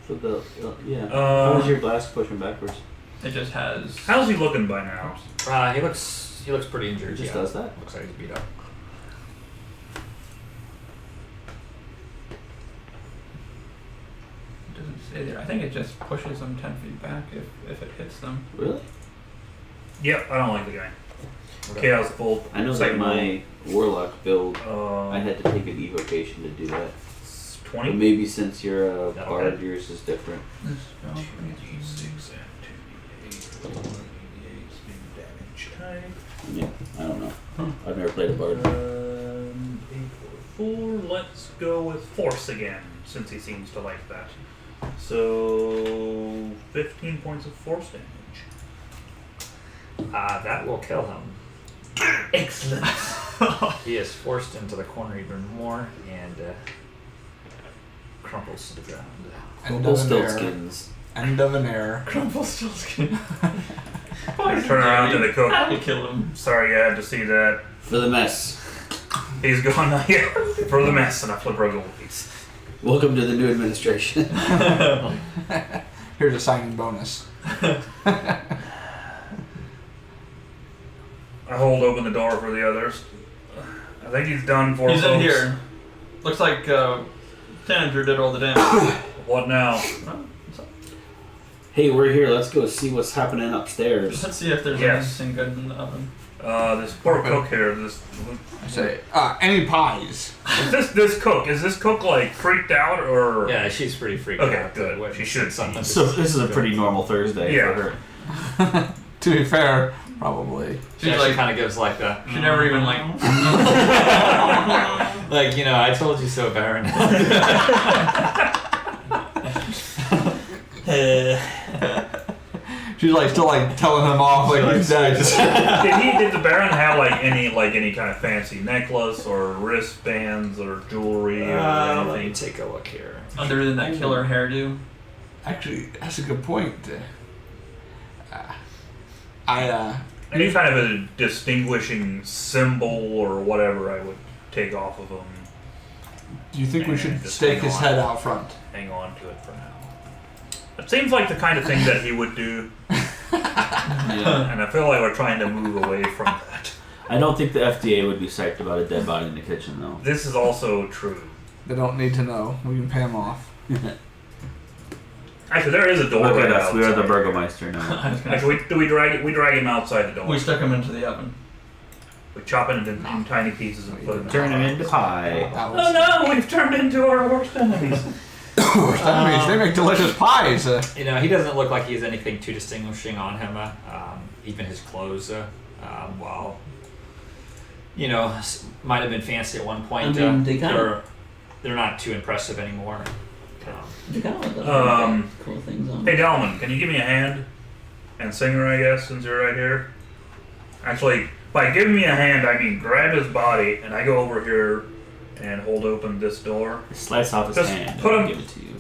For the yeah. How was Uh, your blast pushing backwards? It just has. how's he looking by now? He looks pretty injured. It just yeah. does that? Looks like he's beat up. It doesn't say there. I think it just pushes them 10 feet back if it hits them. Really? Yep, I don't like the guy. Okay. Chaos Bolt. I know that second my warlock build, roll. I had to take an evocation to do that. 20. But maybe since you're a That'll bard, hit. yours is different. This spell. 2d6 and 2d8. 1d8 damage type. I mean, I don't know. I've never played a bard. 4. Let's go with Force again, since he seems to like that. So 15 points of Force damage. That will kill him. Excellent. He is forced into the corner even more and crumples to the ground. End Full of an error. stiltskins. End of an error. Rumpelstiltskin. I turn around to the cook. How to kill him? Sorry, you had to see that. For the mess. He's going yeah, for the mess, and I flip her gold piece. Welcome to the new administration. Here's a signing bonus. I hold open the door for the others. I think he's done for He's in folks. here. Looks like Tanager did all the damage. What now? Hey, we're here. Let's go see what's happening upstairs. Let's see if there's Yes. anything good in the oven. This poor cook here. This I say, any pies? is this cook. Is this cook like freaked out or? Yeah, she's pretty freaked Okay, out. good. When She should something. So this is a pretty normal Thursday Yeah. for her. To be fair, probably. She actually kind of gives like the. She never even like. Like, I told you so, Baron. She's like still like telling him off like he's dead. Did the Baron have like any kind of fancy necklace or wristbands or jewelry or Let me anything? take a look here. Other than that killer hairdo. Actually, that's a good point. Any kind of a distinguishing symbol or whatever I would take off of him. Do you think we And should just stake hang his on. head out front? Hang on to it for now. It seems like the kind of thing that he would do, Yeah. and I feel like we're trying to move away from that. I don't think the FDA would be psyched about a dead body in the kitchen, though. This is also true. They don't need to know. We can pay them off. Actually, there is a door Look right at us. outside. We are the Burgomeister now. I was gonna Actually, we drag him outside the door. We stuck him into the oven. We chop it in tiny pieces and put it in the Turn him pot. into pie. That Oh was, no, we've turned into our worst enemies. They make delicious pies. You know, he doesn't look like he has anything too distinguishing on him. Even his clothes, while you know might have been fancy at one point, I mean, they're not too impressive anymore. They kind of like cool things on. Hey, Dalman, can you give me a hand? And Singer, I guess, since you're right here. Actually, by giving me a hand, I mean grab his body, and I go over here and hold open this door. Slice off his Just hand. put and him- give it to you.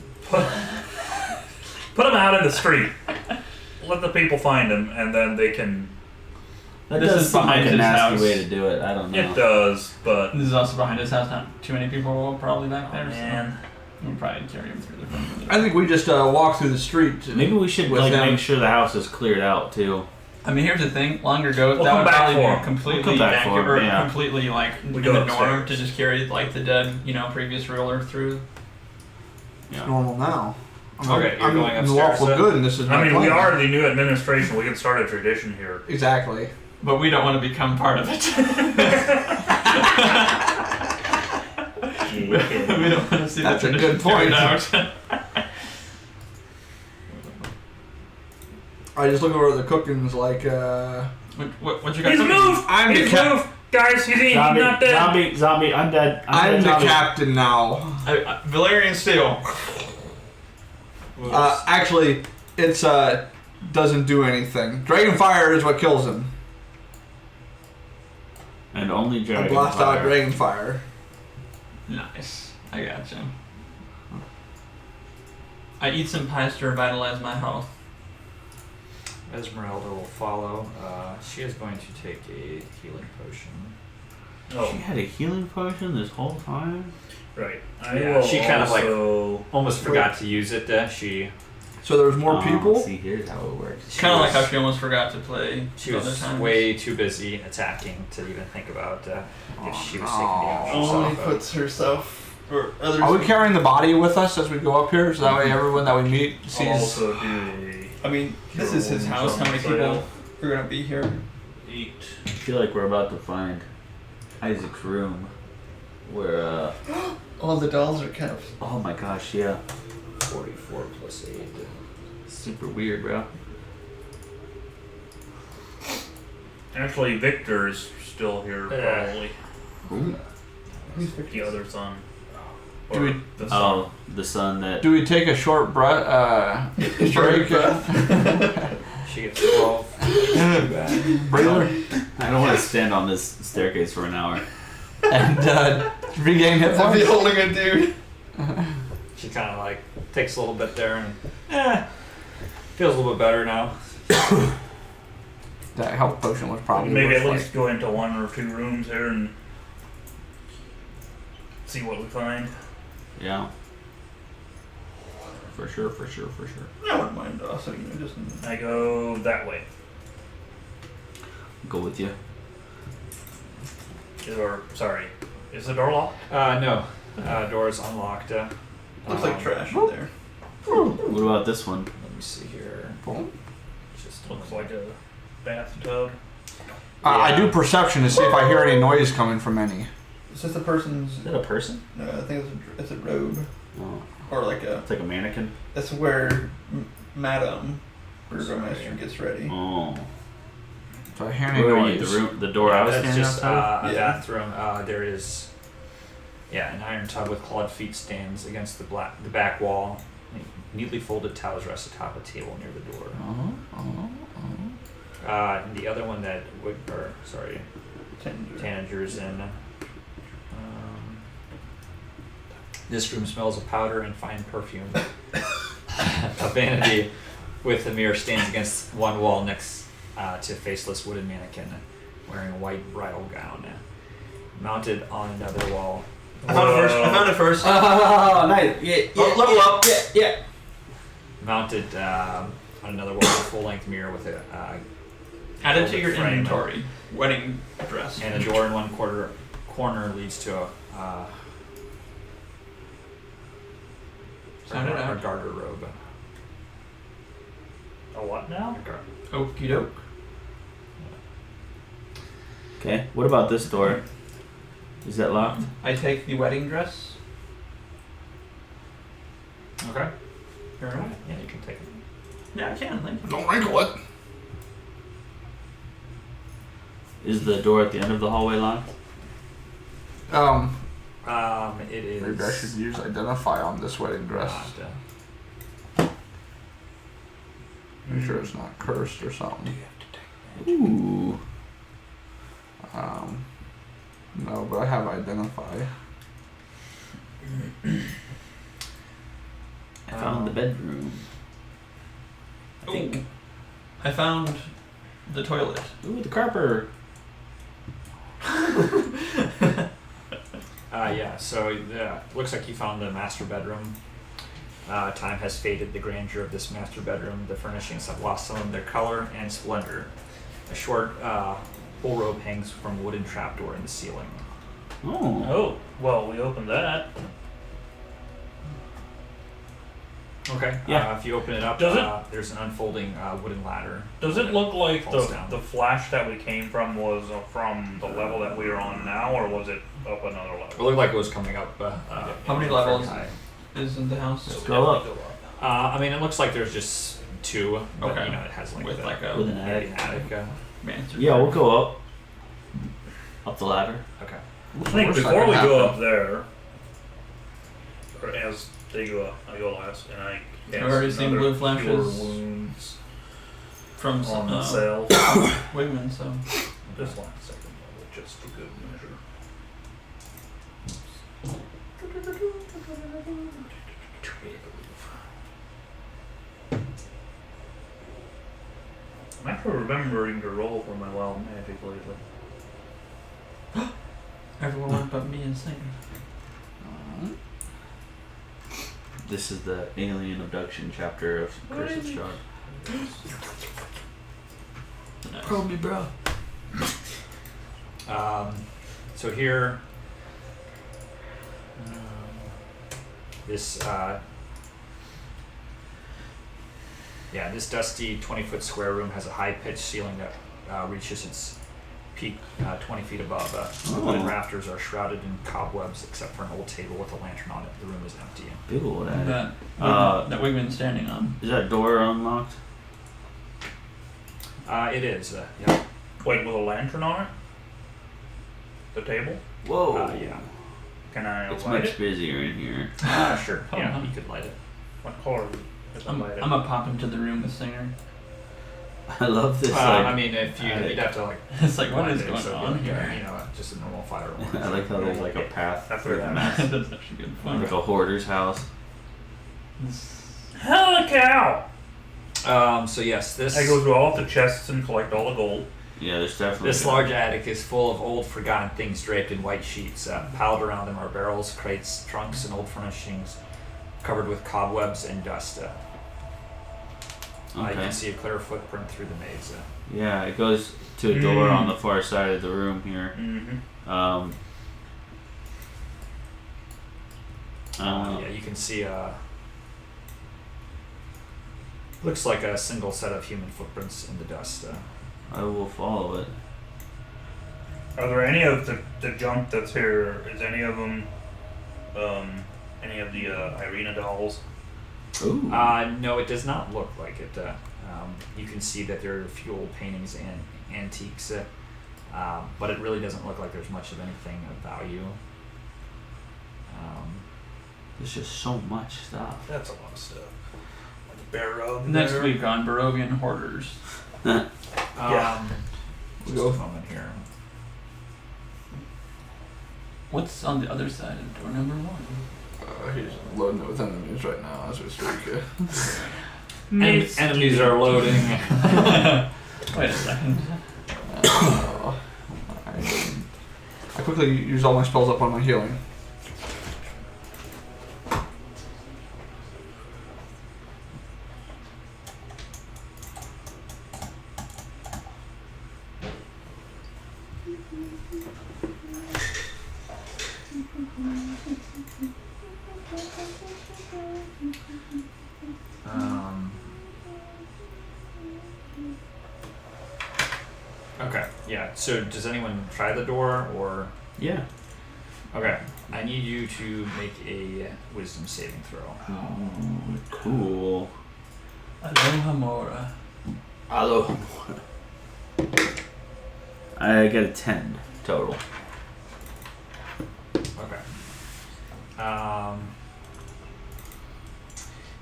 Put him out in the street. Let the people find him, and then they can... That This does is seem like behind a his nasty house. way to do it. I don't know. It does, but... This is also behind his house. Not too many people probably back there. Man. So we'll probably carry him through the front. I think we just walk through the street. Maybe we should with them. make sure the house is cleared out too. I mean, here's the thing. Longer goes, We'll that come would back probably for be him. completely We'll come back for accurate, him, yeah. completely like We in go the norm upstairs. to just carry like the dead, previous ruler through. It's normal now. Okay, you're going I'm upstairs, lawful then? good, and this is I my mean, plan. we are the new administration. We can start a tradition here. Exactly. But we don't want to become part of it. We don't want to see That's the a tradition good point. carried out. I just look over at the cook and was like, what you got? He's moved! I'm the He's cap- moved! Guys, he's Zombie, not dead! zombie, I'm dead. I'm dead, the zombie. captain now. Valerian Steel. Actually, it's doesn't do anything. Dragon fire is what kills him. And only I dragon. blast out fire. dragon fire. Nice. I got you. I eat some pies to revitalize my health. Esmeralda will follow. She is going to take a healing potion. She Oh, had a healing potion this whole time. right. Yeah, she kind of, like, also... Almost forgot to use it. She So there's more people. See, here's how it works. Kind of like how she almost forgot to play. She other was times. way too busy attacking to even think about if she was taking damage Only herself. puts herself or others. Are we carrying the body with us as we go up here, so that way everyone that we meet I'll sees? also do a... I mean, this is his house. How many people are gonna be here? 8. I feel like we're about to find Isaac's room, where All the dolls are kind of. oh my gosh, yeah, 44 plus 8. super weird, bro. Actually, Victor's still here, probably. Ooh. Who's The other son. Do Or we- the son. Oh, the son that. Do we take a short break? Short She gets 12. Too bad. Breather I don't want to stand on this staircase for an hour. and regain hit I'll be points. holding a dude. She kind of like takes a little bit there and feels a little bit better now. That health potion was probably Maybe worth, at least go into 1 or 2 rooms here and see what we find. Yeah. For sure, for sure, for sure. I wouldn't mind also, just. I go that way. Go with you. Or, sorry, is the door locked? No, door is unlocked. Looks like trash in there. What about this one? Let me see here. Just Looks like a bathtub. I do perception to see if I hear any noise coming from any. Is this a person's? Is that a person? No, I think it's a robe Oh, or like a. it's like a mannequin. That's where Madame Burgomaster gets ready. Oh. Do I hear any Where are you? noise? The room, the door I was That's standing just outside. a Yeah. bathroom. There is, an iron tub with clawed feet stands against the back wall. Neatly folded towels rest atop a table near the door. And the other one that Tanager's in. This room smells of powder and fine perfume. A vanity with a mirror stands against one wall next to a faceless wooden mannequin wearing a white bridal gown. Mounted on another wall. I found it first. Oh, nice. Yeah, Level up. Yeah. Mounted on another wall, a full-length mirror with a Add it to your frame. inventory. Wedding dress. and a door in one corner leads to Sound it a out. garter robe. A what now? Okie doke. Okay. What about this door? Is that locked? I take the wedding dress. Okay. Very well. Yeah, you can take it. Yeah, I can. Thank you. Don't wrinkle it. Is the door at the end of the hallway locked? It is. Maybe I should use identify on this wedding dress. Make sure it's not cursed or something. Ooh. No, but I have identify. I found the bedroom. I think. I found the toilet. Ooh, the carper. So looks like you found the master bedroom. Time has faded the grandeur of this master bedroom. The furnishings have lost some of their color and splendor. A short full rope hangs from a wooden trapdoor in the ceiling. Oh. Oh, well, we opened that. Okay. Yeah. If you open it up, there's an unfolding wooden ladder. Does it look like Falls down. the flash that we came from was from the level that we are on now, or was it up another level? It looked like it was coming up. How many levels high. is in the house? So we Go definitely up. go up. I mean, it looks like there's just two, but Okay. you know, it has like With the, like a With an maybe attic. an attic. master. Yeah, we'll go up. Up the ladder. Okay. I think Worst that before could we go happen. up there, or as they go up, I go last, and I I've already seen another blue cure flashes wounds from on the cell. Wigman, so Just one second, level, just for good measure. I'm actually remembering to roll for my wild magic lately. everyone went but me and Singer. This is the alien abduction chapter of Curse of Strahd. Nice. Probe me, bro. So here, this this dusty 20-foot square room has a high-pitched ceiling that reaches its peak 20 feet above. The wooden rafters are shrouded in cobwebs except for an old table with a lantern on it. The room is empty. Big old attic. That Wigman's standing on. Is that door unlocked? It is, yeah. Wait, with a lantern on it? The table? Whoa. Yeah. Can I It's light much it? busier in here. Sure. Oh, Yeah, huh. you could light it. What color is the I'm light? gonna pop into the room with Singer. I love this. I mean, if you'd have to like. It's like, what light is it, going so on it'd be, here? You know, just a normal fire alarm. I like how there's like a path After through the that. mess. That's actually good fun. Like a hoarder's house. Hell, a cow! So yes, this. I go through all the chests and collect all the gold. Yeah, there's definitely. This large attic is full of old, forgotten things draped in white sheets. Piled around them are barrels, crates, trunks, and old furnishings covered with cobwebs and dust. You Okay. can see a clear footprint through the maze. Yeah, it goes to a door on the far side of the room here. Mm-hmm. Yeah, you can see looks like a single set of human footprints in the dust. I will follow it. Are there any of the junk that's here? Is any of them, any of the Irina dolls? Ooh. No, it does not look like it. You can see that there are a few old paintings and antiques, but it really doesn't look like there's much of anything of value. There's just so much stuff. That's a lot of stuff. Like a bear rug. Next there. week on Barovian Hoarders. Yeah. Just a moment here. What's on the other side of door number 1? He's loading it with enemies right now as we speak. Enemies are loading. Wait a second. I quickly use all my spells up on my healing. Okay, yeah. So does anyone try the door or? Yeah. Okay. I need you to make a wisdom saving throw. Cool. Aloha Mora. Hello. I get a 10 total. Okay.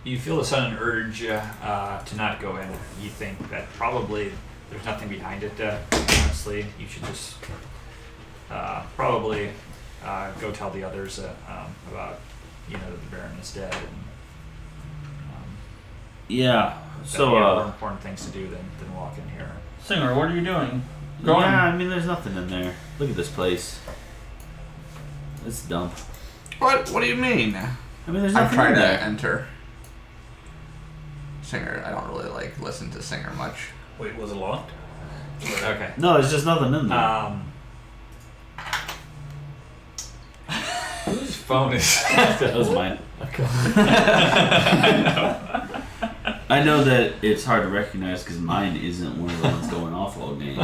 You feel a sudden urge to not go in. You think that probably there's nothing behind it. Honestly, you should just probably go tell the others about, that the Baron is dead. And, Yeah. that So, we have more important things to do than walk in here. Singer, what are you doing? yeah, Go on. I mean, there's nothing in there. Look at this place. It's a dump. What do you mean? I mean, there's I'm nothing trying in to there. enter. Singer, I don't really listen to Singer much. Wait, was it locked? Okay. No, there's just nothing in there. Whose phone is That was mine. I know that it's hard to recognize because mine isn't one of the ones going off all game.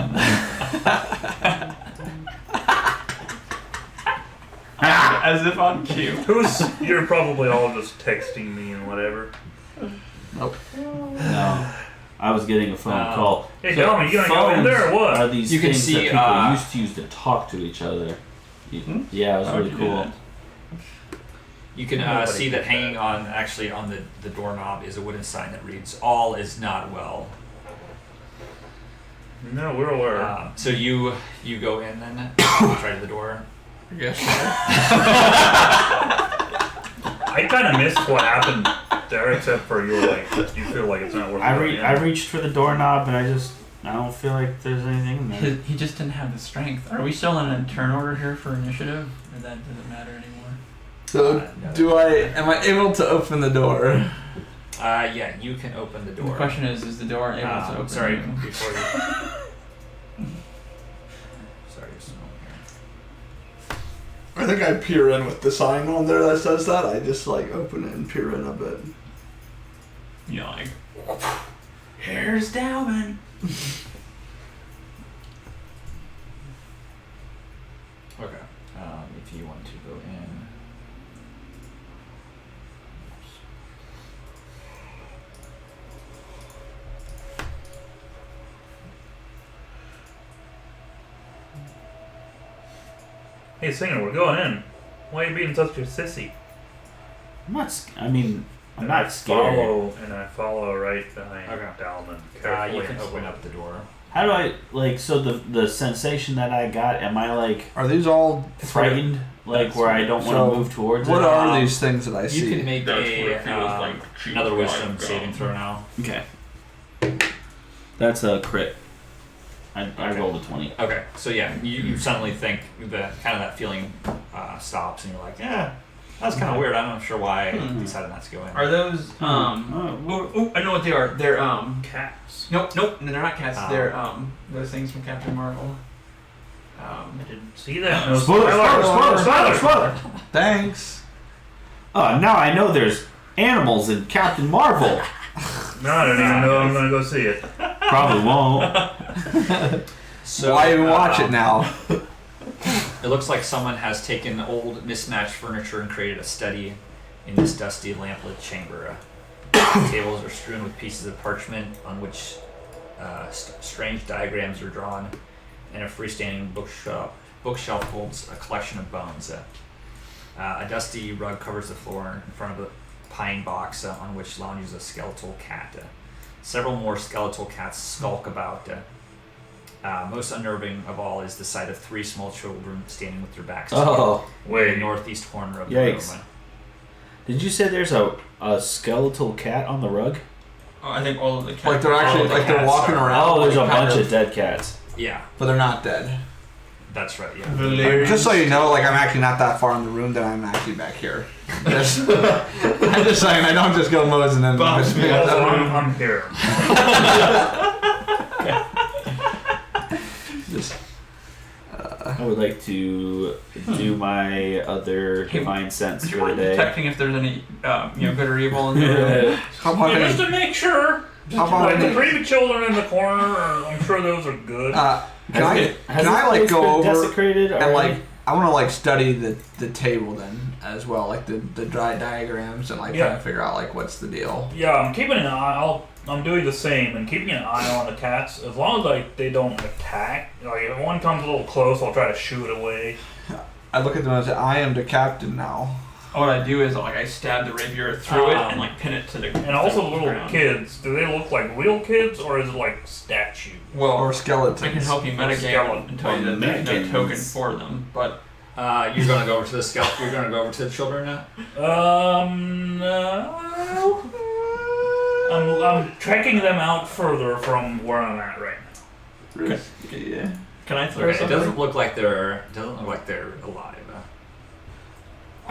As if on cue. You're probably all just texting me and whatever. Nope. No, I was getting a phone call. Hey, tell me, you gonna go in there or Are what? these You can things see, that people used to use to talk to each other? Yeah, it was How would really you do cool. that? You can Nobody see that did hanging on the doorknob is a wooden sign that reads, "All is not well." No, we're aware. So you go in then, try to the door. Yes. I kind of missed what happened there, except for you were like, you feel like it's not worth it. I reached for the doorknob and I don't feel like there's anything in there. He just didn't have the strength. Are we still in a turn order here for initiative? Or that doesn't matter anymore? So, am I able to open the door? Yeah, you can open the door. The question is the door able to open? Sorry, you? before you. Sorry, there's someone here. I think I peer in with the sign on there that says that. I just open it and peer in a bit. You're like, here's Dalvin. Okay. If you want to go in. Hey, Singer, we're going in. Why are you being such a sissy? I'm And not I scared. follow right behind Okay. Dalman. Carefully You can and open slowly. up the door. How do I so the sensation that I got? Am I Are these all frightened? Where I don't want So, to move towards What it? are these things that I You see? can make That's what it feels like. another wisdom saving throw now. Okay. That's a crit. I Okay. rolled a 20. Okay, so yeah, you suddenly think that that feeling stops, and you're like, yeah, that's kind of weird. I'm not sure why I decided not to go in. Are those oh, I know what they are. They're Cats. Nope, they're not cats. They're those things from Captain Marvel. I didn't see that. No, Spoiler! Thanks. Oh, now I know there's animals in Captain Marvel. No, I don't even know I'm gonna go see it. Probably won't. So, Why even watch it now? It looks like someone has taken old, mismatched furniture and created a study in this dusty, lamplit chamber. Tables are strewn with pieces of parchment on which strange diagrams are drawn, and a freestanding bookshelf holds a collection of bones. A dusty rug covers the floor in front of a pine box on which lounges a skeletal cat. Several more skeletal cats skulk about. Most unnerving of all is the sight of 3 small children standing with their backs to Oh, the Wait. northeast corner of the Yikes. room. did you say there's a skeletal cat on the rug? Oh, I think all of the cats. They're actually the they're cats walking are- around. Oh, there's a kind bunch of dead cats. Yeah, but they're not dead. that's right. Yeah. Valerian. Just so you know, I'm actually not that far in the room. That I'm actually back here. Just, I'm just saying, I don't just go mosing in. Bumps me out. I'm here. Just, I would like to do my other divine sense Would you for the mind day. detecting if there's any good or evil in the room? how about Just any, to make sure. how about Like the any, creepy children in the corner, I'm sure those are good. can I Has this go place been over desecrated and already? I want to like study the table then as well, like the dry diagrams and like trying to figure out like what's the deal. Yeah, I'm keeping an eye. I'm doing the same and keeping an eye on the cats. As long as like they don't attack. Like if one comes a little close, I'll try to shoo it away. I look at them and say, "I am the captain now." What I do is like I stab the rapier through it and like pin it to the And also the little ground. kids. Do they look like real kids or is it like statue? Well, Or skeletons. I can help you metagame Skeleton. and tell you that there's no Mannequins. token for them, but You're gonna go over to the scout. You're gonna go over to the children now. No. I'm tracking them out further from where I'm at right now. Yeah. can I throw Okay, it something? doesn't look like they're alive.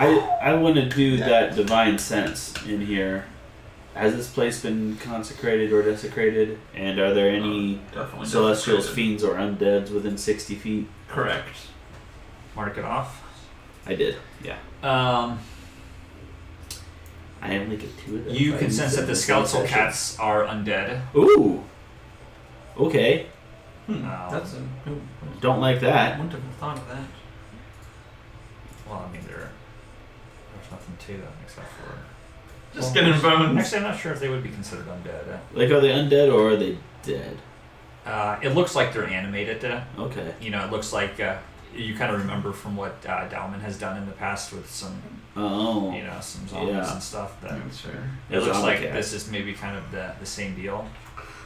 I want to do that divine sense in here. Has this place been consecrated or desecrated? And are there any Definitely celestials, desecrated. fiends, or undeads within 60 feet? Correct. Mark it off. I did. Yeah. I only get 2 of them. You can sense that the skeletal cats are undead. Ooh. Okay. That's a. Don't like I that. wouldn't have thought of that. Well, I mean, there's nothing to them except for. Just skin and bones. Actually, I'm not sure if they would be considered undead. Like, are they undead or are they dead? It looks like they're animated. Okay. You know, it looks like you kind of remember from what Dutchmen has done in the past with some, Oh. you know, some zombies Yeah. and stuff. That That's fair. it looks Zombie like cat. this is maybe kind of the same deal.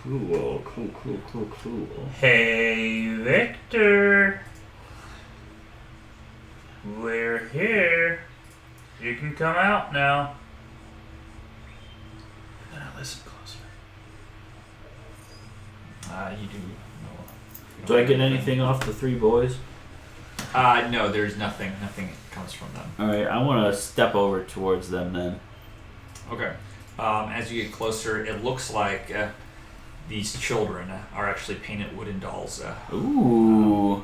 Cool. Hey, Victor. We're here. You can come out now. Listen closer. You do. Do I get anything off the 3 boys? No, there's nothing. Nothing comes from them. Alright, I want to step over towards them then. Okay. As you get closer, it looks like these children are actually painted wooden dolls. Ooh.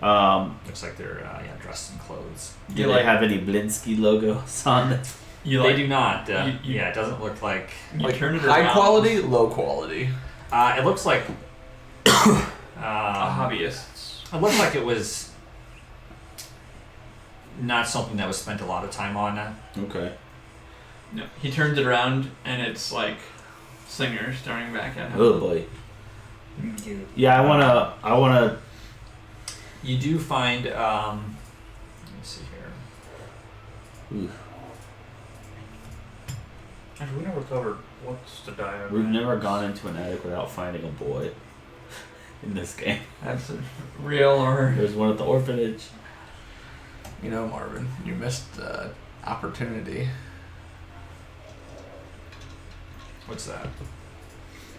Looks like they're dressed in clothes. Do they have any Blinsky logos on it? You They like do not. you- Yeah, it doesn't look like. you Like turn it high around. quality, low quality. It looks like. A hobbyists. It looks like it was not something that was spent a lot of time on. Okay. No, he turns it around and it's like Singer staring back at him. Oh boy. Yeah, I wanna. You do find. Let me see here. Ooh, Have we never covered what's the we've diagram? never gone into an attic without finding a boy. In this game, That's a real or there's one at the orphanage. You know, Marvin, you missed the opportunity. What's that?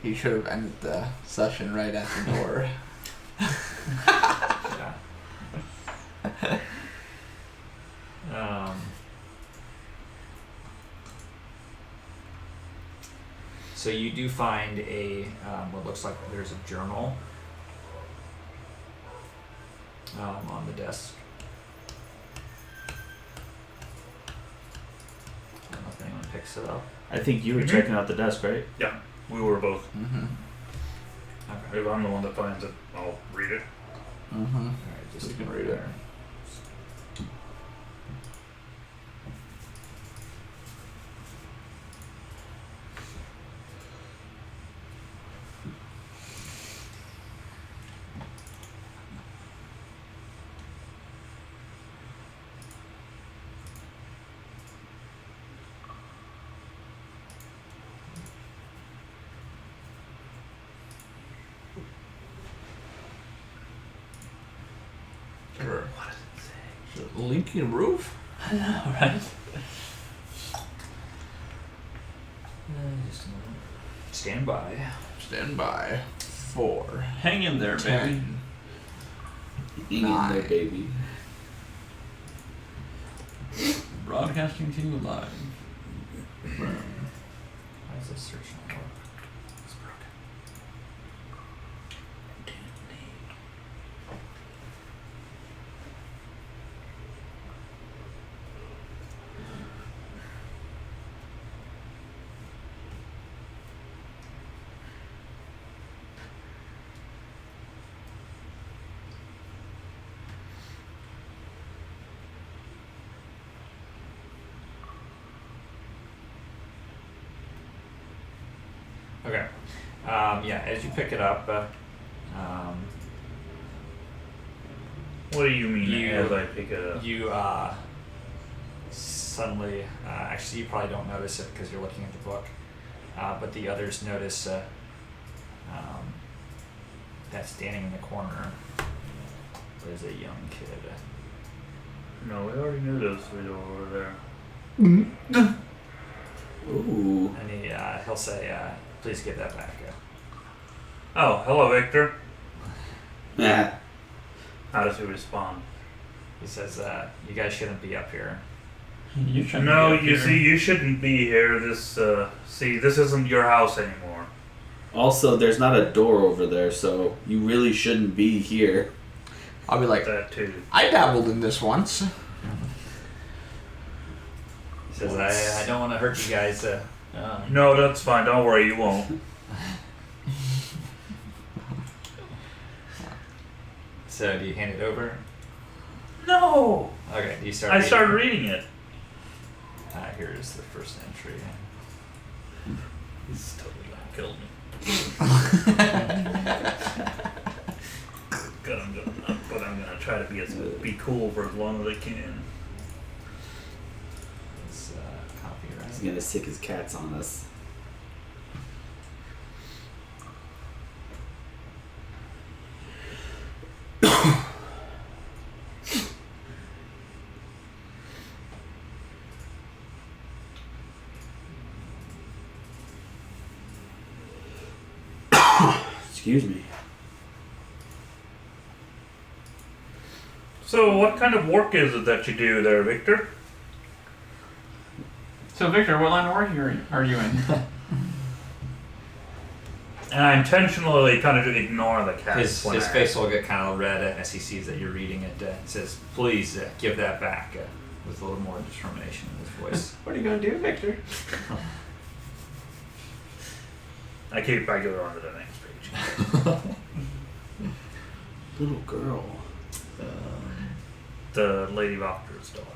You should have ended the session right at the door. Yeah. So you do find a what looks like there's a journal on the desk. I don't know if anyone picks it up. I think you were Mhm. checking out the desk, right? We were both. Mm-hmm. Okay. If I'm the one that finds it, I'll read it. Mm-hmm. All right, just You can put read it. there. Sure. Is it leaking roof? right. Just a moment. Stand by. Stand by. 4. Hang in there, baby. 10. Hang in there, baby. Broadcasting to you live. Why is this search not work? It's broken. Okay. Yeah, as you pick it up, What do you mean You- as I pick it up? you suddenly, actually, you probably don't notice it because you're looking at the book, but the others notice that standing in the corner is a young kid. No, we already knew those three over there. Ooh. And he'll say, please give that back. Oh, hello, Victor. Yeah. How does he respond? He says, you guys shouldn't be up here. You shouldn't No, be up you here. see, you shouldn't be here. This isn't your house anymore. Also, there's not a door over there, so you really shouldn't be here. I'll be like, That too. I dabbled in this once. He says, I don't want to hurt you guys. No, that's fine. Don't worry, you won't. So do you hand it over? No. Okay, do you start I reading? started reading it. Here's the first entry. He's totally gonna kill me. But I'm gonna try to be cool for as long as I can. It's copyright. He's gonna sick his cats on us. Excuse me. So, what kind of work is it that you do there, Victor? So, Victor, what line of work are you in? And I intentionally kind of ignore the cats. His face will get kind of red as he sees that you're reading it. It says, please give that back, with a little more determination in his voice. What are you gonna do, Victor? I go on to the next page. Little girl. The Lady Voctor's daughter.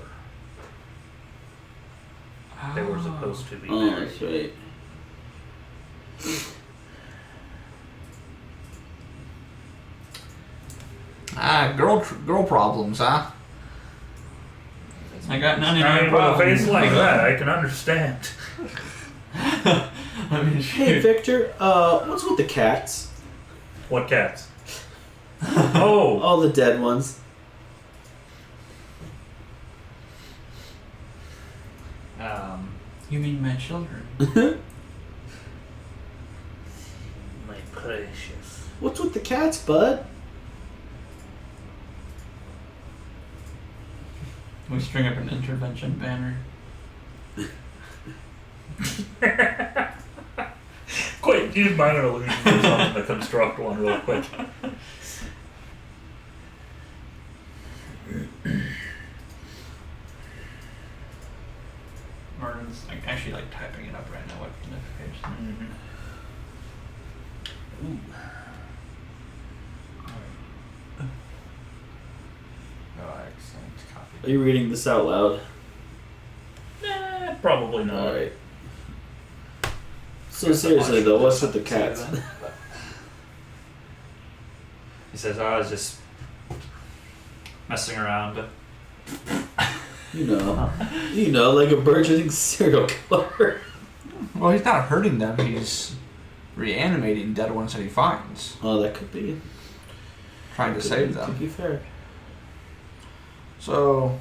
They were supposed to be Oh, married. that's right. Girl problems, huh? I got I 99 mean, with a problems. face like that, I can understand. I mean, Hey, shoot. Victor, what's with the cats? What cats? Oh, All the dead ones. You mean my children? my precious. What's with the cats, bud? We string up an intervention banner. Quick, use minor illusion or something to construct one real quick. Martin's actually typing it up right now. What notification? Oh, excellent. Copy. Are you reading this out loud? Nah, probably not. Alright. So seriously though, what's with the cats? He says, I was just messing around. You know, like a burgeoning serial killer. Well, he's not hurting them. He's reanimating dead ones that he finds, Oh, that could be. trying to save Could them. be fair. So,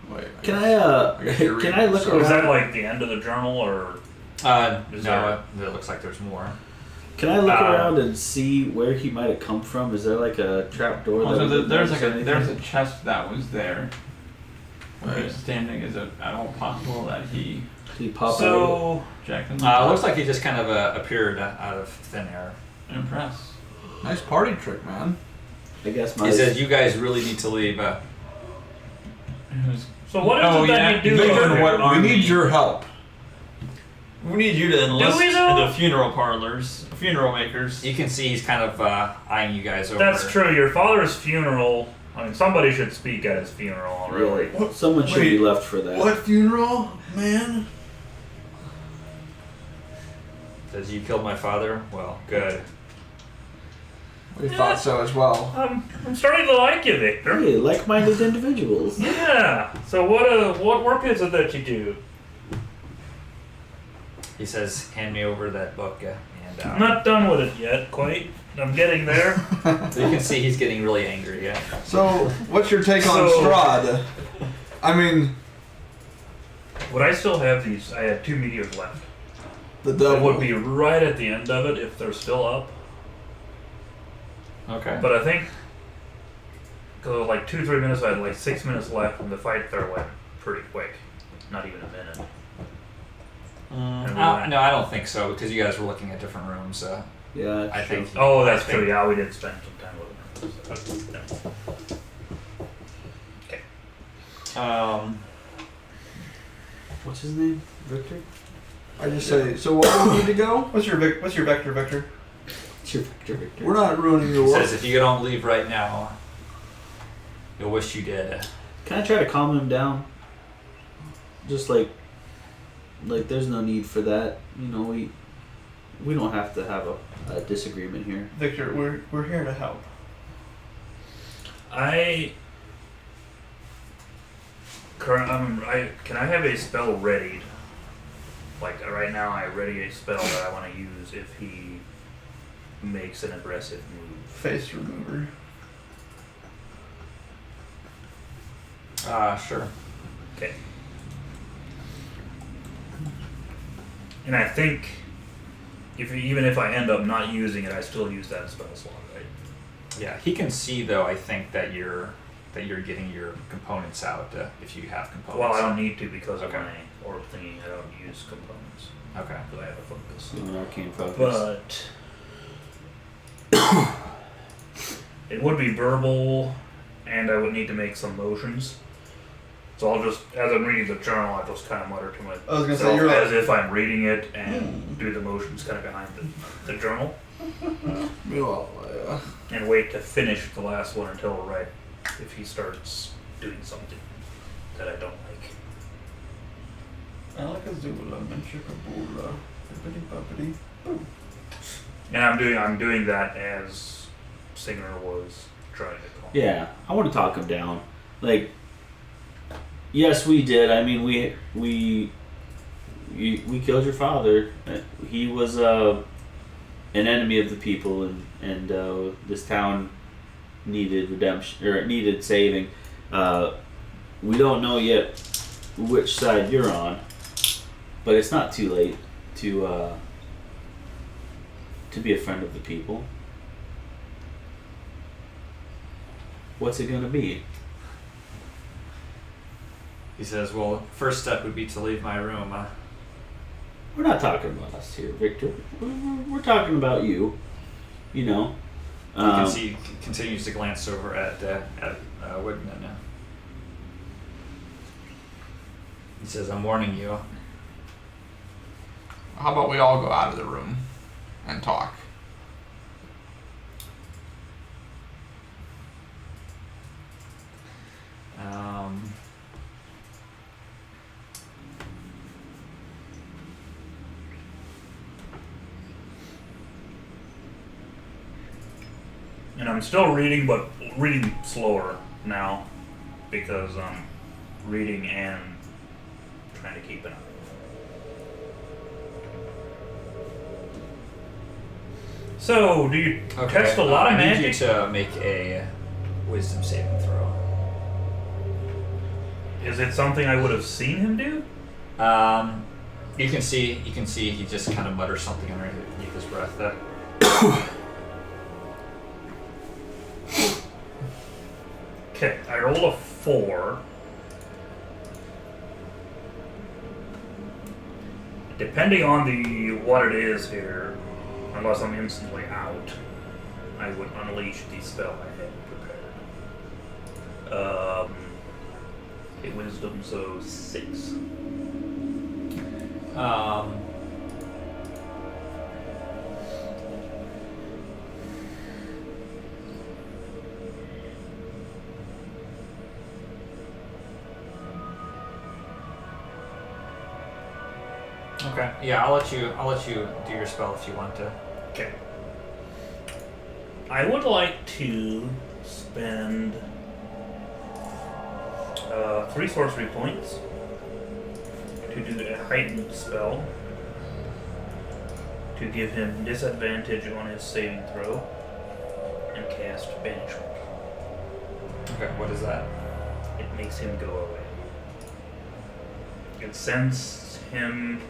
wait. Can I guess you're can reading I look this. So is that around? like the end of the journal, or Is No, it looks like there's more. Can I look around and see where he might have come from? Is there like a trap door? Oh, so that there's anything? there's a chest that was there. Right. He's standing. Is it at all possible that he Did he pop out? so? jacked in? It looks like he just kind of appeared out of thin air. Impress. Nice party trick, man. I guess my. He says, you guys really need to leave. Who's So what is it that you do? Victor, over here? what We army? need your help. We need you to enlist we though? the funeral parlors, funeral makers. You can see he's kind of eyeing you guys over. That's true. Your father's funeral. I mean, somebody should speak at his funeral, really. Someone should be left for that. funeral, man? Says, you killed my father? Well, good. We thought so as well. I'm starting to like you, Victor. Hey, like-minded individuals. Yeah. So what work is it that you do? He says, hand me over that book. And I'm not done with it yet, quite. I'm getting there. so you can see he's getting really angry. Yeah. So, what's your take on So- Strahd? I mean, Would I still have these? I had 2 meteors left. the That double. would be right at the end of it if they're still up. Okay. But I think because it was like 2-3 minutes, I had like 6 minutes left, and the fight there went pretty quick. Not even a minute. And we went- no, I don't think so because you guys were looking at different rooms. Yeah, I think. Oh, that's I think- true. Yeah, we did spend some time with them. Okay. What's his name? Victor? I just say, so what do we need to go? What's your vector, Victor? It's your Victor. We're not ruining your He work. says, if you don't leave right now, you'll wish you did. Can I try to calm him down? Just like there's no need for that. You know, we don't have to have a disagreement here. Victor, we're here to help. Can I have a spell readied? Like right now, I ready a spell that I want to use if he makes an aggressive move. Face remover. Sure. Okay. And I think even if I end up not using it, I still use that spell slot, right? Yeah, he can see though. I think that you're getting your components out if you have components. Well, I don't need to because of Okay. my orb thingy. I don't use components Okay. because I have a focus. An arcane focus. But it would be verbal, and I would need to make some motions. So I'll just, as I'm reading the journal, I just kind of mutter to myself I was gonna say you're as like, if I'm reading it and do the motions kind of behind the journal, Well, and wait to finish the last one until right if he starts doing something that I don't like. I like a Zula, Menchikabula, bippity boppity. Boom. And I'm doing that as Singer was trying to call. Yeah, I want to talk him down. Like, yes, we did. I mean, we killed your father. He was an enemy of the people, and this town needed redemption or it needed saving. We don't know yet which side you're on, but it's not too late to be a friend of the people. What's it gonna be? He says, well, first step would be to leave my room. We're not talking about us here, Victor. We're talking about you. You know. You can see he continues to glance over at Wigman now. He says, I'm warning you. How about we all go out of the room and talk? And I'm still reading, but reading slower now because I'm reading and trying to keep it up. So, do you test a lot of I need you magic? to make a wisdom saving throw. Is it something I would have seen him do? You can see he just kind of mutters something underneath his breath there. Okay, I rolled a 4. Depending on what it is here, unless I'm instantly out, I would unleash the spell I had prepared. A wisdom, so 6. Okay. Yeah, I'll let you do your spell if you want to. Okay. I would like to spend 3 sorcery points to do a heightened spell to give him disadvantage on his saving throw and cast banishment. Okay, what is that? It makes him go away. It sends him.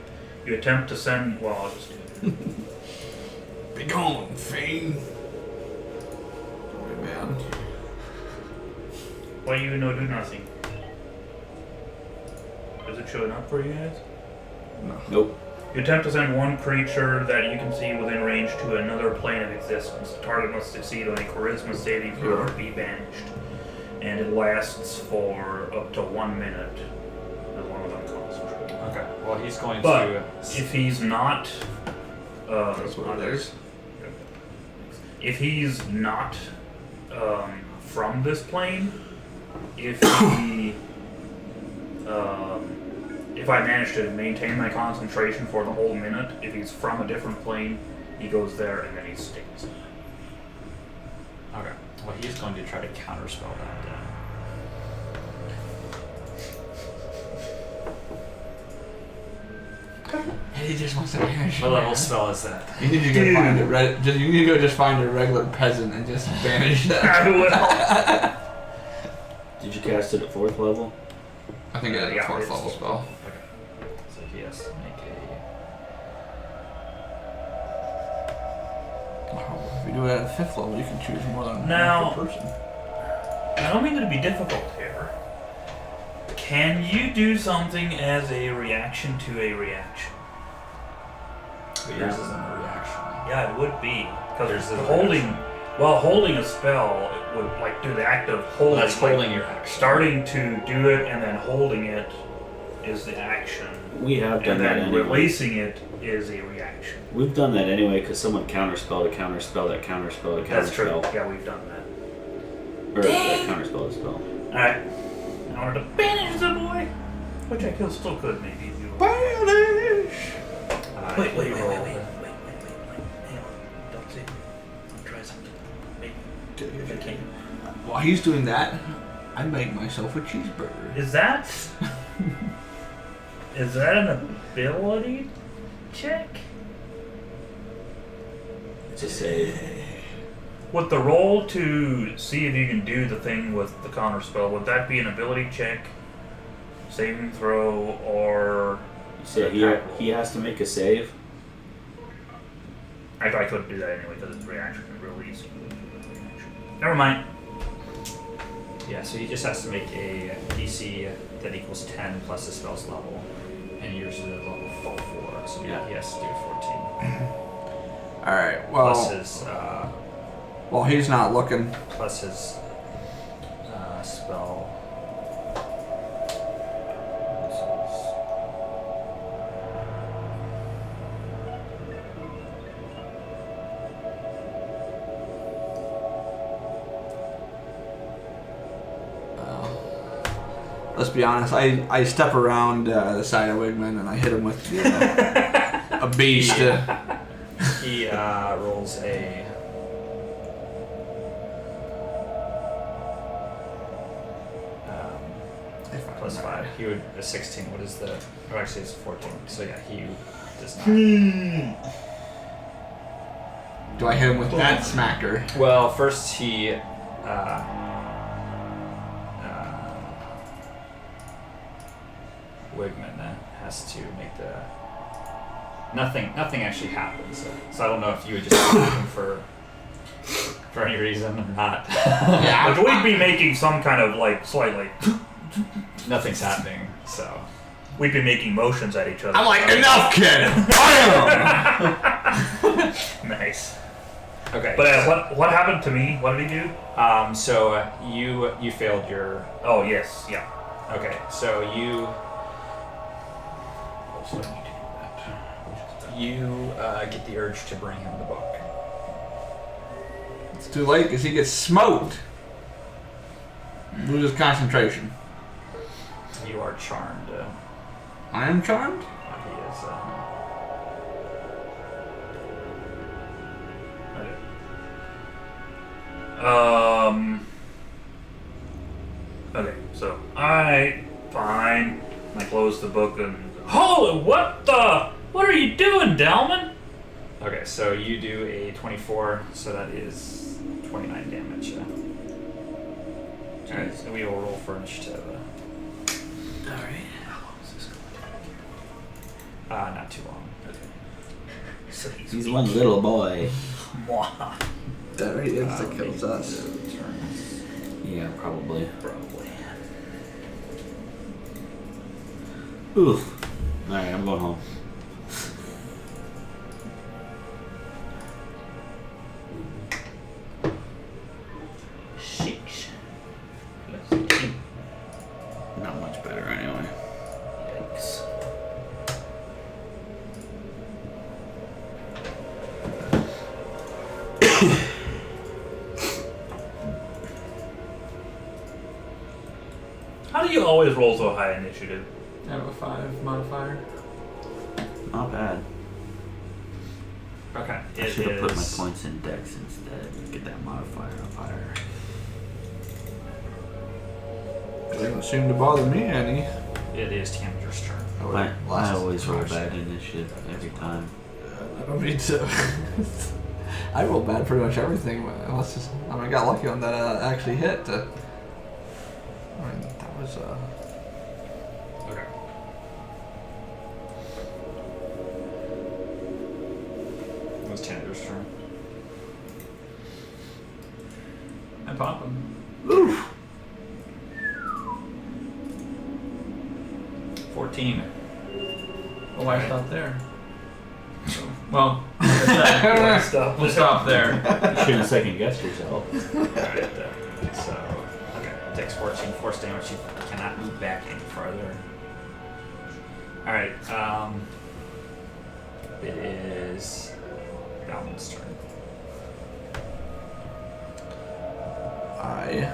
You attempt to send. Well, I'll just do it. Be gone, fiend. Oh, man. Why you no do nothing? Is it showing up for you guys? Nope. You attempt to send one creature that you can see within range to another plane of existence. The target must succeed on a charisma saving throw or be banished. And it lasts for up to 1 minute as long as I'm concentrating. Okay. Well, he's going But to. if he's not... That's what it is. If he's not from this plane, if he... if I manage to maintain my concentration for the whole minute, if he's from a different plane, he goes there and then he stays. Okay. Well, he's going to try to counterspell that. He just wants to banish. What level spell is that? You need to go find you need to go just find a regular peasant and just banish that. I will. Did you cast it at 4th level? I think it's a Yeah, 4th it's level still- spell. So he has to make Oh, if you do it at a 5th level, you can choose more than Now- one person. I don't mean to be difficult here. Can you do something as a reaction to a reaction? But yours isn't a reaction. Yeah, it would be. There's Because a holding a spell, it would like do the act of holding. Well, that's like, holding your action. starting to do it and then holding it is the action. We have done And that then anyway. releasing it is a reaction. We've done that anyway because someone counterspelled a counterspell that counterspelled a That's true. counterspell. Yeah, we've done that. Or that counterspelled a spell. Alright. In order to banish the boy, which I still could maybe if you Banish! Wait. he rolled- Hang on. Don't say it. I'll try something. Maybe. If I can. While he's doing that, I make myself a cheeseburger. Is that an ability check? It's a save. With the roll to see if you can do the thing with the counter spell, would that be an ability check, saving throw, or So he has to make a save. I couldn't do that anyway because it's reaction and release. Never mind. Yeah, so he just has to make a DC that equals 10 plus the spell's level. And yours is a level 4, so he has to do 14. Alright, well, Plus his, while he's not looking, spell. let's be honest, I step around the side of Wigman and I hit him with a beast. He rolls a. Plus 5. He would a 16. What is the? Oh, actually, it's 14. So yeah, he does not. Do I hit him with that smacker? Well, first he. Wigman has to make the. Nothing actually happens. So I don't know if you would just be looking for any reason or not. Yeah, Like we'd be making some kind of like slightly. Nothing's happening. So. We'd be making motions at each other. I'm like, enough, kid! Bam! Nice. Okay. But what happened to me? What did he do? So you failed your. Oh yes, yeah. Okay. So you get the urge to bring him the book. It's too late because he gets smoked. Loses concentration. You are charmed. I am charmed? He is. Okay, so fine. I close the book and holy, what are you doing, Dalman? Okay, so you do a 24, so that is 29 damage. Alright, so we will roll for initiative. Alright. Not too long. So He's one little boy. That he is that kills us. Yeah, probably. Probably. Oof. Alright, I'm going home. Six. Not much better anyway. Yikes. How do you always roll so high initiative? I have a 5 modifier. Not bad. Okay, I it should have put my is. points in Dex instead. Get that modifier up higher. It doesn't seem to bother me any. It is Tanner's turn. I always roll bad initiative every time. I don't need to. I roll bad pretty much everything. Unless I got lucky on that actually hit. I mean, that was Okay. It was Tanner's turn. I pop him. Oof. 14. Oh, why stop there? Well, like I said, we'll stop there. You shouldn't second guess yourself. Alright, so, okay, it takes 14 force damage. You cannot move back any farther. Alright, it is Balmon's turn. I.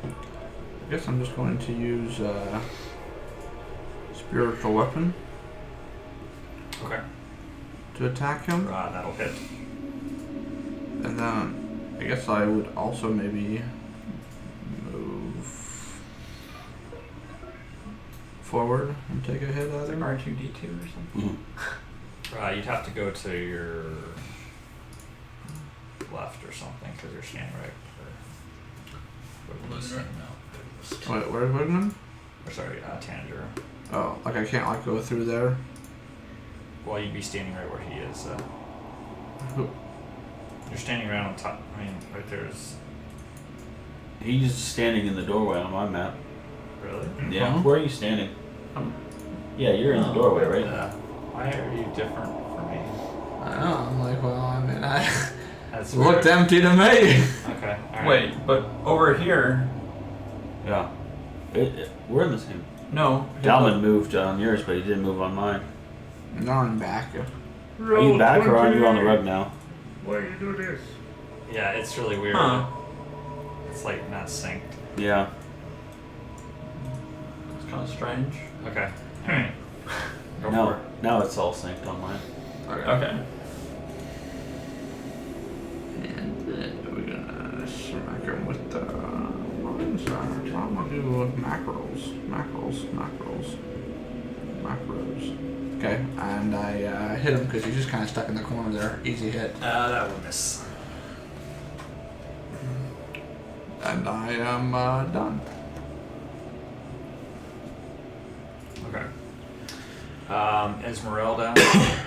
I guess I'm just going to use spiritual weapon Okay. to attack him, That'll hit. and then I guess I would also maybe move forward and take a hit at him. R2D2 or something. You'd have to go to your left or something because you're standing right. Wait, where's Wigman? Or sorry, Tanager. Oh, like I can't like go through there. Well, you'd be standing right where he is. Who- You're standing right on top. I mean, right there is. He's standing in the doorway on my map. Really? Yeah. Huh? Where are you standing? Yeah, you're in the Oh, doorway, right? Why are you different from me? I don't know. I'm like, well, I mean, I That's looked weird. empty to me. Okay. All right. Wait, but over here, Yeah. We're in the same. no. Dalman moved on yours, but he didn't move on mine. Now I'm back. Are you back or are you on the rug now? Why do you do this? Yeah, it's really weird. Huh. It's like not synced. Yeah. It's kind of strange. Okay. All right. Go for Now, it. now it's all synced on mine. Okay. And then we're gonna smack him with the mines. I'm gonna do macros. Okay, and I hit him because he's just kind of stuck in the corner there. Easy hit. That would miss. And I am done. Okay. Esmeralda,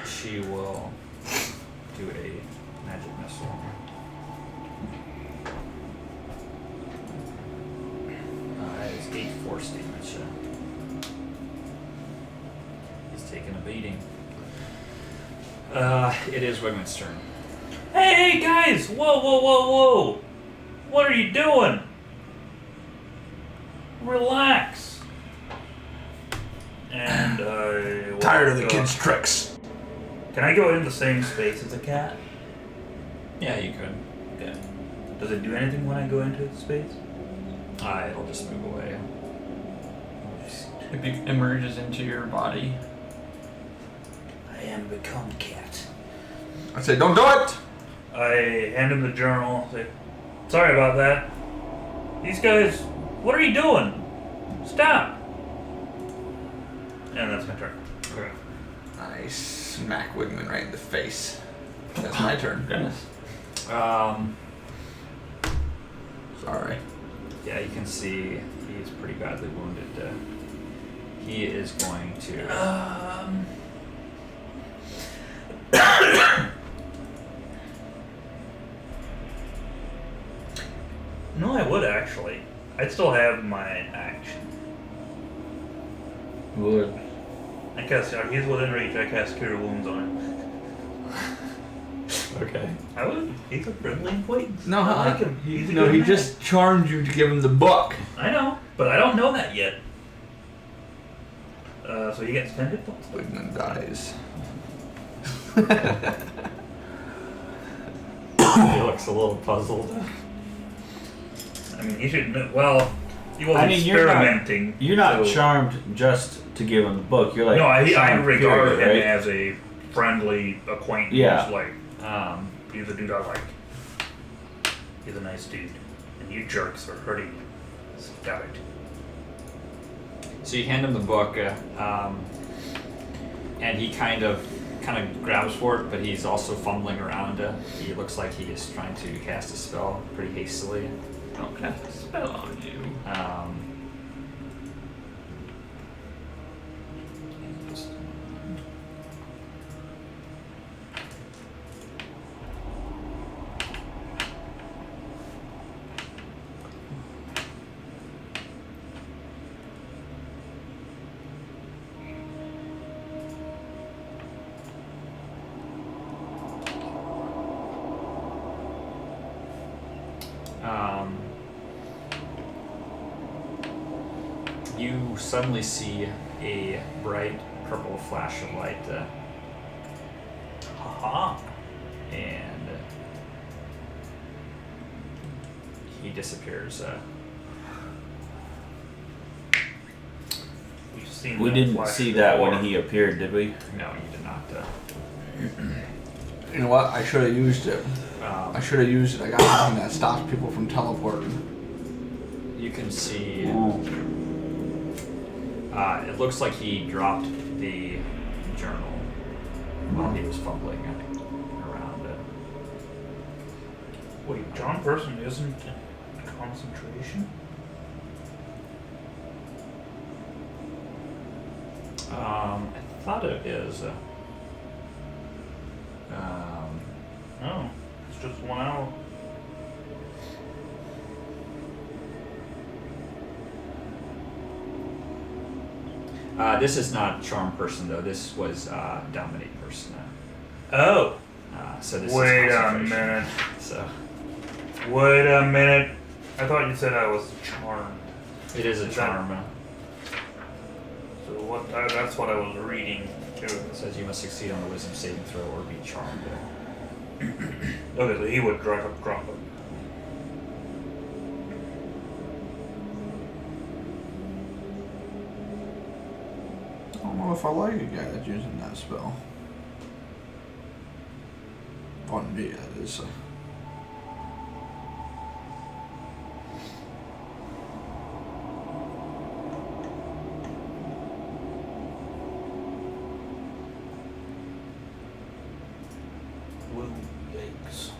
she will do a magic missile. That is 8 force damage. He's taking a beating. It is Wigman's turn. Hey guys! Whoa, whoa, whoa, whoa! What are you doing? Relax. And I will Tired of the go- kids' tricks. Can I go in the same space as a cat? Yeah, you could. Okay. Does it do anything when I go into the space? It'll just move away. It emerges into your body. I am become cat. I say, don't do it! I hand him the journal. Say, sorry about that. These guys, what are you doing? Stop. And that's my turn. Okay. I smack Wigman right in the face. That's my turn. Goodness. Sorry. Yeah, you can see he's pretty badly wounded. He is going to. No, I would actually. I'd still have my action. Would. I cast. He's within reach. I cast Cure Wounds on him. Okay. I would. He's a friendly acquaintance. No, I like him. He's a no, good he man. just charmed you to give him the book. I know, but I don't know that yet. So he gets 10 hit points. Wigman dies. He looks a little puzzled. I mean, he should know. Well, he was I mean, experimenting. You're not so- charmed just to give him the book. You're like No, I charmed regard period, him right? as a friendly acquaintance. Yeah. Like, he's a dude I like. He's a nice dude. And you jerks are hurting me. Stop it. So you hand him the book, and he kind of grabs for it, but he's also fumbling around. He looks like he is trying to cast a spell pretty hastily. Don't cast a spell on you. You suddenly see a bright purple flash of light, Haha. and he disappears. We've seen We that didn't flash see that before. when he appeared, did we? No, you did not. You know what? I should have used it. I should have used it. I got something that stops people from teleporting. You can see. It looks like he dropped the journal while he was fumbling around it. Wait, John Person isn't in concentration? I thought it is. No, it's just 1 hour. This is not Charm Person though. This was Dominate Person. Oh, So this wait is a concentration. minute. So Wait a minute. I thought you said I was charmed. it is a Is that- charm. So what? That's what I was reading too. It says you must succeed on a Wisdom saving throw or be charmed. Okay, so he would drop it. I don't know if I like a guy that's using that spell. On me, that is. Woo, yikes.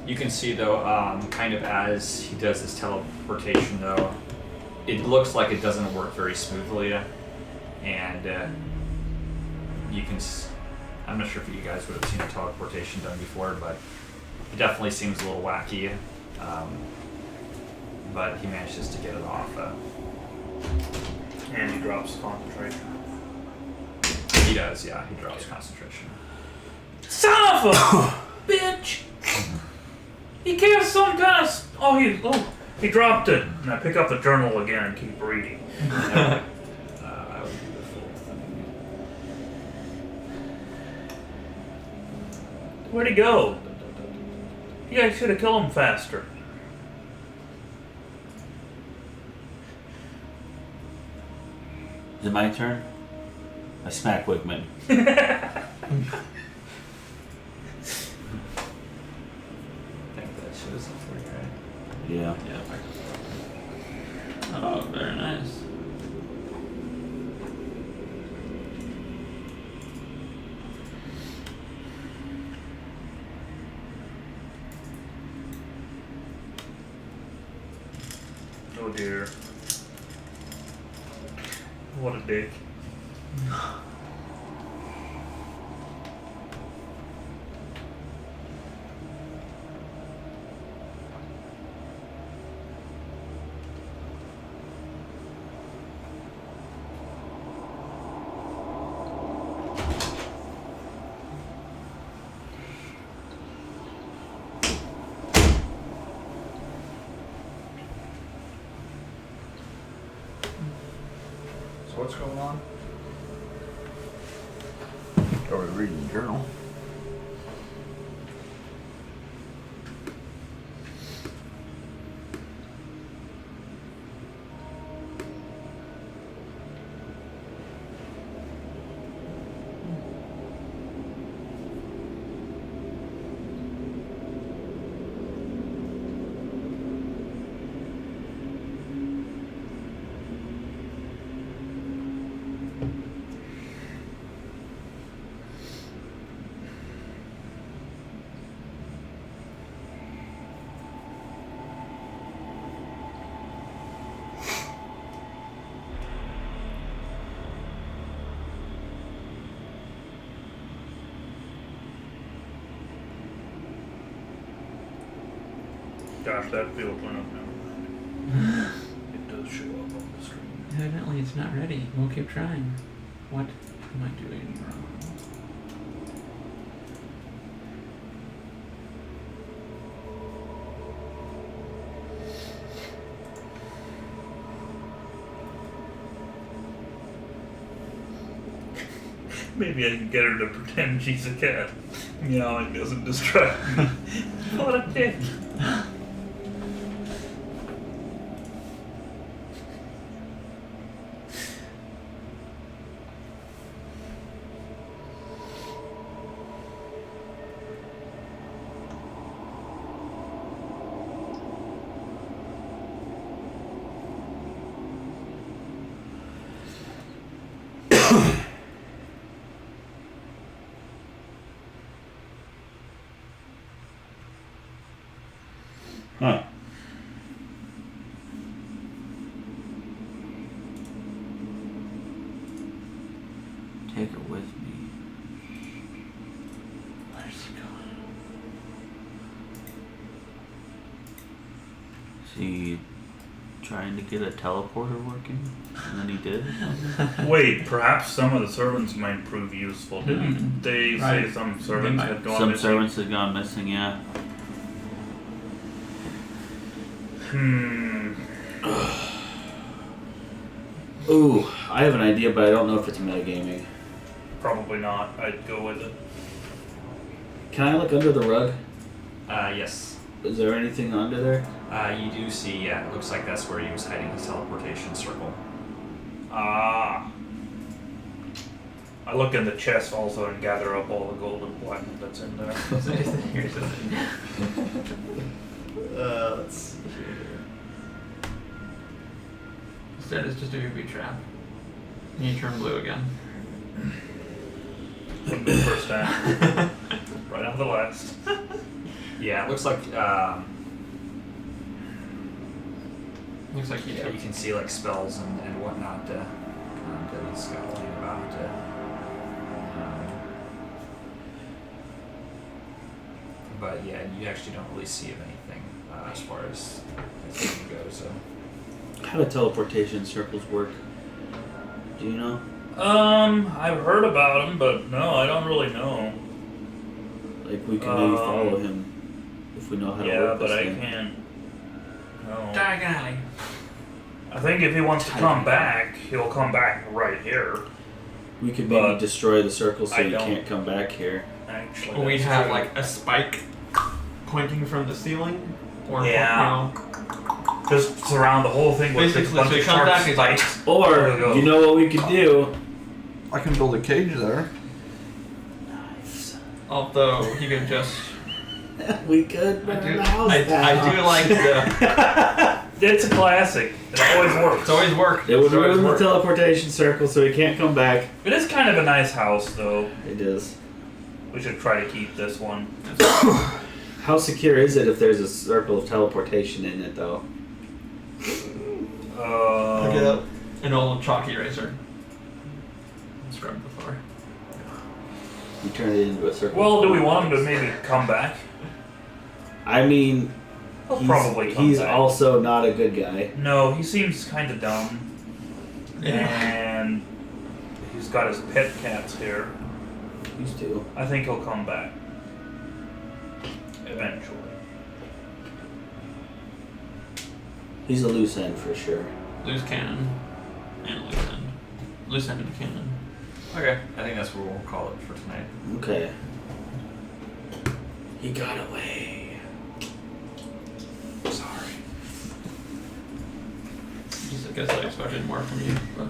You can see though, kind of as he does his teleportation though, it looks like it doesn't work very smoothly, and you can. I'm not sure if you guys would have seen a teleportation done before, but it definitely seems a little wacky. But he manages to get it off. And he drops concentration. He does, yeah. He drops concentration. Son of a bitch! He cares some kind of. He dropped it. And I pick up the journal again and keep reading. I would do the full thing. Where'd he go? You guys should have killed him faster. Is it my turn? I smack Wigman. I think that shows up for you, right? Yeah. Yeah. Oh, very nice. Oh dear. What a dick. So what's going on? Are we reading the journal? Gosh, that field went up now. It does show up on the screen. Evidently it's not ready. We'll keep trying. What am I doing wrong? Maybe I can get her to pretend she's a cat. Meowing doesn't distract me. What a dick. Huh. Take her with me. Where's he going? Is he trying to get a teleporter working? And then he did? Wait, perhaps some of the servants might prove useful. Didn't they say Right. some servants might. had gone Some missing? servants had gone missing, yeah. Ooh, I have an idea, but I don't know if it's metagaming. Probably not. I'd go with it. Can I look under the rug? Yes. Is there anything under there? You do see, yeah, it looks like that's where he was hiding his teleportation circle. Ah. I look in the chest also and gather up all the gold and platinum that's in there. Here's the thing. Let's see here. Instead, it's just a booby trap. And you turn blue again. Wouldn't be the first time. Right on the last. Yeah, it looks like Looks like yeah, you can see like spells and whatnot that he's got to think about. But yeah, you actually don't really see of anything as far as game goes. So. How do teleportation circles work? Do you know? I've heard about him, but no, I don't really know. Like we can maybe follow him if we know how to Yeah, work but this I thing. can't. No. Diagonally. I think if he wants to come back, he'll come back right here. We could but maybe destroy the circle so I you don't- can't come back here. Actually, We'd that's have true. like a spike pointing from the ceiling, or Yeah. you know, Just surround the whole thing with Basically, a bunch so he of comes sharp back, he's like- spikes. Or There we go. you know what we could do? I can build a cage there. although he could just. We could I burn do, the house I down. do like the. It's a classic. It always works. It's always work. It would It's always ruin the work. teleportation circle so he can't come back. It is kind of a nice house, though. It is. We should try to keep this one. How secure is it if there's a circle of teleportation in it, though? Look it up. An old chalk eraser. Scrub the floor. You turn it into a circle. Well, do we want him to maybe come back? I mean, He'll he's, probably come he's back. also not a good guy. No, he seems kind of dumb. Yeah. And he's got his pet cats here. Used to. I think he'll come back. Eventually. He's a loose end for sure. Loose cannon. And loose end. Loose end of the cannon. Okay, I think that's what we'll call it for tonight. Okay. He got away. Sorry. I guess I expected more from you. But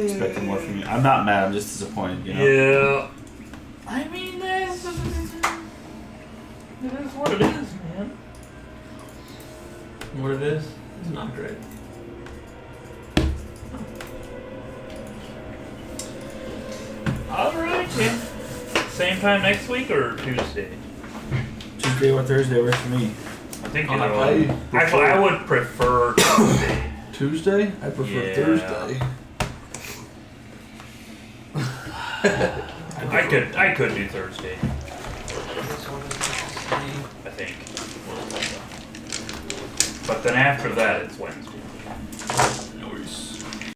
Expecting more from you. I'm not mad. I'm just disappointed. You know. Yeah. I mean, that's... It is what it is, man. what it is not great. Alright, yeah. Same time next week or Tuesday? Tuesday or Thursday works for me. I think I'll it'll... have Actually, I would prefer Tuesday. Tuesday? I prefer Yeah. Thursday. I could do Thursday. I think. But then after that, it's Wednesday.